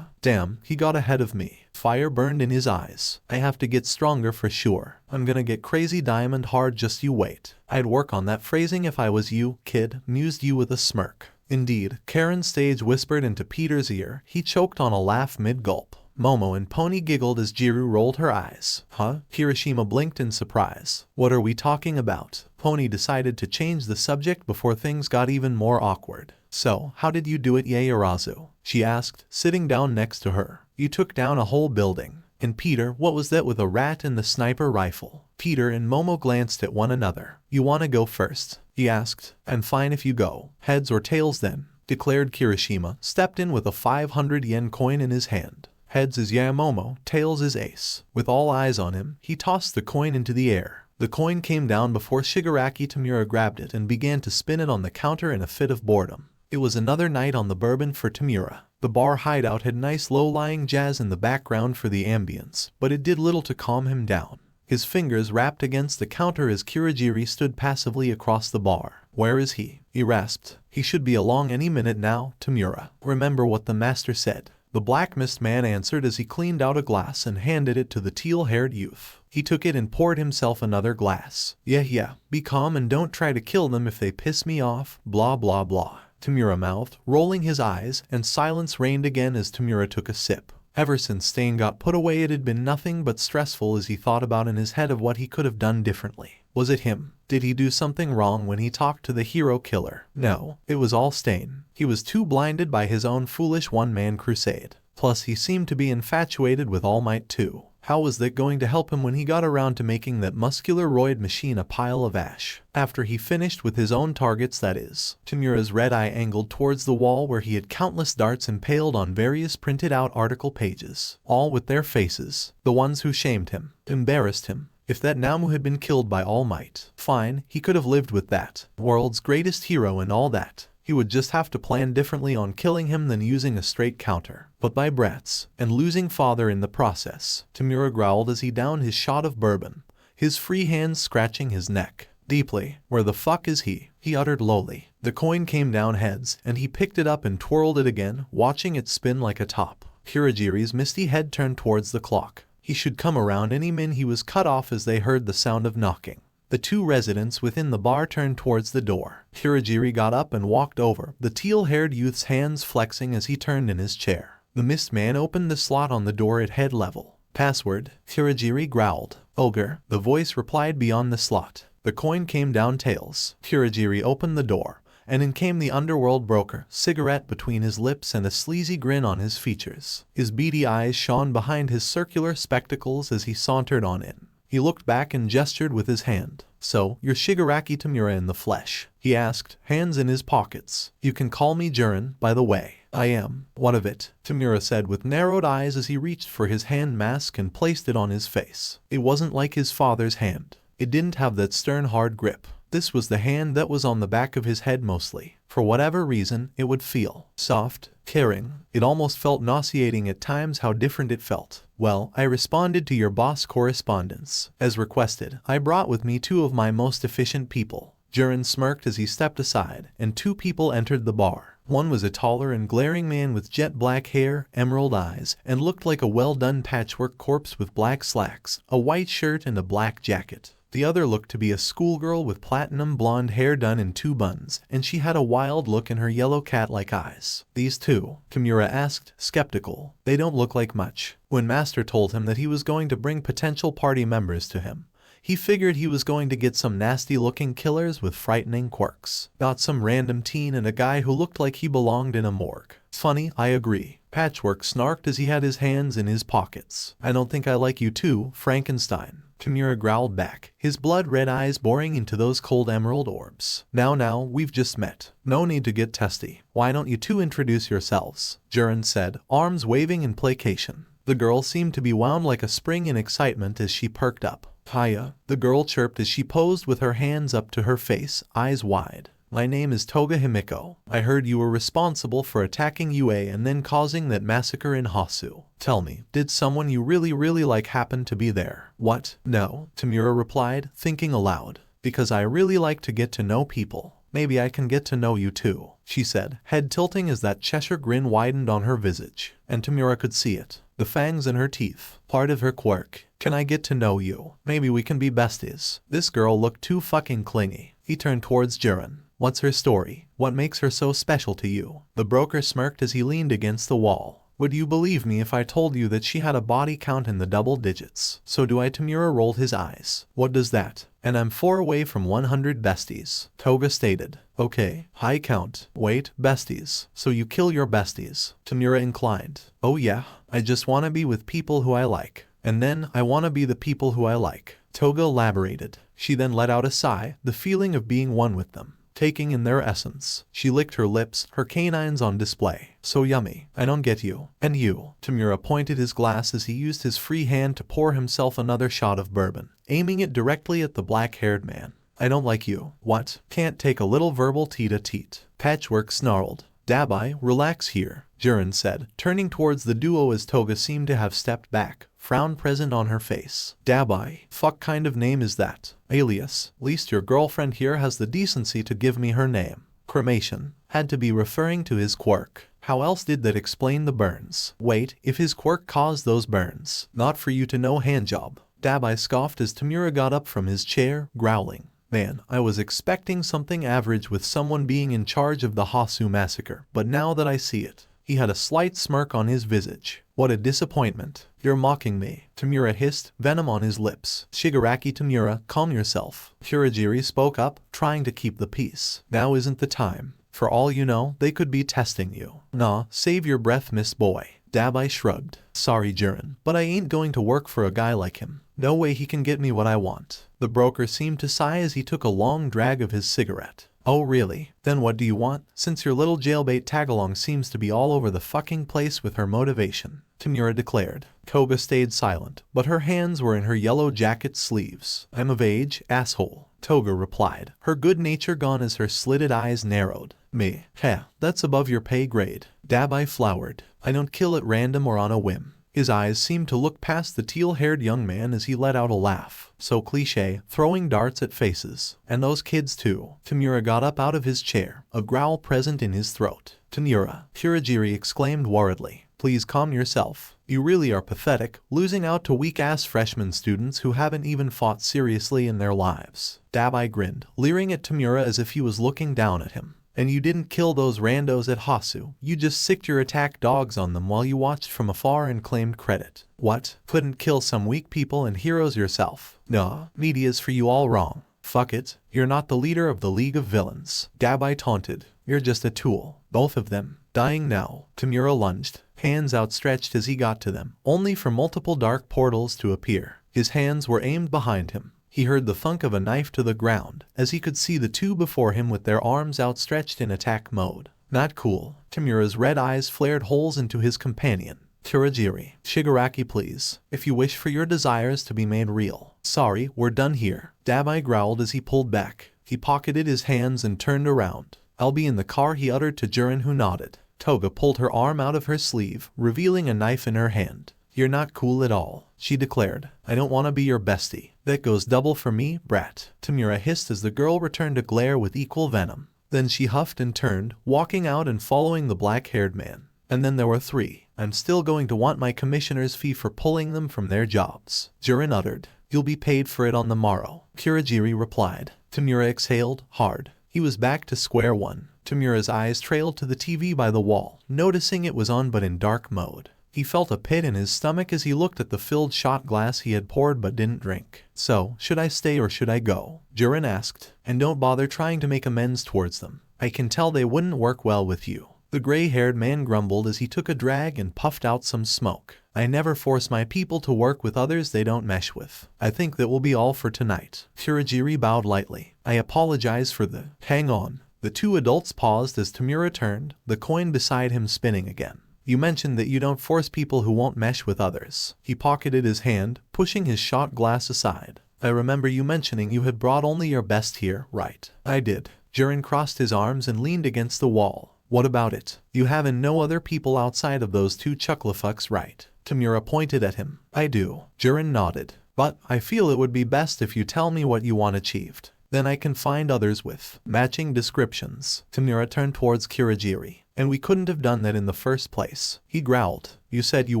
Damn, he got ahead of me. Fire burned in his eyes. I have to get stronger for sure. I'm gonna get crazy diamond hard, just you wait. I'd work on that phrasing if I was you, kid, mused you with a smirk. Indeed, Karen Stage whispered into Peter's ear. He choked on a laugh mid-gulp. Momo and Pony giggled as Jiru rolled her eyes. Huh? Kirishima blinked in surprise. What are we talking about? Pony decided to change the subject before things got even more awkward. So, how did you do it, Yaoyorozu? She asked, sitting down next to her. You took down a whole building. And Peter, what was that with a rat and the sniper rifle? Peter and Momo glanced at one another. You wanna go first? He asked. I'm fine if you go. Heads or tails then? Declared Kirishima, stepped in with a 500 yen coin in his hand. Heads is Momo, tails is Ace. With all eyes on him, he tossed the coin into the air. The coin came down before Shigaraki Tamura grabbed it and began to spin it on the counter in a fit of boredom. It was another night on the bourbon for Tamura. The bar hideout had nice low-lying jazz in the background for the ambience, but it did little to calm him down. His fingers rapped against the counter as Kurogiri stood passively across the bar. Where is he? He rasped. He should be along any minute now, Tamura. Remember what the master said. The Black Mist Man answered as he cleaned out a glass and handed it to the teal-haired youth. He took it and poured himself another glass. Yeah, be calm and don't try to kill them if they piss me off, blah blah blah. Tamura mouthed, rolling his eyes, and silence reigned again as Tamura took a sip. Ever since Stain got put away, it had been nothing but stressful as he thought about in his head of what he could have done differently. Was it him? Did he do something wrong when he talked to the hero killer? No, it was all Stain. He was too blinded by his own foolish one-man crusade. Plus he seemed to be infatuated with All Might too. How was that going to help him when he got around to making that muscular roid machine a pile of ash? After he finished with his own targets, that is. Tamura's red eye angled towards the wall where he had countless darts impaled on various printed out article pages, all with their faces, the ones who shamed him, embarrassed him. If that Namu had been killed by All Might, fine, he could have lived with that. World's greatest hero and all that. He would just have to plan differently on killing him than using a straight counter. But by brats, and losing father in the process. Tamura growled as he downed his shot of bourbon, his free hands scratching his neck. Deeply. Where the fuck is he? He uttered lowly. The coin came down heads, and he picked it up and twirled it again, watching it spin like a top. Hirajiri's misty head turned towards the clock. He should come around any minute. He was cut off as they heard the sound of knocking. The two residents within the bar turned towards the door. Hirajiri got up and walked over, the teal-haired youth's hands flexing as he turned in his chair. The mist man opened the slot on the door at head level. Password, Hirajiri growled. Ogre, the voice replied beyond the slot. The coin came down tails. Hirajiri opened the door, and in came the underworld broker, cigarette between his lips and a sleazy grin on his features. His beady eyes shone behind his circular spectacles as he sauntered on in. He looked back and gestured with his hand. So, you're Shigaraki Tamura in the flesh? He asked, hands in his pockets. You can call me Jiren, by the way. I am. What of it? Tamura said with narrowed eyes as he reached for his hand mask and placed it on his face. It wasn't like his father's hand. It didn't have that stern hard grip. This was the hand that was on the back of his head mostly. For whatever reason, it would feel soft, caring. It almost felt nauseating at times how different it felt. Well, I responded to your boss correspondence. As requested, I brought with me 2 of my most efficient people. Jiren smirked as he stepped aside, and 2 people entered the bar. One was a taller and glaring man with jet black hair, emerald eyes, and looked like a well-done patchwork corpse with black slacks, a white shirt and a black jacket. The other looked to be a schoolgirl with platinum blonde hair done in 2 buns, and she had a wild look in her yellow cat-like eyes. These 2? Tamura asked, skeptical. They don't look like much. When Master told him that he was going to bring potential party members to him, he figured he was going to get some nasty-looking killers with frightening quirks. Not some random teen and a guy who looked like he belonged in a morgue. Funny, I agree. Patchwork snarked as he had his hands in his pockets. I don't think I like you too, Frankenstein. Tamura growled back, his blood-red eyes boring into those cold emerald orbs. Now, we've just met. No need to get testy. Why don't you 2 introduce yourselves? Jiren said, arms waving in placation. The girl seemed to be wound like a spring in excitement as she perked up. Hiya, the girl chirped as she posed with her hands up to her face, eyes wide. My name is Toga Himiko. I heard you were responsible for attacking UA and then causing that massacre in Hasu. Tell me, did someone you really like happen to be there? What? No, Tamura replied, thinking aloud. Because I really like to get to know people. Maybe I can get to know you too, she said, head tilting as that Cheshire grin widened on her visage. And Tamura could see it. The fangs in her teeth. Part of her quirk. Can I get to know you? Maybe we can be besties. This girl looked too fucking clingy. He turned towards Jiren. What's her story? What makes her so special to you? The broker smirked as he leaned against the wall. Would you believe me if I told you that she had a body count in the double digits? So do I. Tamura rolled his eyes. What does that? And I'm 4 away from 100 besties, Toga stated. Okay, high count. Wait, besties. So you kill your besties? Tamura inclined. Oh yeah, I just wanna be with people who I like. And then, I wanna be the people who I like. Toga elaborated. She then let out a sigh, the feeling of being one with them. Taking in their essence. She licked her lips, her canines on display. So yummy. I don't get you. And you. Tamura pointed his glass as he used his free hand to pour himself another shot of bourbon, aiming it directly at the black-haired man. I don't like you. What? Can't take a little verbal teat-a-teat. Patchwork snarled. Dabai, relax here, Jiren said, turning towards the duo as Toga seemed to have stepped back, frown present on her face. Dabai, fuck kind of name is that? Alias, least your girlfriend here has the decency to give me her name. Cremation. Had to be referring to his quirk. How else did that explain the burns? Wait, if his quirk caused those burns. Not for you to know handjob. Dabai scoffed as Tamura got up from his chair, growling. Man, I was expecting something average with someone being in charge of the Hasu massacre, but now that I see it. He had a slight smirk on his visage. What a disappointment. You're mocking me. Tamura hissed, venom on his lips. Shigaraki Tamura, calm yourself. Hirajiri spoke up, trying to keep the peace. Now isn't the time. For all you know, they could be testing you. Nah, save your breath, Miss Boy. Dabai shrugged. Sorry Jiren, but I ain't going to work for a guy like him. No way he can get me what I want. The broker seemed to sigh as he took a long drag of his cigarette. Oh really? Then what do you want? Since your little jailbait tagalong seems to be all over the fucking place with her motivation, Tamura declared. Koga stayed silent, but her hands were in her yellow jacket sleeves. I'm of age, asshole, Toga replied, her good nature gone as her slitted eyes narrowed. Me, heh, that's above your pay grade. Dabai flowered. I don't kill at random or on a whim. His eyes seemed to look past the teal-haired young man as he let out a laugh. So cliché, throwing darts at faces. And those kids too. Tamura got up out of his chair, a growl present in his throat. Tamura, Kurogiri exclaimed worriedly. Please calm yourself. You really are pathetic, losing out to weak-ass freshman students who haven't even fought seriously in their lives. Dabai grinned, leering at Tamura as if he was looking down at him. And you didn't kill those randos at Hasu, you just sicked your attack dogs on them while you watched from afar and claimed credit. What? Couldn't kill some weak people and heroes yourself? Nah, media's for you all wrong. Fuck it, you're not the leader of the League of Villains. Dabai taunted. You're just a tool. Both of them. Dying now. Tamura lunged, hands outstretched as he got to them, only for multiple dark portals to appear. His hands were aimed behind him. He heard the thunk of a knife to the ground, as he could see the two before him with their arms outstretched in attack mode. Not cool. Tamura's red eyes flared holes into his companion. Kurogiri, Shigaraki please, if you wish for your desires to be made real. Sorry, we're done here. Dabai growled as he pulled back. He pocketed his hands and turned around. I'll be in the car, he uttered to Jiren, who nodded. Toga pulled her arm out of her sleeve, revealing a knife in her hand. You're not cool at all, she declared. I don't want to be your bestie. That goes double for me, brat. Tamura hissed as the girl returned to glare with equal venom. Then she huffed and turned, walking out and following the black-haired man. And then there were three. I'm still going to want my commissioner's fee for pulling them from their jobs. Jiren uttered. You'll be paid for it on the morrow, Kurogiri replied. Tamura exhaled, hard. He was back to square one. Tamura's eyes trailed to the TV by the wall, noticing it was on but in dark mode. He felt a pit in his stomach as he looked at the filled shot glass he had poured but didn't drink. So, should I stay or should I go? Jiren asked. And don't bother trying to make amends towards them. I can tell they wouldn't work well with you. The gray-haired man grumbled as he took a drag and puffed out some smoke. I never force my people to work with others they don't mesh with. I think that will be all for tonight. Kurogiri bowed lightly. I apologize for the... Hang on. The two adults paused as Tamura turned, the coin beside him spinning again. You mentioned that you don't force people who won't mesh with others. He pocketed his hand, pushing his shot glass aside. I remember you mentioning you had brought only your best here, right? I did. Jiren crossed his arms and leaned against the wall. What about it? You have no other people outside of those two chucklefucks, right? Tamura pointed at him. I do. Jiren nodded. But I feel it would be best if you tell me what you want achieved. Then I can find others with matching descriptions. Tamura turned towards Kurogiri. And we couldn't have done that in the first place. He growled. You said you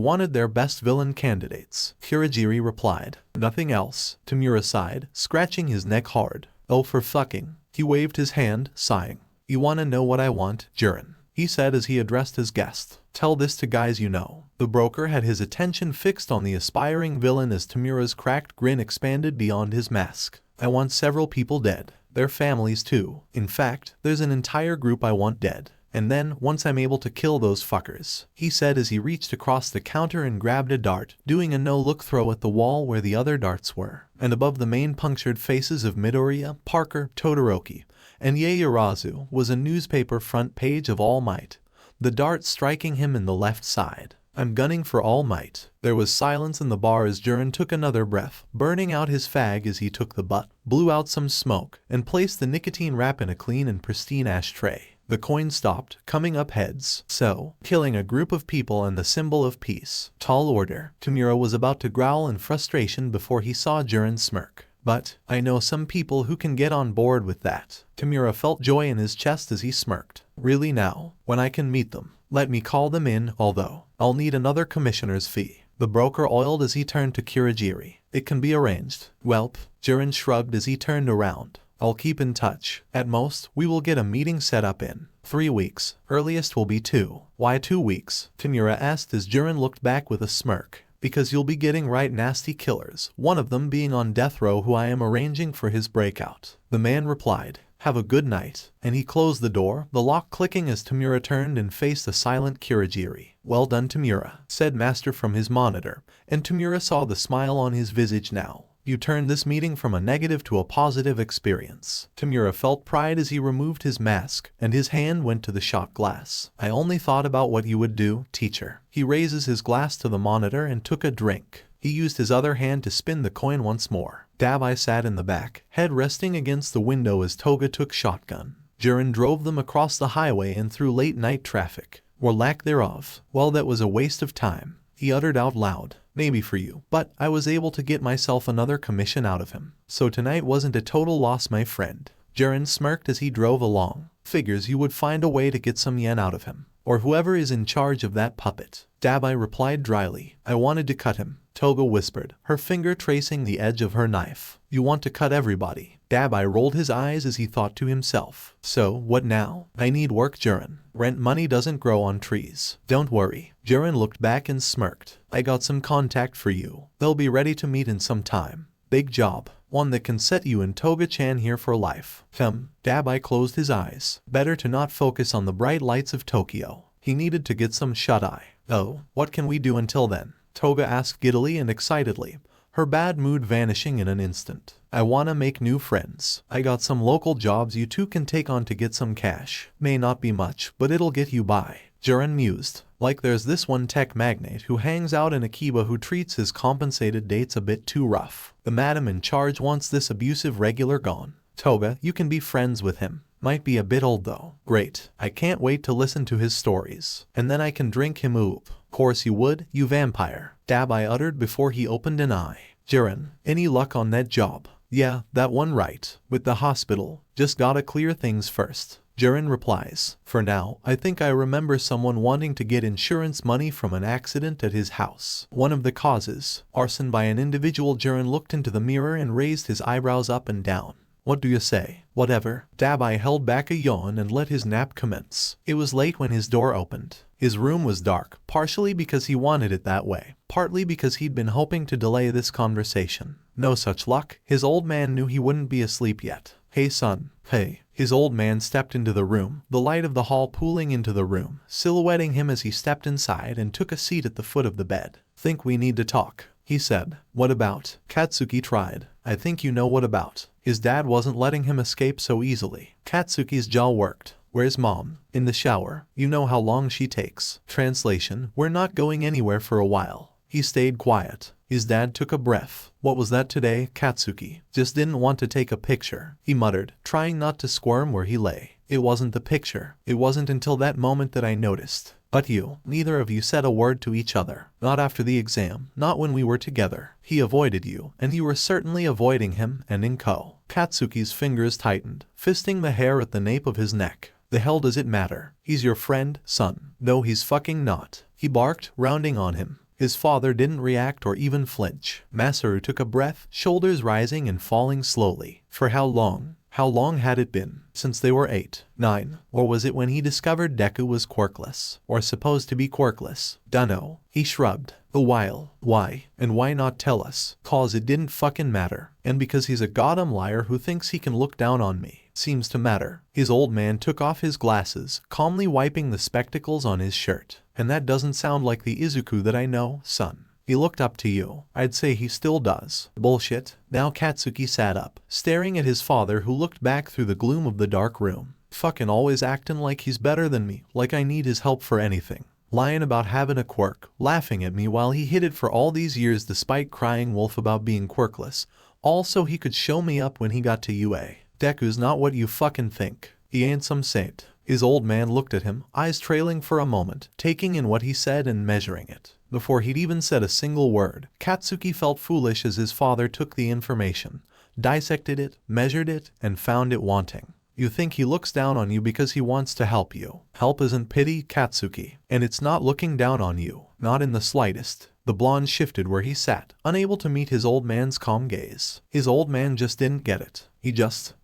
wanted their best villain candidates. Kurogiri replied. Nothing else. Tamura sighed, scratching his neck hard. Oh, for fucking. He waved his hand, sighing. You want to know what I want, Jiren? He said as he addressed his guest. Tell this to guys you know. The broker had his attention fixed on the aspiring villain as Tamura's cracked grin expanded beyond his mask. I want several people dead. Their families too. In fact, there's an entire group I want dead. And then, once I'm able to kill those fuckers, he said as he reached across the counter and grabbed a dart, doing a no-look throw at the wall where the other darts were. And above the main punctured faces of Midoriya, Parker, Todoroki, and Yaoyorozu was a newspaper front page of All Might, the dart striking him in the left side. I'm gunning for All Might. There was silence in the bar as Jiren took another breath, burning out his fag as he took the butt, blew out some smoke, and placed the nicotine wrap in a clean and pristine ashtray. The coin stopped, coming up heads. So, killing a group of people and the symbol of peace. Tall order. Tamura was about to growl in frustration before he saw Jiren smirk. But, I know some people who can get on board with that. Tamura felt joy in his chest as he smirked. Really now, when I can meet them, let me call them in, although, I'll need another commissioner's fee. The broker oiled as he turned to Kurogiri. It can be arranged. Welp, Jiren shrugged as he turned around. I'll keep in touch. At most, we will get a meeting set up in 3 weeks. Earliest will be 2. Why 2 weeks? Tamura asked as Jiren looked back with a smirk. Because you'll be getting right nasty killers, one of them being on death row who I am arranging for his breakout. The man replied. Have a good night. And he closed the door, the lock clicking as Tamura turned and faced a silent Kirigiri. Well done, Tamura, said Master from his monitor, and Tamura saw the smile on his visage now. You turned this meeting from a negative to a positive experience. Tamura felt pride as he removed his mask, and his hand went to the shot glass. I only thought about what you would do, teacher. He raises his glass to the monitor and took a drink. He used his other hand to spin the coin once more. Dabai sat in the back, head resting against the window as Toga took shotgun. Jiren drove them across the highway and through late-night traffic, or lack thereof. Well, that was a waste of time, he uttered out loud. Maybe for you, but I was able to get myself another commission out of him. So tonight wasn't a total loss, my friend. Jiren smirked as he drove along. Figures you would find a way to get some yen out of him, or whoever is in charge of that puppet. Dabai replied dryly. I wanted to cut him, Toga whispered, her finger tracing the edge of her knife. You want to cut everybody? Dabai rolled his eyes as he thought to himself. So, what now? I need work, Jiren. Rent money doesn't grow on trees. Don't worry. Jiren looked back and smirked. I got some contact for you. They'll be ready to meet in some time. Big job. One that can set you and Toga-chan here for life. Dabai closed his eyes. Better to not focus on the bright lights of Tokyo. He needed to get some shut-eye. Oh, what can we do until then? Toga asked giddily and excitedly, her bad mood vanishing in an instant. I wanna make new friends. I got some local jobs you two can take on to get some cash. May not be much, but it'll get you by. Jiren mused. Like there's this one tech magnate who hangs out in Akiba who treats his compensated dates a bit too rough. The madam in charge wants this abusive regular gone. Toga, you can be friends with him. Might be a bit old though. Great. I can't wait to listen to his stories. And then I can drink him oop. Course you would, you vampire. Dabai uttered before he opened an eye. Jiren, any luck on that job? Yeah, that one right. With the hospital. Just gotta clear things first. Jiren replies. For now, I think I remember someone wanting to get insurance money from an accident at his house. One of the causes, arson by an individual. Jiren looked into the mirror and raised his eyebrows up and down. What do you say? Whatever. Dabai held back a yawn and let his nap commence. It was late when his door opened. His room was dark, partially because he wanted it that way, partly because he'd been hoping to delay this conversation. No such luck. His old man knew he wouldn't be asleep yet. Hey son. Hey. His old man stepped into the room, the light of the hall pooling into the room, silhouetting him as he stepped inside and took a seat at the foot of the bed. Think we need to talk, he said. What about? Katsuki tried. I think you know what about. His dad wasn't letting him escape so easily. Katsuki's jaw worked. Where's mom? In the shower. You know how long she takes. Translation, we're not going anywhere for a while. He stayed quiet. His dad took a breath. What was that today, Katsuki? Just didn't want to take a picture, he muttered, trying not to squirm where he lay. It wasn't the picture. It wasn't until that moment that I noticed. But you, neither of you said a word to each other. Not after the exam, not when we were together. He avoided you, and you were certainly avoiding him, and in co. Katsuki's fingers tightened, fisting the hair at the nape of his neck. The hell does it matter? He's your friend, son. No, he's fucking not. He barked, rounding on him. His father didn't react or even flinch. Masaru took a breath, shoulders rising and falling slowly. For how long? How long had it been? Since they were 8, 9, or was it when he discovered Deku was quirkless, or supposed to be quirkless? Dunno. He shrugged. A while. Why? And why not tell us? Cause it didn't fucking matter. And because he's a goddamn liar who thinks he can look down on me. Seems to matter. His old man took off his glasses, calmly wiping the spectacles on his shirt. And that doesn't sound like the Izuku that I know, son. He looked up to you. I'd say he still does. Bullshit. Now Katsuki sat up, staring at his father who looked back through the gloom of the dark room. Fucking always acting like he's better than me, like I need his help for anything. Lying about having a quirk, laughing at me while he hid it for all these years despite crying wolf about being quirkless. Also he could show me up when he got to UA. Deku's not what you fucking think. He ain't some saint. His old man looked at him, eyes trailing for a moment, taking in what he said and measuring it. Before he'd even said a single word, Katsuki felt foolish as his father took the information, dissected it, measured it, and found it wanting. You think he looks down on you because he wants to help you. Help isn't pity, Katsuki. And it's not looking down on you. Not in the slightest. The blonde shifted where he sat, unable to meet his old man's calm gaze. His old man just didn't get it. He just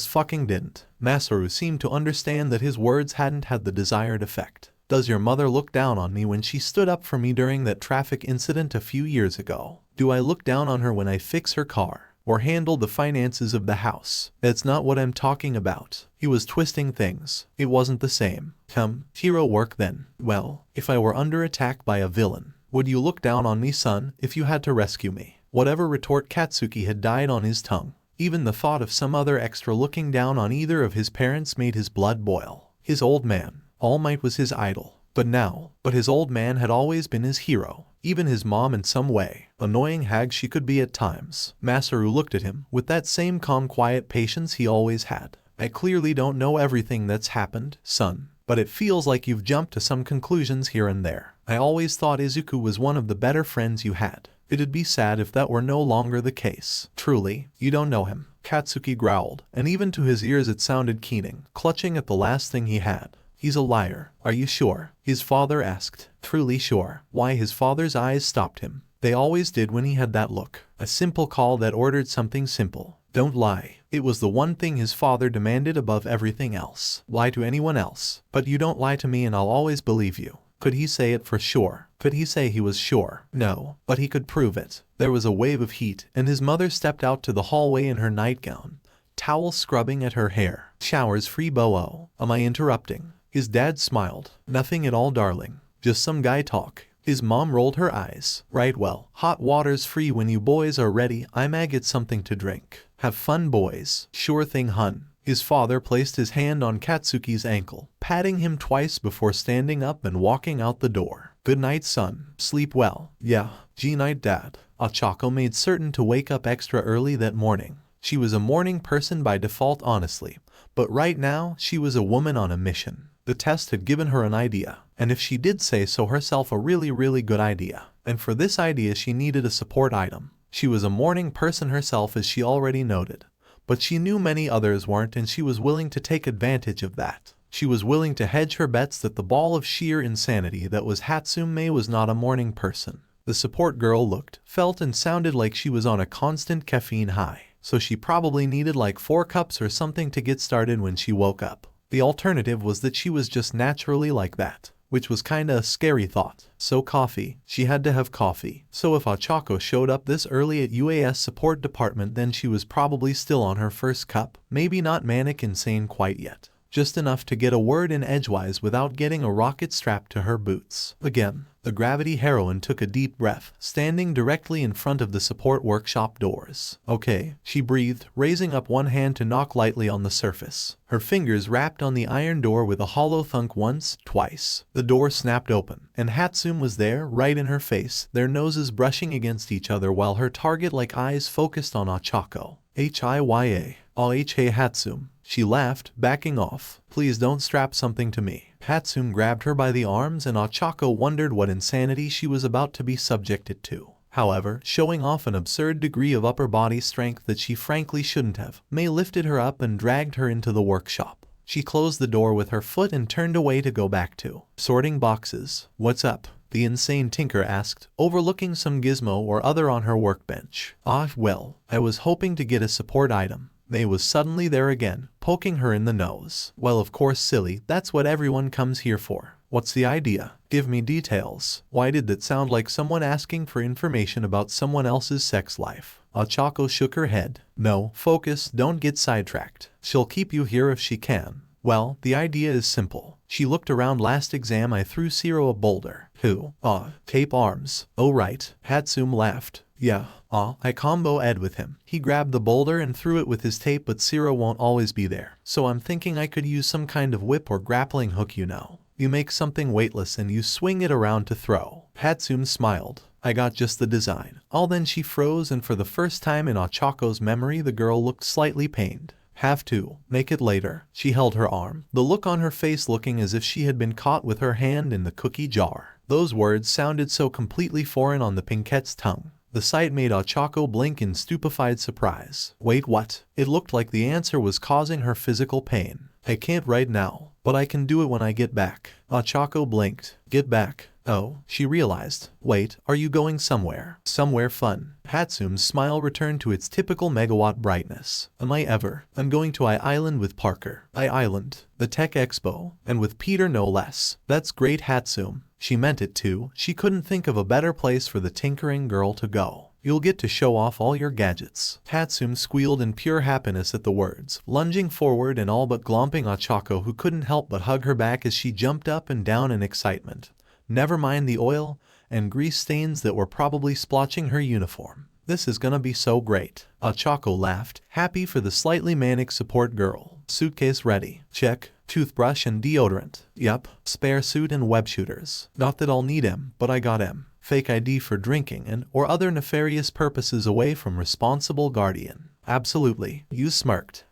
fucking didn't. Masaru seemed to understand that his words hadn't had the desired effect. Does your mother look down on me when she stood up for me during that traffic incident a few years ago? Do I look down on her when I fix her car? or handled the finances of the house. That's not what I'm talking about. He was twisting things. It wasn't the same. Hero work then. Well, if I were under attack by a villain, would you look down on me, son, if you had to rescue me? Whatever retort Katsuki had died on his tongue. Even the thought of some other extra looking down on either of his parents made his blood boil. His old man, All Might, was his idol. But his old man had always been his hero. Even his mom in some way, annoying hag she could be at times. Masaru looked at him with that same calm, quiet patience he always had. I clearly don't know everything that's happened, son, but it feels like you've jumped to some conclusions here and there. I always thought Izuku was one of the better friends you had. It'd be sad if that were no longer the case. Truly, you don't know him, Katsuki growled, and even to his ears it sounded keening, clutching at the last thing he had. He's a liar. Are you sure? His father asked. Truly sure. Why? His father's eyes stopped him. They always did when he had that look. A simple call that ordered something simple. Don't lie. It was the one thing his father demanded above everything else. Lie to anyone else, but you don't lie to me and I'll always believe you. Could he say it for sure? Could he say he was sure? No, but he could prove it. There was a wave of heat, and his mother stepped out to the hallway in her nightgown, towel scrubbing at her hair. Showers free, Bo-o. Am I interrupting? His dad smiled. Nothing at all, darling. Just some guy talk. His mom rolled her eyes. Right, well, hot water's free when you boys are ready. I may get something to drink. Have fun, boys. Sure thing, hun. His father placed his hand on Katsuki's ankle, patting him twice before standing up and walking out the door. Good night, son. Sleep well. Yeah. G-night, dad. Ochako made certain to wake up extra early that morning. She was a morning person by default, honestly, but right now she was a woman on a mission. The test had given her an idea, and if she did say so herself, a really good idea. And for this idea she needed a support item. She was a morning person herself, as she already noted, but she knew many others weren't, and she was willing to take advantage of that. She was willing to hedge her bets that the ball of sheer insanity that was Hatsume was not a morning person. The support girl looked, felt and sounded like she was on a constant caffeine high, so she probably needed like 4 cups or something to get started when she woke up. The alternative was that she was just naturally like that, which was kinda a scary thought. So coffee. She had to have coffee. So if Ochako showed up this early at UAS support department, then she was probably still on her first cup. Maybe not manic insane quite yet. Just enough to get a word in edgewise without getting a rocket strapped to her boots. Again, the gravity heroine took a deep breath, standing directly in front of the support workshop doors. Okay, she breathed, raising up one hand to knock lightly on the surface. Her fingers rapped on the iron door with a hollow thunk once, twice. The door snapped open, and Hatsume was there, right in her face, their noses brushing against each other while her target-like eyes focused on Ochako. Hiya. Oh-hey Hatsume. She laughed, backing off. Please don't strap something to me. Hatsume grabbed her by the arms, and Ochako wondered what insanity she was about to be subjected to. However, showing off an absurd degree of upper body strength that she frankly shouldn't have, May lifted her up and dragged her into the workshop. She closed the door with her foot and turned away to go back to sorting boxes. What's up? The insane tinker asked, overlooking some gizmo or other on her workbench. Well, I was hoping to get a support item. May was suddenly there again, poking her in the nose. Well, of course, silly, that's what everyone comes here for. What's the idea? Give me details. Why did that sound like someone asking for information about someone else's sex life? Ochako shook her head. No, focus, don't get sidetracked. She'll keep you here if she can. Well, the idea is simple. She looked around. Last exam I threw Zero a boulder. Who? Tape arms. Oh right. Hatsume laughed. Yeah. I combo ed with him. He grabbed the boulder and threw it with his tape, but Zero won't always be there. So I'm thinking I could use some kind of whip or grappling hook, you know. You make something weightless and you swing it around to throw. Hatsume smiled. I got just the design. Then she froze, and for the first time in Ochako's memory the girl looked slightly pained. Have to. Make it later. She held her arm, the look on her face looking as if she had been caught with her hand in the cookie jar. Those words sounded so completely foreign on the Pinkette's tongue. The sight made Ochako blink in stupefied surprise. Wait, what? It looked like the answer was causing her physical pain. I can't right now, but I can do it when I get back. Ochako blinked. Get back? Oh, she realized. Wait, are you going somewhere? Somewhere fun? Hatsume's smile returned to its typical megawatt brightness. Am I ever? I'm going to Island with Parker. Island. The Tech Expo. And with Peter no less. That's great, Hatsume. She meant it too. She couldn't think of a better place for the tinkering girl to go. You'll get to show off all your gadgets. Hatsum squealed in pure happiness at the words, lunging forward and all but glomping Ochako, who couldn't help but hug her back as she jumped up and down in excitement. Never mind the oil and grease stains that were probably splotching her uniform. This is gonna be so great. Ochako laughed, happy for the slightly manic support girl. Suitcase ready. Check. Toothbrush and deodorant. Yup. Spare suit and web shooters. Not that I'll need 'em, but I got 'em. Fake ID for drinking and or other nefarious purposes away from responsible guardian. Absolutely. You smirked.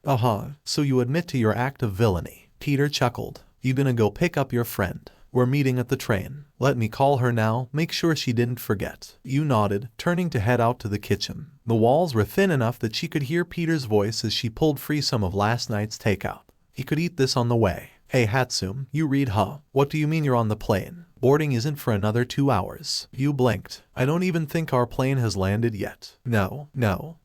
So you admit to your act of villainy. Peter chuckled. You gonna go pick up your friend? We're meeting at the train. Let me call her now, make sure she didn't forget. You nodded, turning to head out to the kitchen. The walls were thin enough that she could hear Peter's voice as she pulled free some of last night's takeout. He could eat this on the way. Hey Hatsum, you read huh? What do you mean you're on the plane? Boarding isn't for another 2 hours. You blinked. I don't even think our plane has landed yet. No,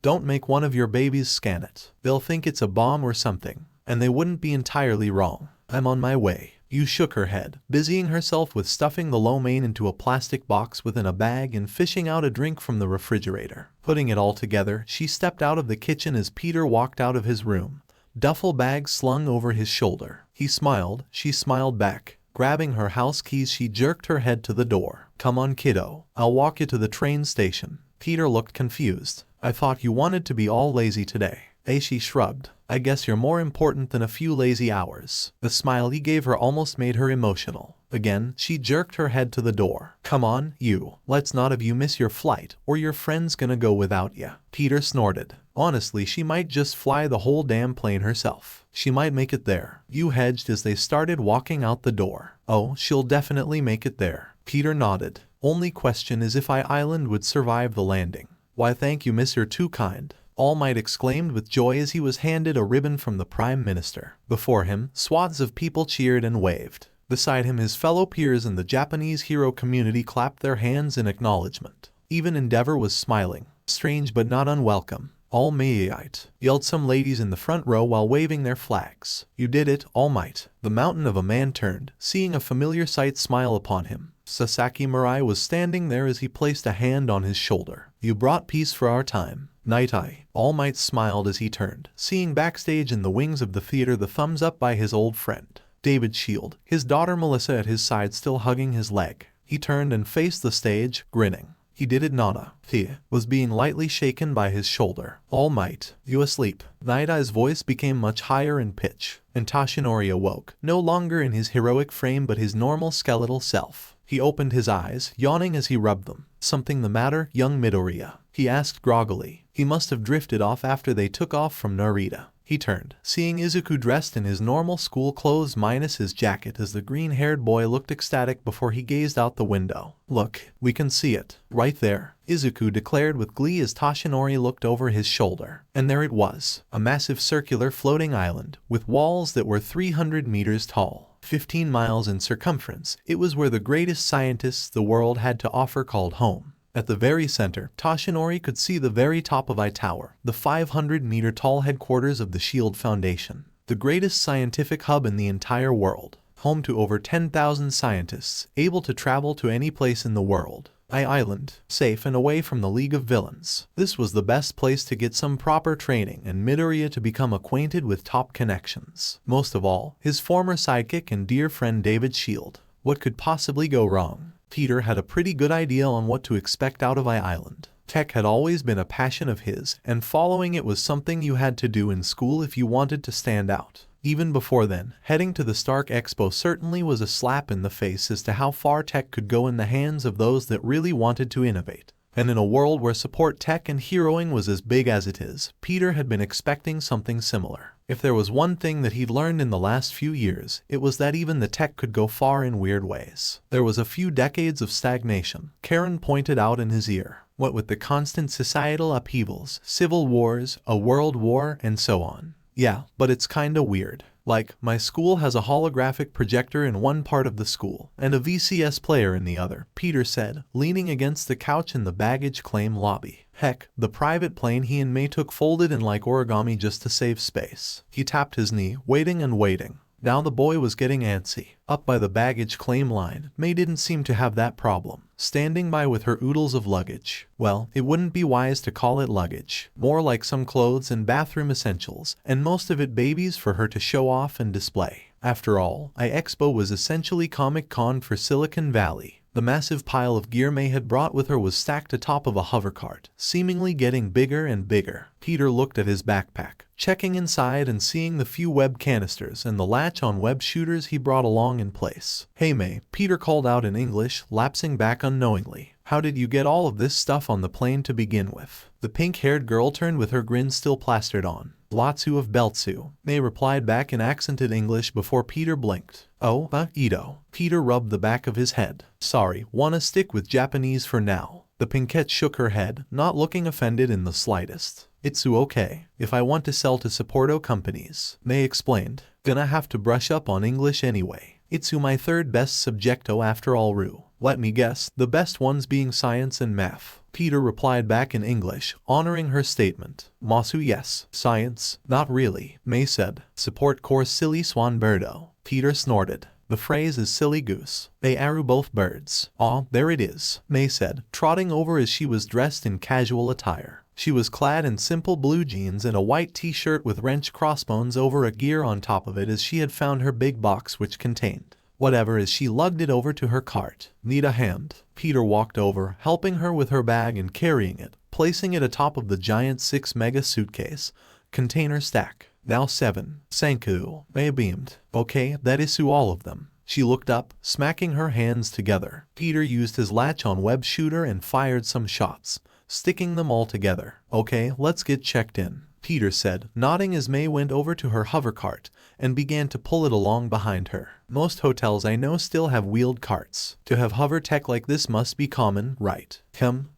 don't make one of your babies scan it. They'll think it's a bomb or something, and they wouldn't be entirely wrong. I'm on my way. You shook her head, busying herself with stuffing the lo mein into a plastic box within a bag and fishing out a drink from the refrigerator. Putting it all together, she stepped out of the kitchen as Peter walked out of his room, duffel bag slung over his shoulder. He smiled, she smiled back. Grabbing her house keys, she jerked her head to the door. Come on kiddo, I'll walk you to the train station. Peter looked confused. I thought you wanted to be all lazy today. She shrugged. I guess you're more important than a few lazy hours. The smile he gave her almost made her emotional. Again, she jerked her head to the door. Come on, you. Let's not have you miss your flight, or your friend's gonna go without ya. Peter snorted. Honestly, she might just fly the whole damn plane herself. She might make it there. You hedged as they started walking out the door. Oh, she'll definitely make it there. Peter nodded. Only question is if Island would survive the landing. Why thank you miss, you're too kind. All Might exclaimed with joy as he was handed a ribbon from the Prime Minister. Before him, swaths of people cheered and waved. Beside him, his fellow peers in the Japanese hero community clapped their hands in acknowledgement. Even Endeavor was smiling. Strange but not unwelcome. All Might, yelled some ladies in the front row while waving their flags. You did it, All Might. The mountain of a man turned, seeing a familiar sight smile upon him. Sasaki Mirai was standing there as he placed a hand on his shoulder. You brought peace for our time. Night Eye. All Might smiled as he turned, seeing backstage in the wings of the theater the thumbs up by his old friend, David Shield, his daughter Melissa at his side still hugging his leg. He turned and faced the stage, grinning. He did it. Nana, Thea, was being lightly shaken by his shoulder. All Might, you asleep? Night Eye's voice became much higher in pitch, and Toshinori awoke, no longer in his heroic frame but his normal skeletal self. He opened his eyes, yawning as he rubbed them. Something the matter, young Midoriya? He asked groggily. He must have drifted off after they took off from Narita. He turned, seeing Izuku dressed in his normal school clothes minus his jacket as the green-haired boy looked ecstatic before he gazed out the window. Look, we can see it. Right there, Izuku declared with glee as Toshinori looked over his shoulder. And there it was, a massive circular floating island, with walls that were 300 meters tall, 15 miles in circumference. It was where the greatest scientists the world had to offer called home. At the very center, Toshinori could see the very top of I Tower, the 500-meter-tall headquarters of the SHIELD Foundation, the greatest scientific hub in the entire world, home to over 10,000 scientists, able to travel to any place in the world. Island, safe and away from the League of Villains. This was the best place to get some proper training and Midoriya to become acquainted with top connections. Most of all, his former sidekick and dear friend David Shield. What could possibly go wrong? Peter had a pretty good idea on what to expect out of Island. Tech had always been a passion of his, and following it was something you had to do in school if you wanted to stand out. Even before then, heading to the Stark Expo certainly was a slap in the face as to how far tech could go in the hands of those that really wanted to innovate. And in a world where support tech and heroing was as big as it is, Peter had been expecting something similar. If there was one thing that he'd learned in the last few years, it was that even the tech could go far in weird ways. There was a few decades of stagnation, Karen pointed out in his ear. What with the constant societal upheavals, civil wars, a world war, and so on. Yeah, but it's kinda weird. Like, my school has a holographic projector in one part of the school, and a VCS player in the other, Peter said, leaning against the couch in the baggage claim lobby. Heck, the private plane he and May took folded in like origami just to save space. He tapped his knee, waiting and waiting. Now the boy was getting antsy. Up by the baggage claim line, May didn't seem to have that problem. standing by with her oodles of luggage. Well, it wouldn't be wise to call it luggage. More like some clothes and bathroom essentials, and most of it babies for her to show off and display. After all, iExpo was essentially Comic-Con for Silicon Valley. The massive pile of gear May had brought with her was stacked atop of a hover cart, seemingly getting bigger and bigger. Peter looked at his backpack, checking inside and seeing the few web canisters and the latch on web shooters he brought along in place. "Hey May," Peter called out in English, lapsing back unknowingly. "How did you get all of this stuff on the plane to begin with?" The pink-haired girl turned with her grin still plastered on. "Lotsu of beltsu," May replied back in accented English before Peter blinked. "Oh, Ito." Peter rubbed the back of his head. "Sorry, wanna stick with Japanese for now." The pinkette shook her head, not looking offended in the slightest. "It's okay. If I want to sell to supporto companies," May explained. "Gonna have to brush up on English anyway. It's my third best subjecto after all Ru. Let me guess, the best ones being science and math." Peter replied back in English, honoring her statement. "Masu yes, science, not really," May said. "Support course silly swan birdo." Peter snorted. "The phrase is silly goose. They are both birds." "Aw, there it is," May said, trotting over as she was dressed in casual attire. She was clad in simple blue jeans and a white t-shirt with wrench crossbones over a gear on top of it as she had found her big box which contained whatever as she lugged it over to her cart. "Need a hand?" Peter walked over, helping her with her bag and carrying it, placing it atop of the giant 6 mega suitcase container stack. "Now 7. Sanku," May beamed. "Okay, that is all of them." She looked up, smacking her hands together. Peter used his latch-on web shooter and fired some shots, sticking them all together. "Okay, let's get checked in," Peter said, nodding as May went over to her hover cart and began to pull it along behind her. "Most hotels I know still have wheeled carts. To have hover tech like this must be common, right?"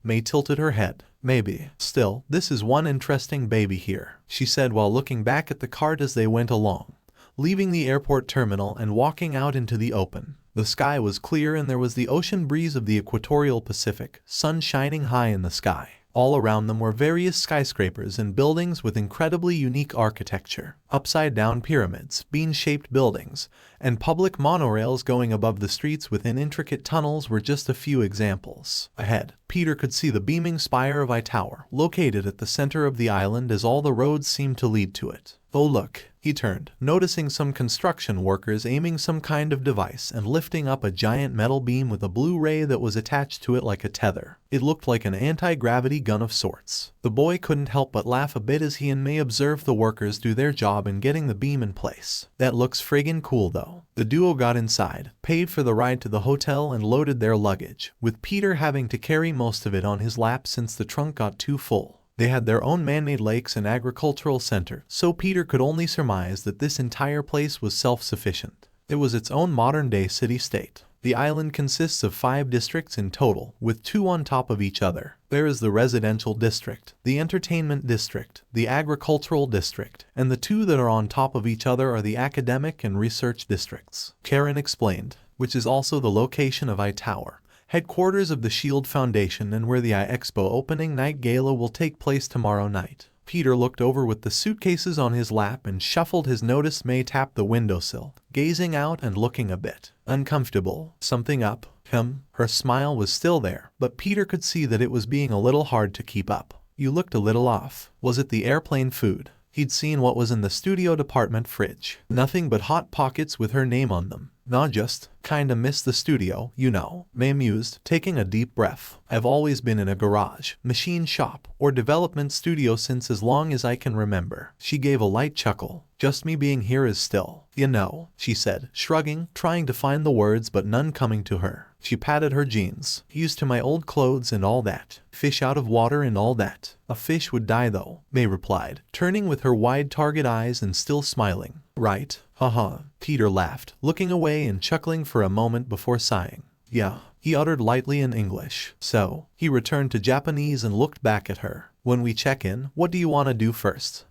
May tilted her head. "Maybe. Still, this is one interesting baby here," she said while looking back at the cart as they went along, leaving the airport terminal and walking out into the open. The sky was clear and there was the ocean breeze of the equatorial Pacific, sun shining high in the sky. All around them were various skyscrapers and buildings with incredibly unique architecture, upside-down pyramids, bean-shaped buildings, and public monorails going above the streets within intricate tunnels were just a few examples. Ahead, Peter could see the beaming spire of I Tower, located at the center of the island as all the roads seemed to lead to it. "Oh look," he turned, noticing some construction workers aiming some kind of device and lifting up a giant metal beam with a blue ray that was attached to it like a tether. It looked like an anti-gravity gun of sorts. The boy couldn't help but laugh a bit as he and May observed the workers do their job in getting the beam in place. "That looks friggin' cool though." The duo got inside, paid for the ride to the hotel and loaded their luggage, with Peter having to carry most of it on his lap since the trunk got too full. They had their own man-made lakes and agricultural center, so Peter could only surmise that this entire place was self-sufficient. It was its own modern-day city-state. The island consists of 5 districts in total, with 2 on top of each other. There is the residential district, the entertainment district, the agricultural district, and the 2 that are on top of each other are the academic and research districts. Karen explained, which is also the location of I Tower, headquarters of the Shield Foundation and where the iExpo opening night gala will take place tomorrow night. Peter looked over with the suitcases on his lap and shuffled his notice. May tapped the windowsill, gazing out and looking a bit uncomfortable. "Something up?" Her smile was still there, but Peter could see that it was being a little hard to keep up. "You looked a little off." Was it the airplane food? He'd seen what was in the studio department fridge. Nothing but hot pockets with her name on them. "Nah, just kinda miss the studio, you know," May mused, taking a deep breath. "I've always been in a garage, machine shop, or development studio since as long as I can remember." She gave a light chuckle. "Just me being here is still, you know," she said, shrugging, trying to find the words but none coming to her. She patted her jeans. "Used to my old clothes and all that. Fish out of water and all that." "A fish would die though," May replied, turning with her wide target eyes and still smiling. "Right? Haha." Peter laughed, looking away and chuckling for a moment before sighing. "Yeah," he uttered lightly in English. "So," he returned to Japanese and looked back at her. "When we check in, what do you want to do first?"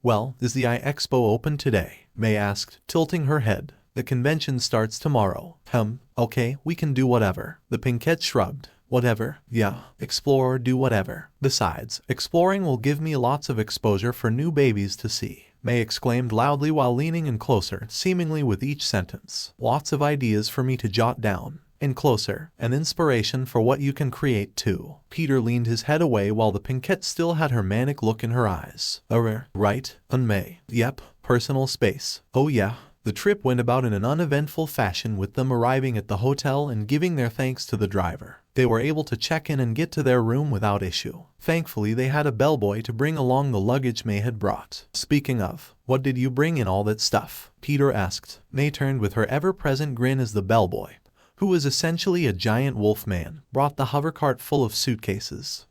"Well, is the iExpo open today?" May asked, tilting her head. "The convention starts tomorrow." Okay, we can do whatever." The pinkette shrugged. "Whatever? Yeah. Explore or do whatever. Besides, exploring will give me lots of exposure for new babies to see," May exclaimed loudly while leaning in closer, seemingly with each sentence. "Lots of ideas for me to jot down." And closer, an inspiration for what you can create too. Peter leaned his head away while the pinkette still had her manic look in her eyes. Right, May. Yep, personal space. Oh yeah. The trip went about in an uneventful fashion with them arriving at the hotel and giving their thanks to the driver. They were able to check in and get to their room without issue. Thankfully, they had a bellboy to bring along the luggage May had brought. Speaking of, what did you bring in all that stuff? Peter asked. May turned with her ever-present grin as the bellboy, who was essentially a giant wolf man, brought the hovercart full of suitcases.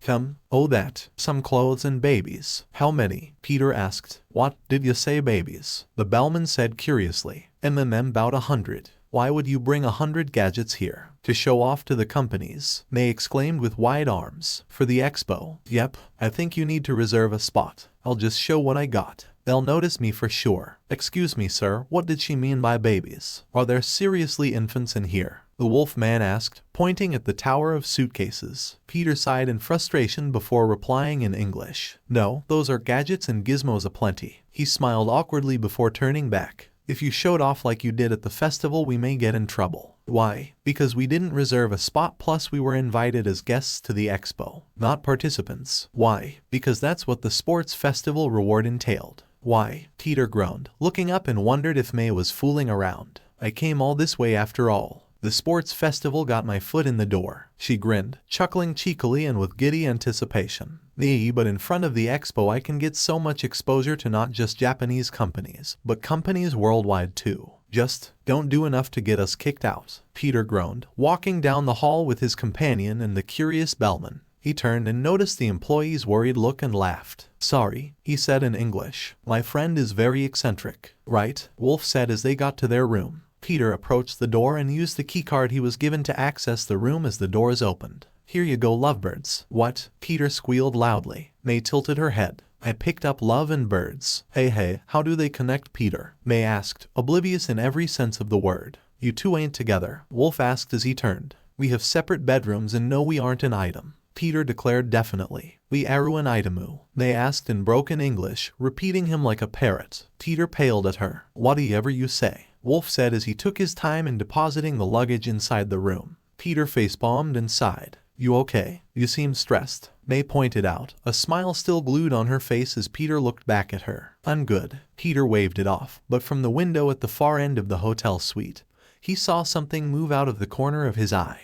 Oh that. Some clothes and babies. How many? Peter asked. What, did you say babies? The bellman said curiously. About 100. Why would you bring 100 gadgets here? To show off to the companies, May exclaimed with wide arms. For the expo? Yep, I think you need to reserve a spot. I'll just show what I got. They'll notice me for sure. Excuse me, sir, what did she mean by babies? Are there seriously infants in here? The wolf man asked, pointing at the tower of suitcases. Peter sighed in frustration before replying in English. No, those are gadgets and gizmos aplenty. He smiled awkwardly before turning back. If you showed off like you did at the festival, we may get in trouble. Why? Because we didn't reserve a spot, plus we were invited as guests to the expo, not participants. Why? Because that's what the sports festival reward entailed. Why? Peter groaned, looking up and wondered if May was fooling around. I came all this way after all. The sports festival got my foot in the door. She grinned, chuckling cheekily and with giddy anticipation. But in front of the expo I can get so much exposure to not just Japanese companies, but companies worldwide too. Just don't do enough to get us kicked out. Peter groaned, walking down the hall with his companion and the curious bellman. He turned and noticed the employee's worried look and laughed. Sorry, he said in English. My friend is very eccentric. Right? Wolf said as they got to their room. Peter approached the door and used the keycard he was given to access the room as the doors opened. Here you go, lovebirds. What? Peter squealed loudly. May tilted her head. I picked up love and birds. Hey, how do they connect, Peter? May asked, oblivious in every sense of the word. You two ain't together, Wolf asked as he turned. We have separate bedrooms and no, we aren't an item. Peter declared definitely. We aru an itamu. May asked in broken English, repeating him like a parrot. Peter paled at her. Whatever you say, Wolf said as he took his time in depositing the luggage inside the room. Peter facepalmed and sighed. You okay? You seem stressed, May pointed out, a smile still glued on her face as Peter looked back at her. I'm good. Peter waved it off, but from the window at the far end of the hotel suite, he saw something move out of the corner of his eye.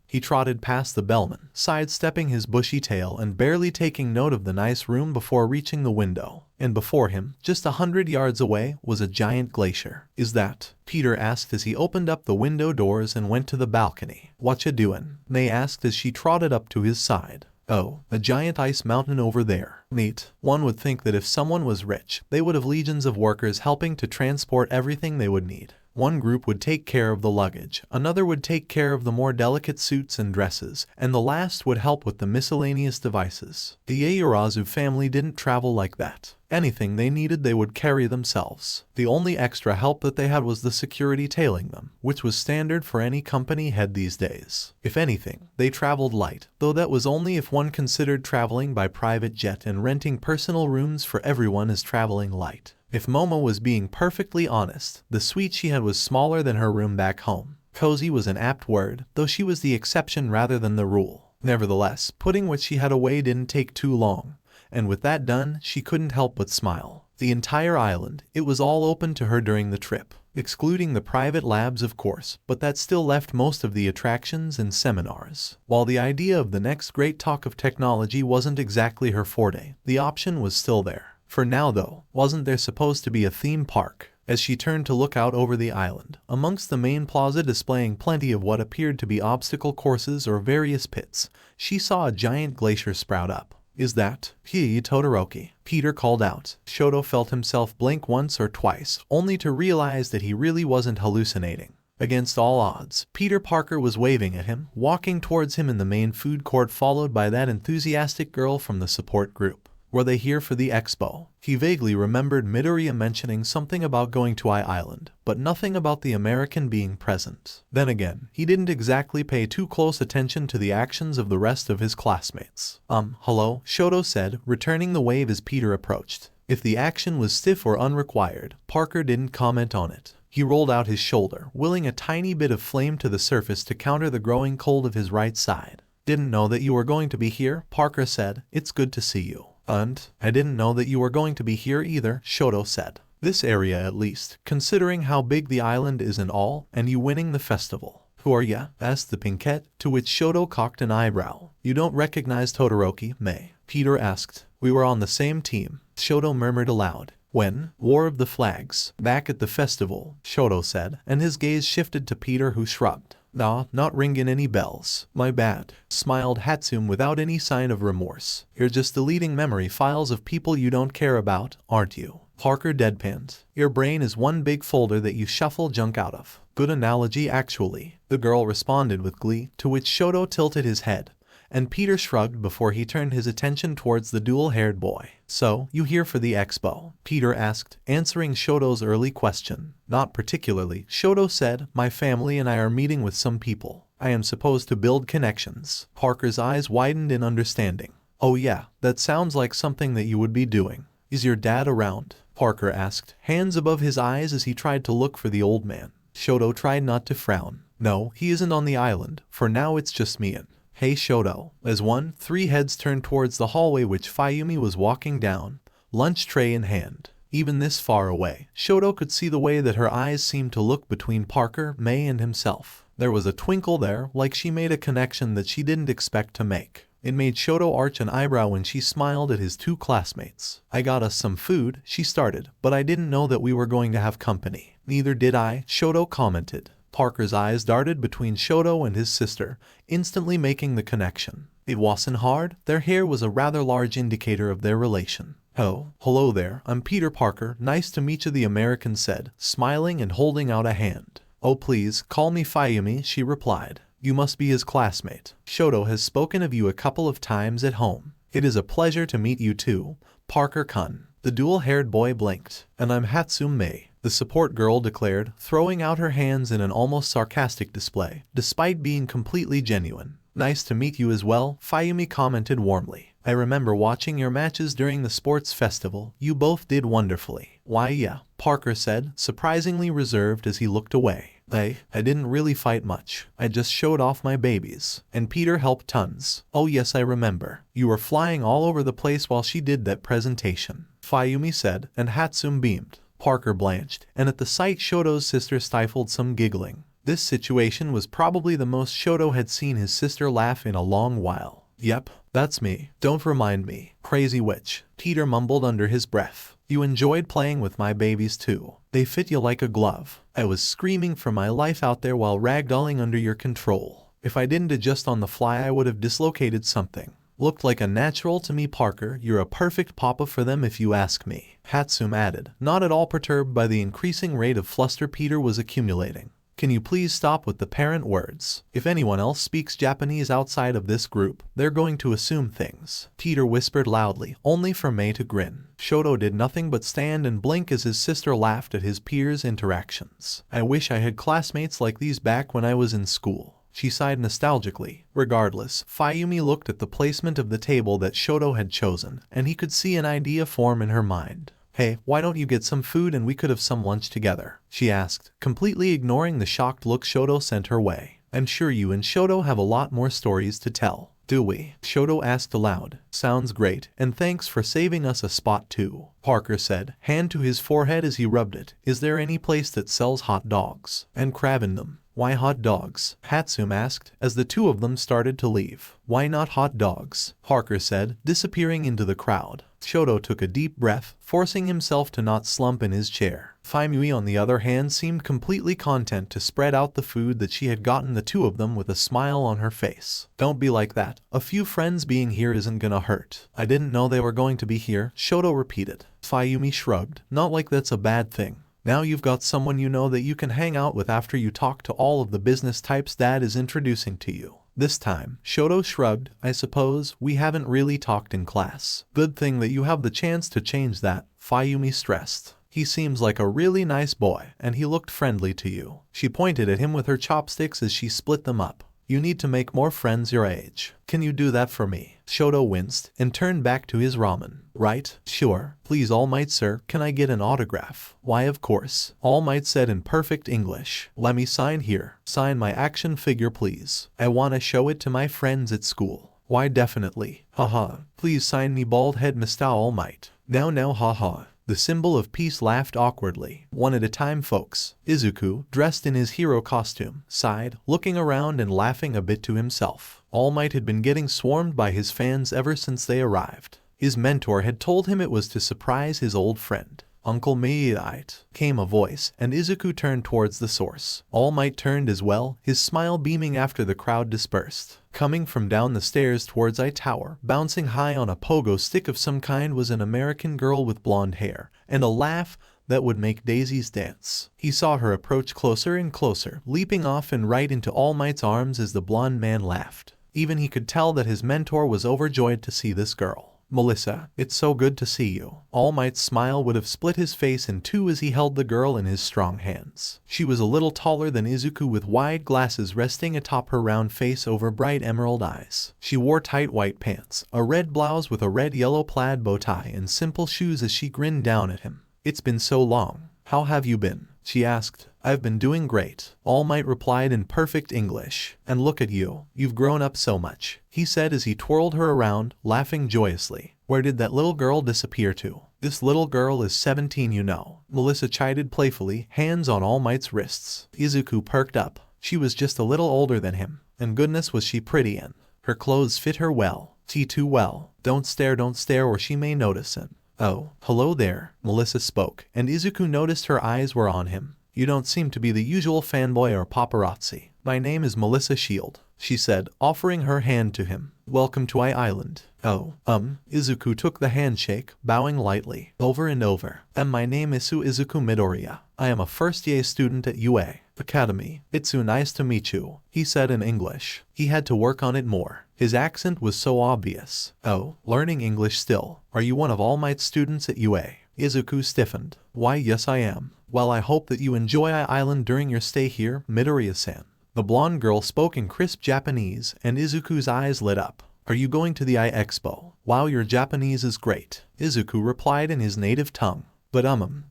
He trotted past the bellman, sidestepping his bushy tail and barely taking note of the nice room before reaching the window. And before him, just 100 yards away, was a giant glacier. Is that? Peter asked as he opened up the window doors and went to the balcony. Whatcha doin'? May asked as she trotted up to his side. Oh, a giant ice mountain over there. Neat. One would think that if someone was rich, they would have legions of workers helping to transport everything they would need. One group would take care of the luggage, another would take care of the more delicate suits and dresses, and the last would help with the miscellaneous devices. The Yaoyorozu family didn't travel like that. Anything they needed they would carry themselves. The only extra help that they had was the security tailing them, which was standard for any company head these days. If anything, they traveled light, though that was only if one considered traveling by private jet and renting personal rooms for everyone as traveling light. If Momo was being perfectly honest, the suite she had was smaller than her room back home. Cozy was an apt word, though she was the exception rather than the rule. Nevertheless, putting what she had away didn't take too long, and with that done, she couldn't help but smile. The entire island, it was all open to her during the trip, excluding the private labs of course, but that still left most of the attractions and seminars. While the idea of the next great talk of technology wasn't exactly her forte, the option was still there. For now though, wasn't there supposed to be a theme park? As she turned to look out over the island, amongst the main plaza displaying plenty of what appeared to be obstacle courses or various pits, she saw a giant glacier sprout up. Is that Todoroki? Peter called out. Shoto felt himself blink once or twice, only to realize that he really wasn't hallucinating. Against all odds, Peterparker was waving at him, walking towards him in the main food court, followed by that enthusiastic girl from the support group. Were they here for the expo? He vaguely remembered Midoriya mentioning something about going to Island, but nothing about the American being present. Then again, he didn't exactly pay too close attention to the actions of the rest of his classmates. Hello, Shoto said, returning the wave as Peter approached. If the action was stiff or unrequired, Parker didn't comment on it. He rolled out his shoulder, willing a tiny bit of flame to the surface to counter the growing cold of his right side. "Didn't know that you were going to be here," Parker said. "It's good to see you." "And I didn't know that you were going to be here either," Shoto said. "This area at least, considering how big the island is and all, and you winning the festival." "Who are ya?" asked the pinkette, to which Shoto cocked an eyebrow. "You don't recognize Todoroki, May?" Peter asked. "We were on the same team," Shoto murmured aloud. "When? War of the Flags. Back at the festival," Shoto said, and his gaze shifted to Peter, who shrugged. "Nah, not ringing any bells. My bad," smiled Hatsum without any sign of remorse. "You're just deleting memory files of people you don't care about, aren't you?" Parker deadpanned. "Your brain is one big folder that you shuffle junk out of." "Good analogy actually," the girl responded with glee, to which Shoto tilted his head, and Peter shrugged before he turned his attention towards the dual-haired boy. "So, you here for the expo?" Peter asked, answering Shoto's early question. "Not particularly," Shoto said. "My family and I are meeting with some people. I am supposed to build connections." Parker's eyes widened in understanding. "Oh yeah, that sounds like something that you would be doing. Is your dad around?" Parker asked, hands above his eyes as he tried to look for the old man. Shoto tried not to frown. "No, he isn't on the island. For now it's just me and..." "Hey Shoto." As three heads turned towards the hallway which Fayumi was walking down, lunch tray in hand. Even this far away, Shoto could see the way that her eyes seemed to look between Parker, May and himself. There was a twinkle there, like she made a connection that she didn't expect to make. It made Shoto arch an eyebrow when she smiled at his two classmates. "I got us some food," she started, "but I didn't know that we were going to have company." "Neither did I," Shoto commented. Parker's eyes darted between Shoto and his sister, instantly making the connection. It wasn't hard. Their hair was a rather large indicator of their relation. "Oh, hello there, I'm Peter Parker. Nice to meet you," the American said, smiling and holding out a hand. "Oh please, call me Fayumi," she replied. "You must be his classmate. Shoto has spoken of you a couple of times at home." "It is a pleasure to meet you too, Parker-kun." The dual-haired boy blinked. "And I'm Hatsum May," the support girl declared, throwing out her hands in an almost sarcastic display, despite being completely genuine. "Nice to meet you as well," Fayumi commented warmly. "I remember watching your matches during the sports festival. You both did wonderfully." "Why yeah," Parker said, surprisingly reserved as he looked away. I didn't really fight much. I just showed off my babies. And Peter helped tons." "Oh yes, I remember. You were flying all over the place while she did that presentation," Fayumi said, and Hatsum beamed. Parker blanched, and at the sight Shoto's sister stifled some giggling. This situation was probably the most Shoto had seen his sister laugh in a long while. "Yep, that's me. Don't remind me, crazy witch," Peter mumbled under his breath. "You enjoyed playing with my babies too. They fit you like a glove." "I was screaming for my life out there while ragdolling under your control. If I didn't adjust on the fly I would have dislocated something." "Looked like a natural to me, Parker. You're a perfect papa for them if you ask me," Hatsum added, not at all perturbed by the increasing rate of fluster Peter was accumulating. "Can you please stop with the parent words? If anyone else speaks Japanese outside of this group, they're going to assume things," Peter whispered loudly, only for May to grin. Shoto did nothing but stand and blink as his sister laughed at his peers' interactions. "I wish I had classmates like these back when I was in school," she sighed nostalgically. Regardless, Fayumi looked at the placement of the table that Shoto had chosen, and he could see an idea form in her mind. "Hey, why don't you get some food and we could have some lunch together?" she asked, completely ignoring the shocked look Shoto sent her way. "I'm sure you and Shoto have a lot more stories to tell." "Do we?" Shoto asked aloud. "Sounds great, and thanks for saving us a spot too," Parker said, hand to his forehead as he rubbed it. "Is there any place that sells hot dogs and crab in them?" "Why hot dogs?" Hatsum asked, as the two of them started to leave. "Why not hot dogs?" Parker said, disappearing into the crowd. Shoto took a deep breath, forcing himself to not slump in his chair. Fayumi, on the other hand, seemed completely content to spread out the food that she had gotten the two of them with a smile on her face. "Don't be like that. A few friends being here isn't gonna hurt." "I didn't know they were going to be here," Shoto repeated. Fayumi shrugged. "Not like that's a bad thing. Now you've got someone you know that you can hang out with after you talk to all of the business types Dad is introducing to you." This time, Shoto shrugged. "I suppose we haven't really talked in class." "Good thing that you have the chance to change that," Fayumi stressed. "He seems like a really nice boy, and he looked friendly to you." She pointed at him with her chopsticks as she split them up. You need to make more friends your age. Can you do that for me? Shoto winced and turned back to his ramen. Right? Sure. Please, All Might sir, can I get an autograph? Why, of course. All Might said in perfect English. Let me sign here. Sign my action figure, please. I want to show it to my friends at school. Why, definitely. Haha. Please sign me, bald head Mr. All Might. Now, haha. The symbol of peace laughed awkwardly. One at a time, folks. Izuku, dressed in his hero costume, sighed, looking around and laughing a bit to himself. All Might had been getting swarmed by his fans ever since they arrived. His mentor had told him it was to surprise his old friend. Uncle Meiite, came a voice, and Izuku turned towards the source. All Might turned as well, his smile beaming after the crowd dispersed. Coming from down the stairs towards I Tower, bouncing high on a pogo stick of some kind, was an American girl with blonde hair, and a laugh that would make daisies dance. He saw her approach closer and closer, leaping off and right into All Might's arms as the blonde man laughed. Even he could tell that his mentor was overjoyed to see this girl. Melissa, it's so good to see you. All Might's smile would have split his face in two as he held the girl in his strong hands. She was a little taller than Izuku, with wide glasses resting atop her round face over bright emerald eyes. She wore tight white pants, a red blouse with a red-yellow plaid bow tie, and simple shoes as she grinned down at him. It's been so long. How have you been? She asked. I've been doing great. All Might replied in perfect English. And look at you. You've grown up so much, he said as he twirled her around, laughing joyously. Where did that little girl disappear to? This little girl is 17, you know. Melissa chided playfully, hands on All Might's wrists. Izuku perked up. She was just a little older than him. And goodness was she pretty, and her clothes fit her well. Too well. Don't stare or she may notice it. Oh, hello there, Melissa spoke, and Izuku noticed her eyes were on him. You don't seem to be the usual fanboy or paparazzi. My name is Melissa Shield, she said, offering her hand to him. Welcome to Island. Oh, Izuku took the handshake, bowing lightly, over and over. And my name is Izukumidoriya. I am a first-year student at UA Academy. It's so nice to meet you, he said in English. He had to work on it more. His accent was so obvious. Oh, learning English still. Are you one of All Might's students at UA? Izuku stiffened. Why, yes I am. Well, I hope that you enjoy Island during your stay here, Midoriya-san. The blonde girl spoke in crisp Japanese, and Izuku's eyes lit up. Are you going to the Expo? Wow, your Japanese is great, Izuku replied in his native tongue. But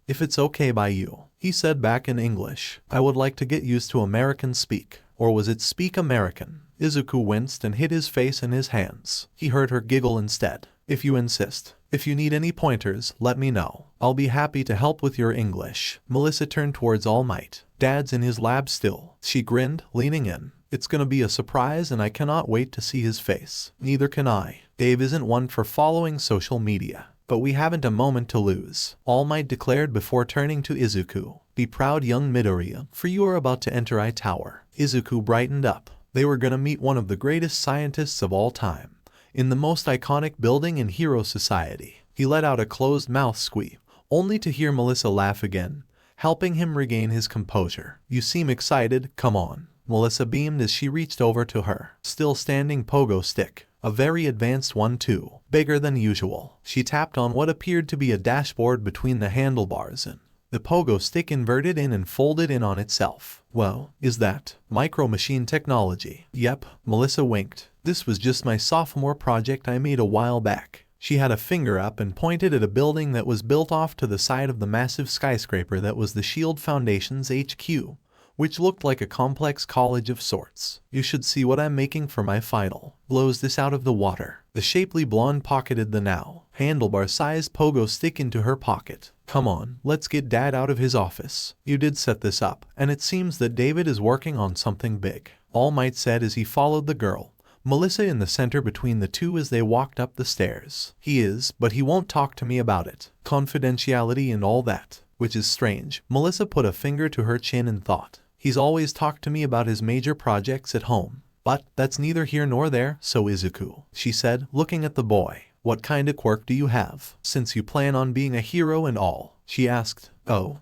if it's okay by you, he said back in English. I would like to get used to American speak. Or was it speak American? Izuku winced and hid his face in his hands. He heard her giggle instead. If you insist. If you need any pointers, let me know. I'll be happy to help with your English. Melissa turned towards All Might. Dad's in his lab still. She grinned, leaning in. It's gonna be a surprise and I cannot wait to see his face. Neither can I. Dave isn't one for following social media. But we haven't a moment to lose, All Might declared before turning to Izuku. Be proud, young Midoriya, for you are about to enter I Tower. Izuku brightened up. They were gonna meet one of the greatest scientists of all time, in the most iconic building in Hero Society. He let out a closed mouth squeak, only to hear Melissa laugh again, helping him regain his composure. You seem excited, come on. Melissa beamed as she reached over to her still standing pogo stick. A very advanced one too, bigger than usual. She tapped on what appeared to be a dashboard between the handlebars, and the pogo stick inverted in and folded in on itself. Well, is that micro machine technology? Yep, Melissa winked. This was just my sophomore project I made a while back. She had a finger up and pointed at a building that was built off to the side of the massive skyscraper that was the Shield Foundation's HQ, which looked like a complex college of sorts. You should see what I'm making for my final. Blows this out of the water. The shapely blonde pocketed the now handlebar-sized pogo stick into her pocket. Come on, let's get Dad out of his office. You did set this up, and it seems that David is working on something big, All Might said as he followed the girl, Melissa in the center between the two as they walked up the stairs. He is, but he won't talk to me about it. Confidentiality and all that. Which is strange. Melissa put a finger to her chin and thought. He's always talked to me about his major projects at home. But that's neither here nor there, so Izuku, she said, looking at the boy. What kind of quirk do you have, since you plan on being a hero and all? She asked. Oh,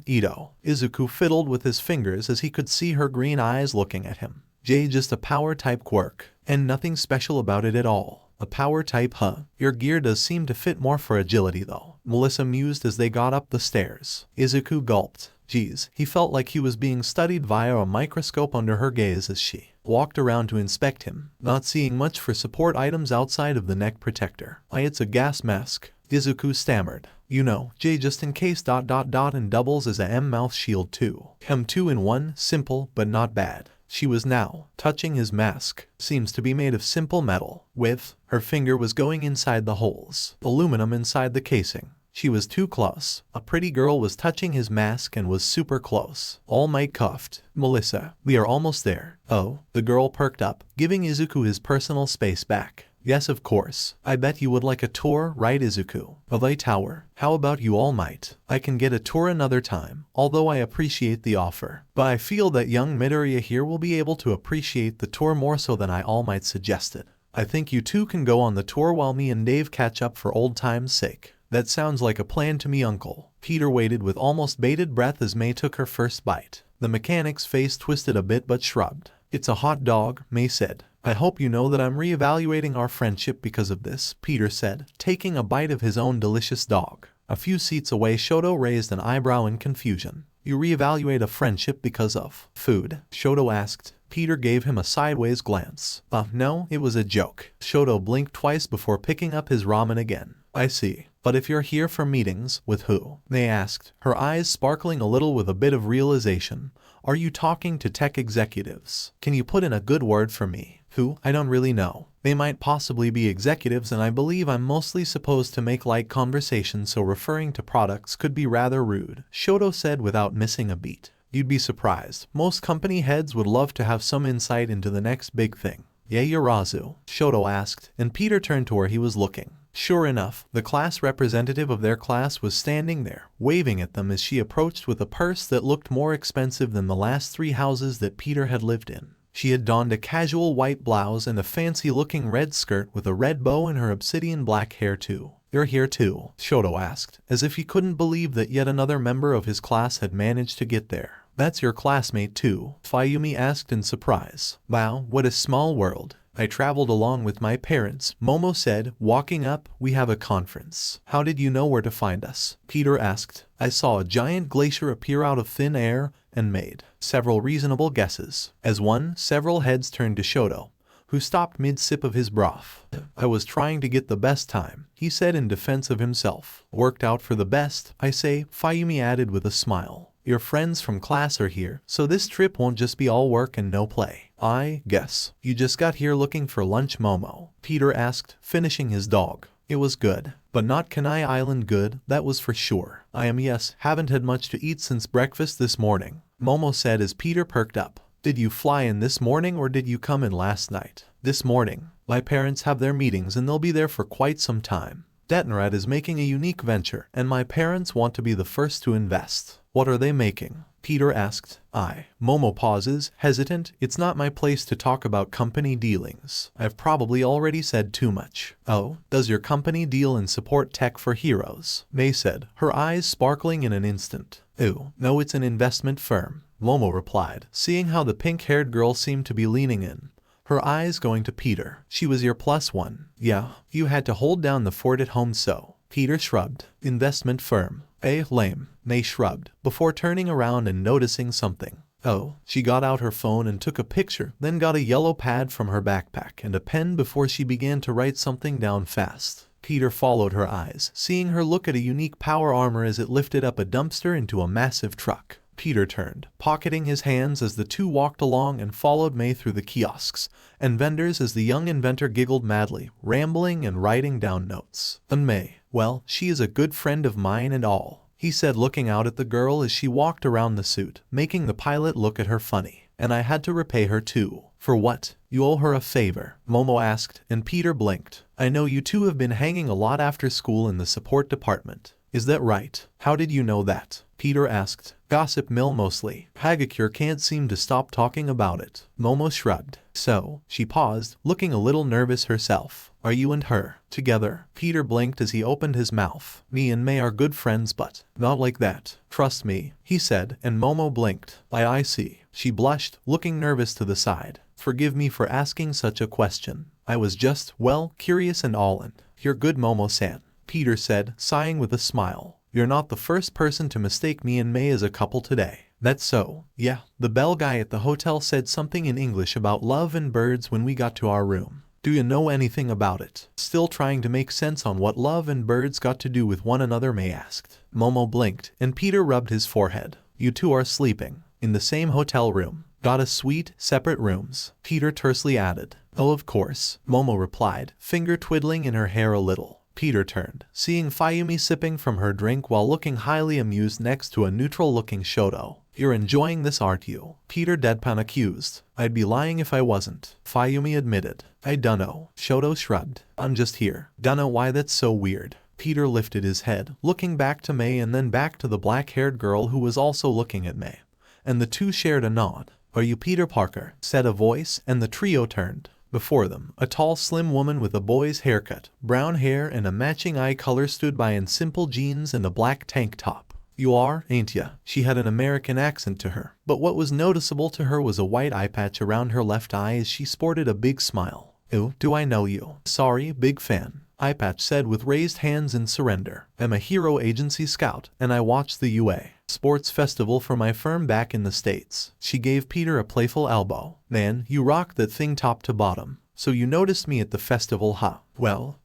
Ito. Izuku fiddled with his fingers as he could see her green eyes looking at him. Just a power type quirk, and nothing special about it at all. A power type, huh? Your gear does seem to fit more for agility though, Melissa mused as they got up the stairs. Izuku gulped. Geez, he felt like he was being studied via a microscope under her gaze as she walked around to inspect him, not seeing much for support items outside of the neck protector. It's a gas mask, Izuku stammered. You know, J just in case ... and doubles as a mouth shield too. 2 in 1, simple but not bad. She was now touching his mask. Seems to be made of simple metal. With her finger was going inside the holes. Aluminum inside the casing. She was too close. A pretty girl was touching his mask and was super close. All Might coughed. Melissa, we are almost there. Oh, the girl perked up, giving Izuku his personal space back. Yes, of course. I bet you would like a tour, right Izuku? Of a tower. How about you All Might? I can get a tour another time, although I appreciate the offer. But I feel that young Midoriya here will be able to appreciate the tour more so than I All Might suggested. I think you two can go on the tour while me and Dave catch up for old time's sake. That sounds like a plan to me, Uncle. Peter waited with almost bated breath as May took her first bite. The mechanic's face twisted a bit but shrugged. It's a hot dog, May said. I hope you know that I'm reevaluating our friendship because of this, Peter said, taking a bite of his own delicious dog. A few seats away, Shoto raised an eyebrow in confusion. You reevaluate a friendship because of food? Shoto asked. Peter gave him a sideways glance. No, it was a joke. Shoto blinked twice before picking up his ramen again. I see. But if you're here for meetings, with who? They asked, her eyes sparkling a little with a bit of realization. Are you talking to tech executives? Can you put in a good word for me? Who? I don't really know. They might possibly be executives, and I believe I'm mostly supposed to make light conversation, so referring to products could be rather rude, Shoto said without missing a beat. You'd be surprised. Most company heads would love to have some insight into the next big thing. Yeah, Yurazu? Shoto asked, and Peter turned to where he was looking. Sure enough, the class representative of their class was standing there, waving at them as she approached with a purse that looked more expensive than the last 3 houses that Peter had lived in. She had donned a casual white blouse and a fancy-looking red skirt with a red bow in her obsidian black hair too. You're here too? Shoto asked, as if he couldn't believe that yet another member of his class had managed to get there. That's your classmate too? Fayumi asked in surprise. Wow, what a small world. I traveled along with my parents, Momo said, walking up. We have a conference. How did you know where to find us? Peter asked. I saw a giant glacier appear out of thin air and made several reasonable guesses. As several heads turned to Shoto, who stopped mid-sip of his broth. I was trying to get the best time, he said in defense of himself. Worked out for the best, I say, Fayumi added with a smile. Your friends from class are here, so this trip won't just be all work and no play. I guess you just got here looking for lunch, Momo? Peter asked, finishing his dog. It was good, but not Kenai Island good, that was for sure. Haven't had much to eat since breakfast this morning, Momo said as Peter perked up. Did you fly in this morning or did you come in last night? This morning. My parents have their meetings and they'll be there for quite some time. Detnerat is making a unique venture, and my parents want to be the first to invest. What are they making? Peter asked. Momo pauses, hesitant. It's not my place to talk about company dealings. I've probably already said too much. Oh, does your company deal in support tech for heroes? May said, her eyes sparkling in an instant. Ooh, no, it's an investment firm, Momo replied, seeing how the pink-haired girl seemed to be leaning in. Her eyes going to Peter. She was your +1. Yeah, you had to hold down the fort at home so. Peter shrugged. Investment firm. Lame. May shrugged, before turning around and noticing something. Oh, she got out her phone and took a picture, then got a yellow pad from her backpack and a pen before she began to write something down fast. Peter followed her eyes, seeing her look at a unique power armor as it lifted up a dumpster into a massive truck. Peter turned, pocketing his hands as the two walked along and followed May through the kiosks and vendors as the young inventor giggled madly, rambling and writing down notes. And May, well, she is a good friend of mine and all, he said looking out at the girl as she walked around the suit, making the pilot look at her funny. And I had to repay her too. For what? You owe her a favor, Momo asked, and Peter blinked. I know you two have been hanging a lot after school in the support department. Is that right? How did you know that? Peter asked. Gossip mill mostly. Hagakure can't seem to stop talking about it. Momo shrugged. So, she paused, looking a little nervous herself. Are you and her together? Peter blinked as he opened his mouth. Me and May are good friends, but not like that. Trust me, he said, and Momo blinked. I see. She blushed, looking nervous to the side. Forgive me for asking such a question. I was just, well, curious and all in. You're good, Momo-san, Peter said, sighing with a smile. You're not the first person to mistake me and May as a couple today. That's so. Yeah, the bell guy at the hotel said something in English about love and birds when we got to our room. Do you know anything about it? Still trying to make sense on what love and birds got to do with one another, May asked. Momo blinked, and Peter rubbed his forehead. You two are sleeping in the same hotel room. Got a suite, separate rooms, Peter tersely added. Oh, of course, Momo replied, finger twiddling in her hair a little. Peter turned, seeing Fayumi sipping from her drink while looking highly amused next to a neutral-looking Shoto. You're enjoying this, aren't you? Peter deadpan accused. I'd be lying if I wasn't, Fayumi admitted. I dunno, Shoto shrugged. I'm just here. Dunno why that's so weird. Peter lifted his head, looking back to May and then back to the black-haired girl who was also looking at May. And the two shared a nod. Are you Peter Parker? Said a voice, and the trio turned. Before them, a tall, slim woman with a boy's haircut, brown hair, and a matching eye color stood by in simple jeans and a black tank top. You are, ain't ya? She had an American accent to her, but what was noticeable to her was a white eye patch around her left eye as she sported a big smile. Ew, do I know you? Sorry, big fan. Eyepatch said with raised hands in surrender. I'm a hero agency scout, and I watched the UA Sports Festival for my firm back in the States. She gave Peter a playful elbow. Man, you rock that thing top to bottom. So you noticed me at the festival, huh? Well,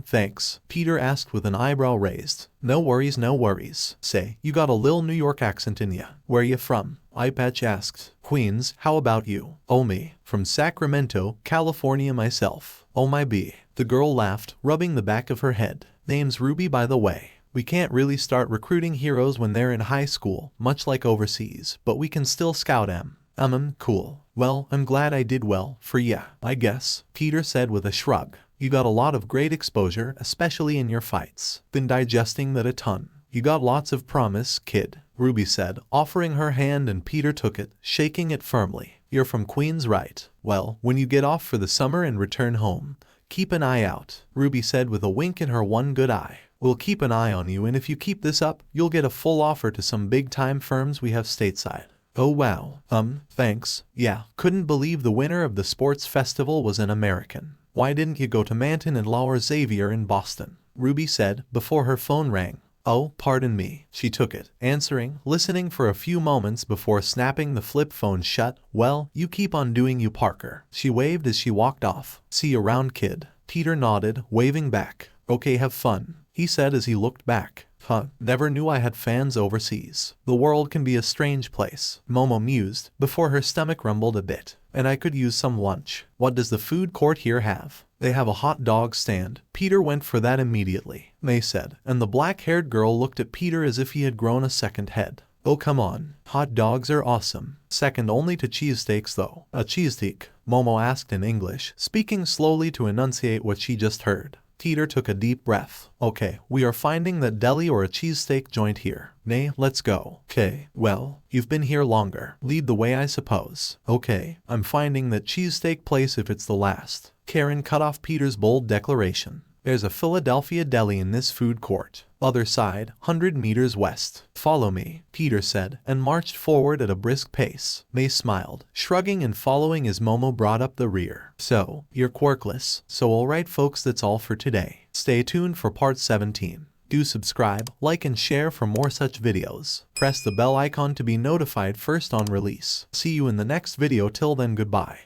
thanks, Peter asked with an eyebrow raised. No worries, no worries. Say, you got a lil New York accent in ya. Where you from? Eyepatch asked. Queens, how about you? Oh, me, from Sacramento, California myself. Oh my bee. The girl laughed, rubbing the back of her head. Name's Ruby, by the way. We can't really start recruiting heroes when they're in high school, much like overseas, but we can still scout 'em. Cool. Well, I'm glad I did well, for ya, I guess, Peter said with a shrug. You got a lot of great exposure, especially in your fights. Been digesting that a ton. You got lots of promise, kid, Ruby said, offering her hand, and Peter took it, shaking it firmly. You're from Queens, right? Well, when you get off for the summer and return home, keep an eye out, Ruby said with a wink in her one good eye. We'll keep an eye on you, and if you keep this up, you'll get a full offer to some big-time firms we have stateside. Oh wow, thanks. Yeah, couldn't believe the winner of the sports festival was an American. Why didn't you go to Manton and Lower Xavier in Boston? Ruby said, before her phone rang. Oh, pardon me. She took it, answering, listening for a few moments before snapping the flip phone shut. Well, you keep on doing you, Parker. She waved as she walked off. See you around, kid. Peter nodded, waving back. Okay, have fun, he said as he looked back. Huh, never knew I had fans overseas. The world can be a strange place, Momo mused, before her stomach rumbled a bit. And I could use some lunch. What does the food court here have? They have a hot dog stand. Peter went for that immediately, May said, and the black-haired girl looked at Peter as if he had grown a second head. Oh come on, hot dogs are awesome. Second only to cheesesteaks though. A cheesesteak? Momo asked in English, speaking slowly to enunciate what she just heard. Peter took a deep breath. Okay, we are finding that deli or a cheesesteak joint here. Nay, let's go. Okay, well, you've been here longer. Lead the way, I suppose. Okay, I'm finding that cheesesteak place if it's the last. Karen cut off Peter's bold declaration. There's a Philadelphia deli in this food court. Other side, 100 meters west. Follow me, Peter said, and marched forward at a brisk pace. May smiled, shrugging and following as Momo brought up the rear. So, you're quirkless. So alright folks, that's all for today. Stay tuned for part 17. Do subscribe, like and share for more such videos. Press the bell icon to be notified first on release. See you in the next video, till then goodbye.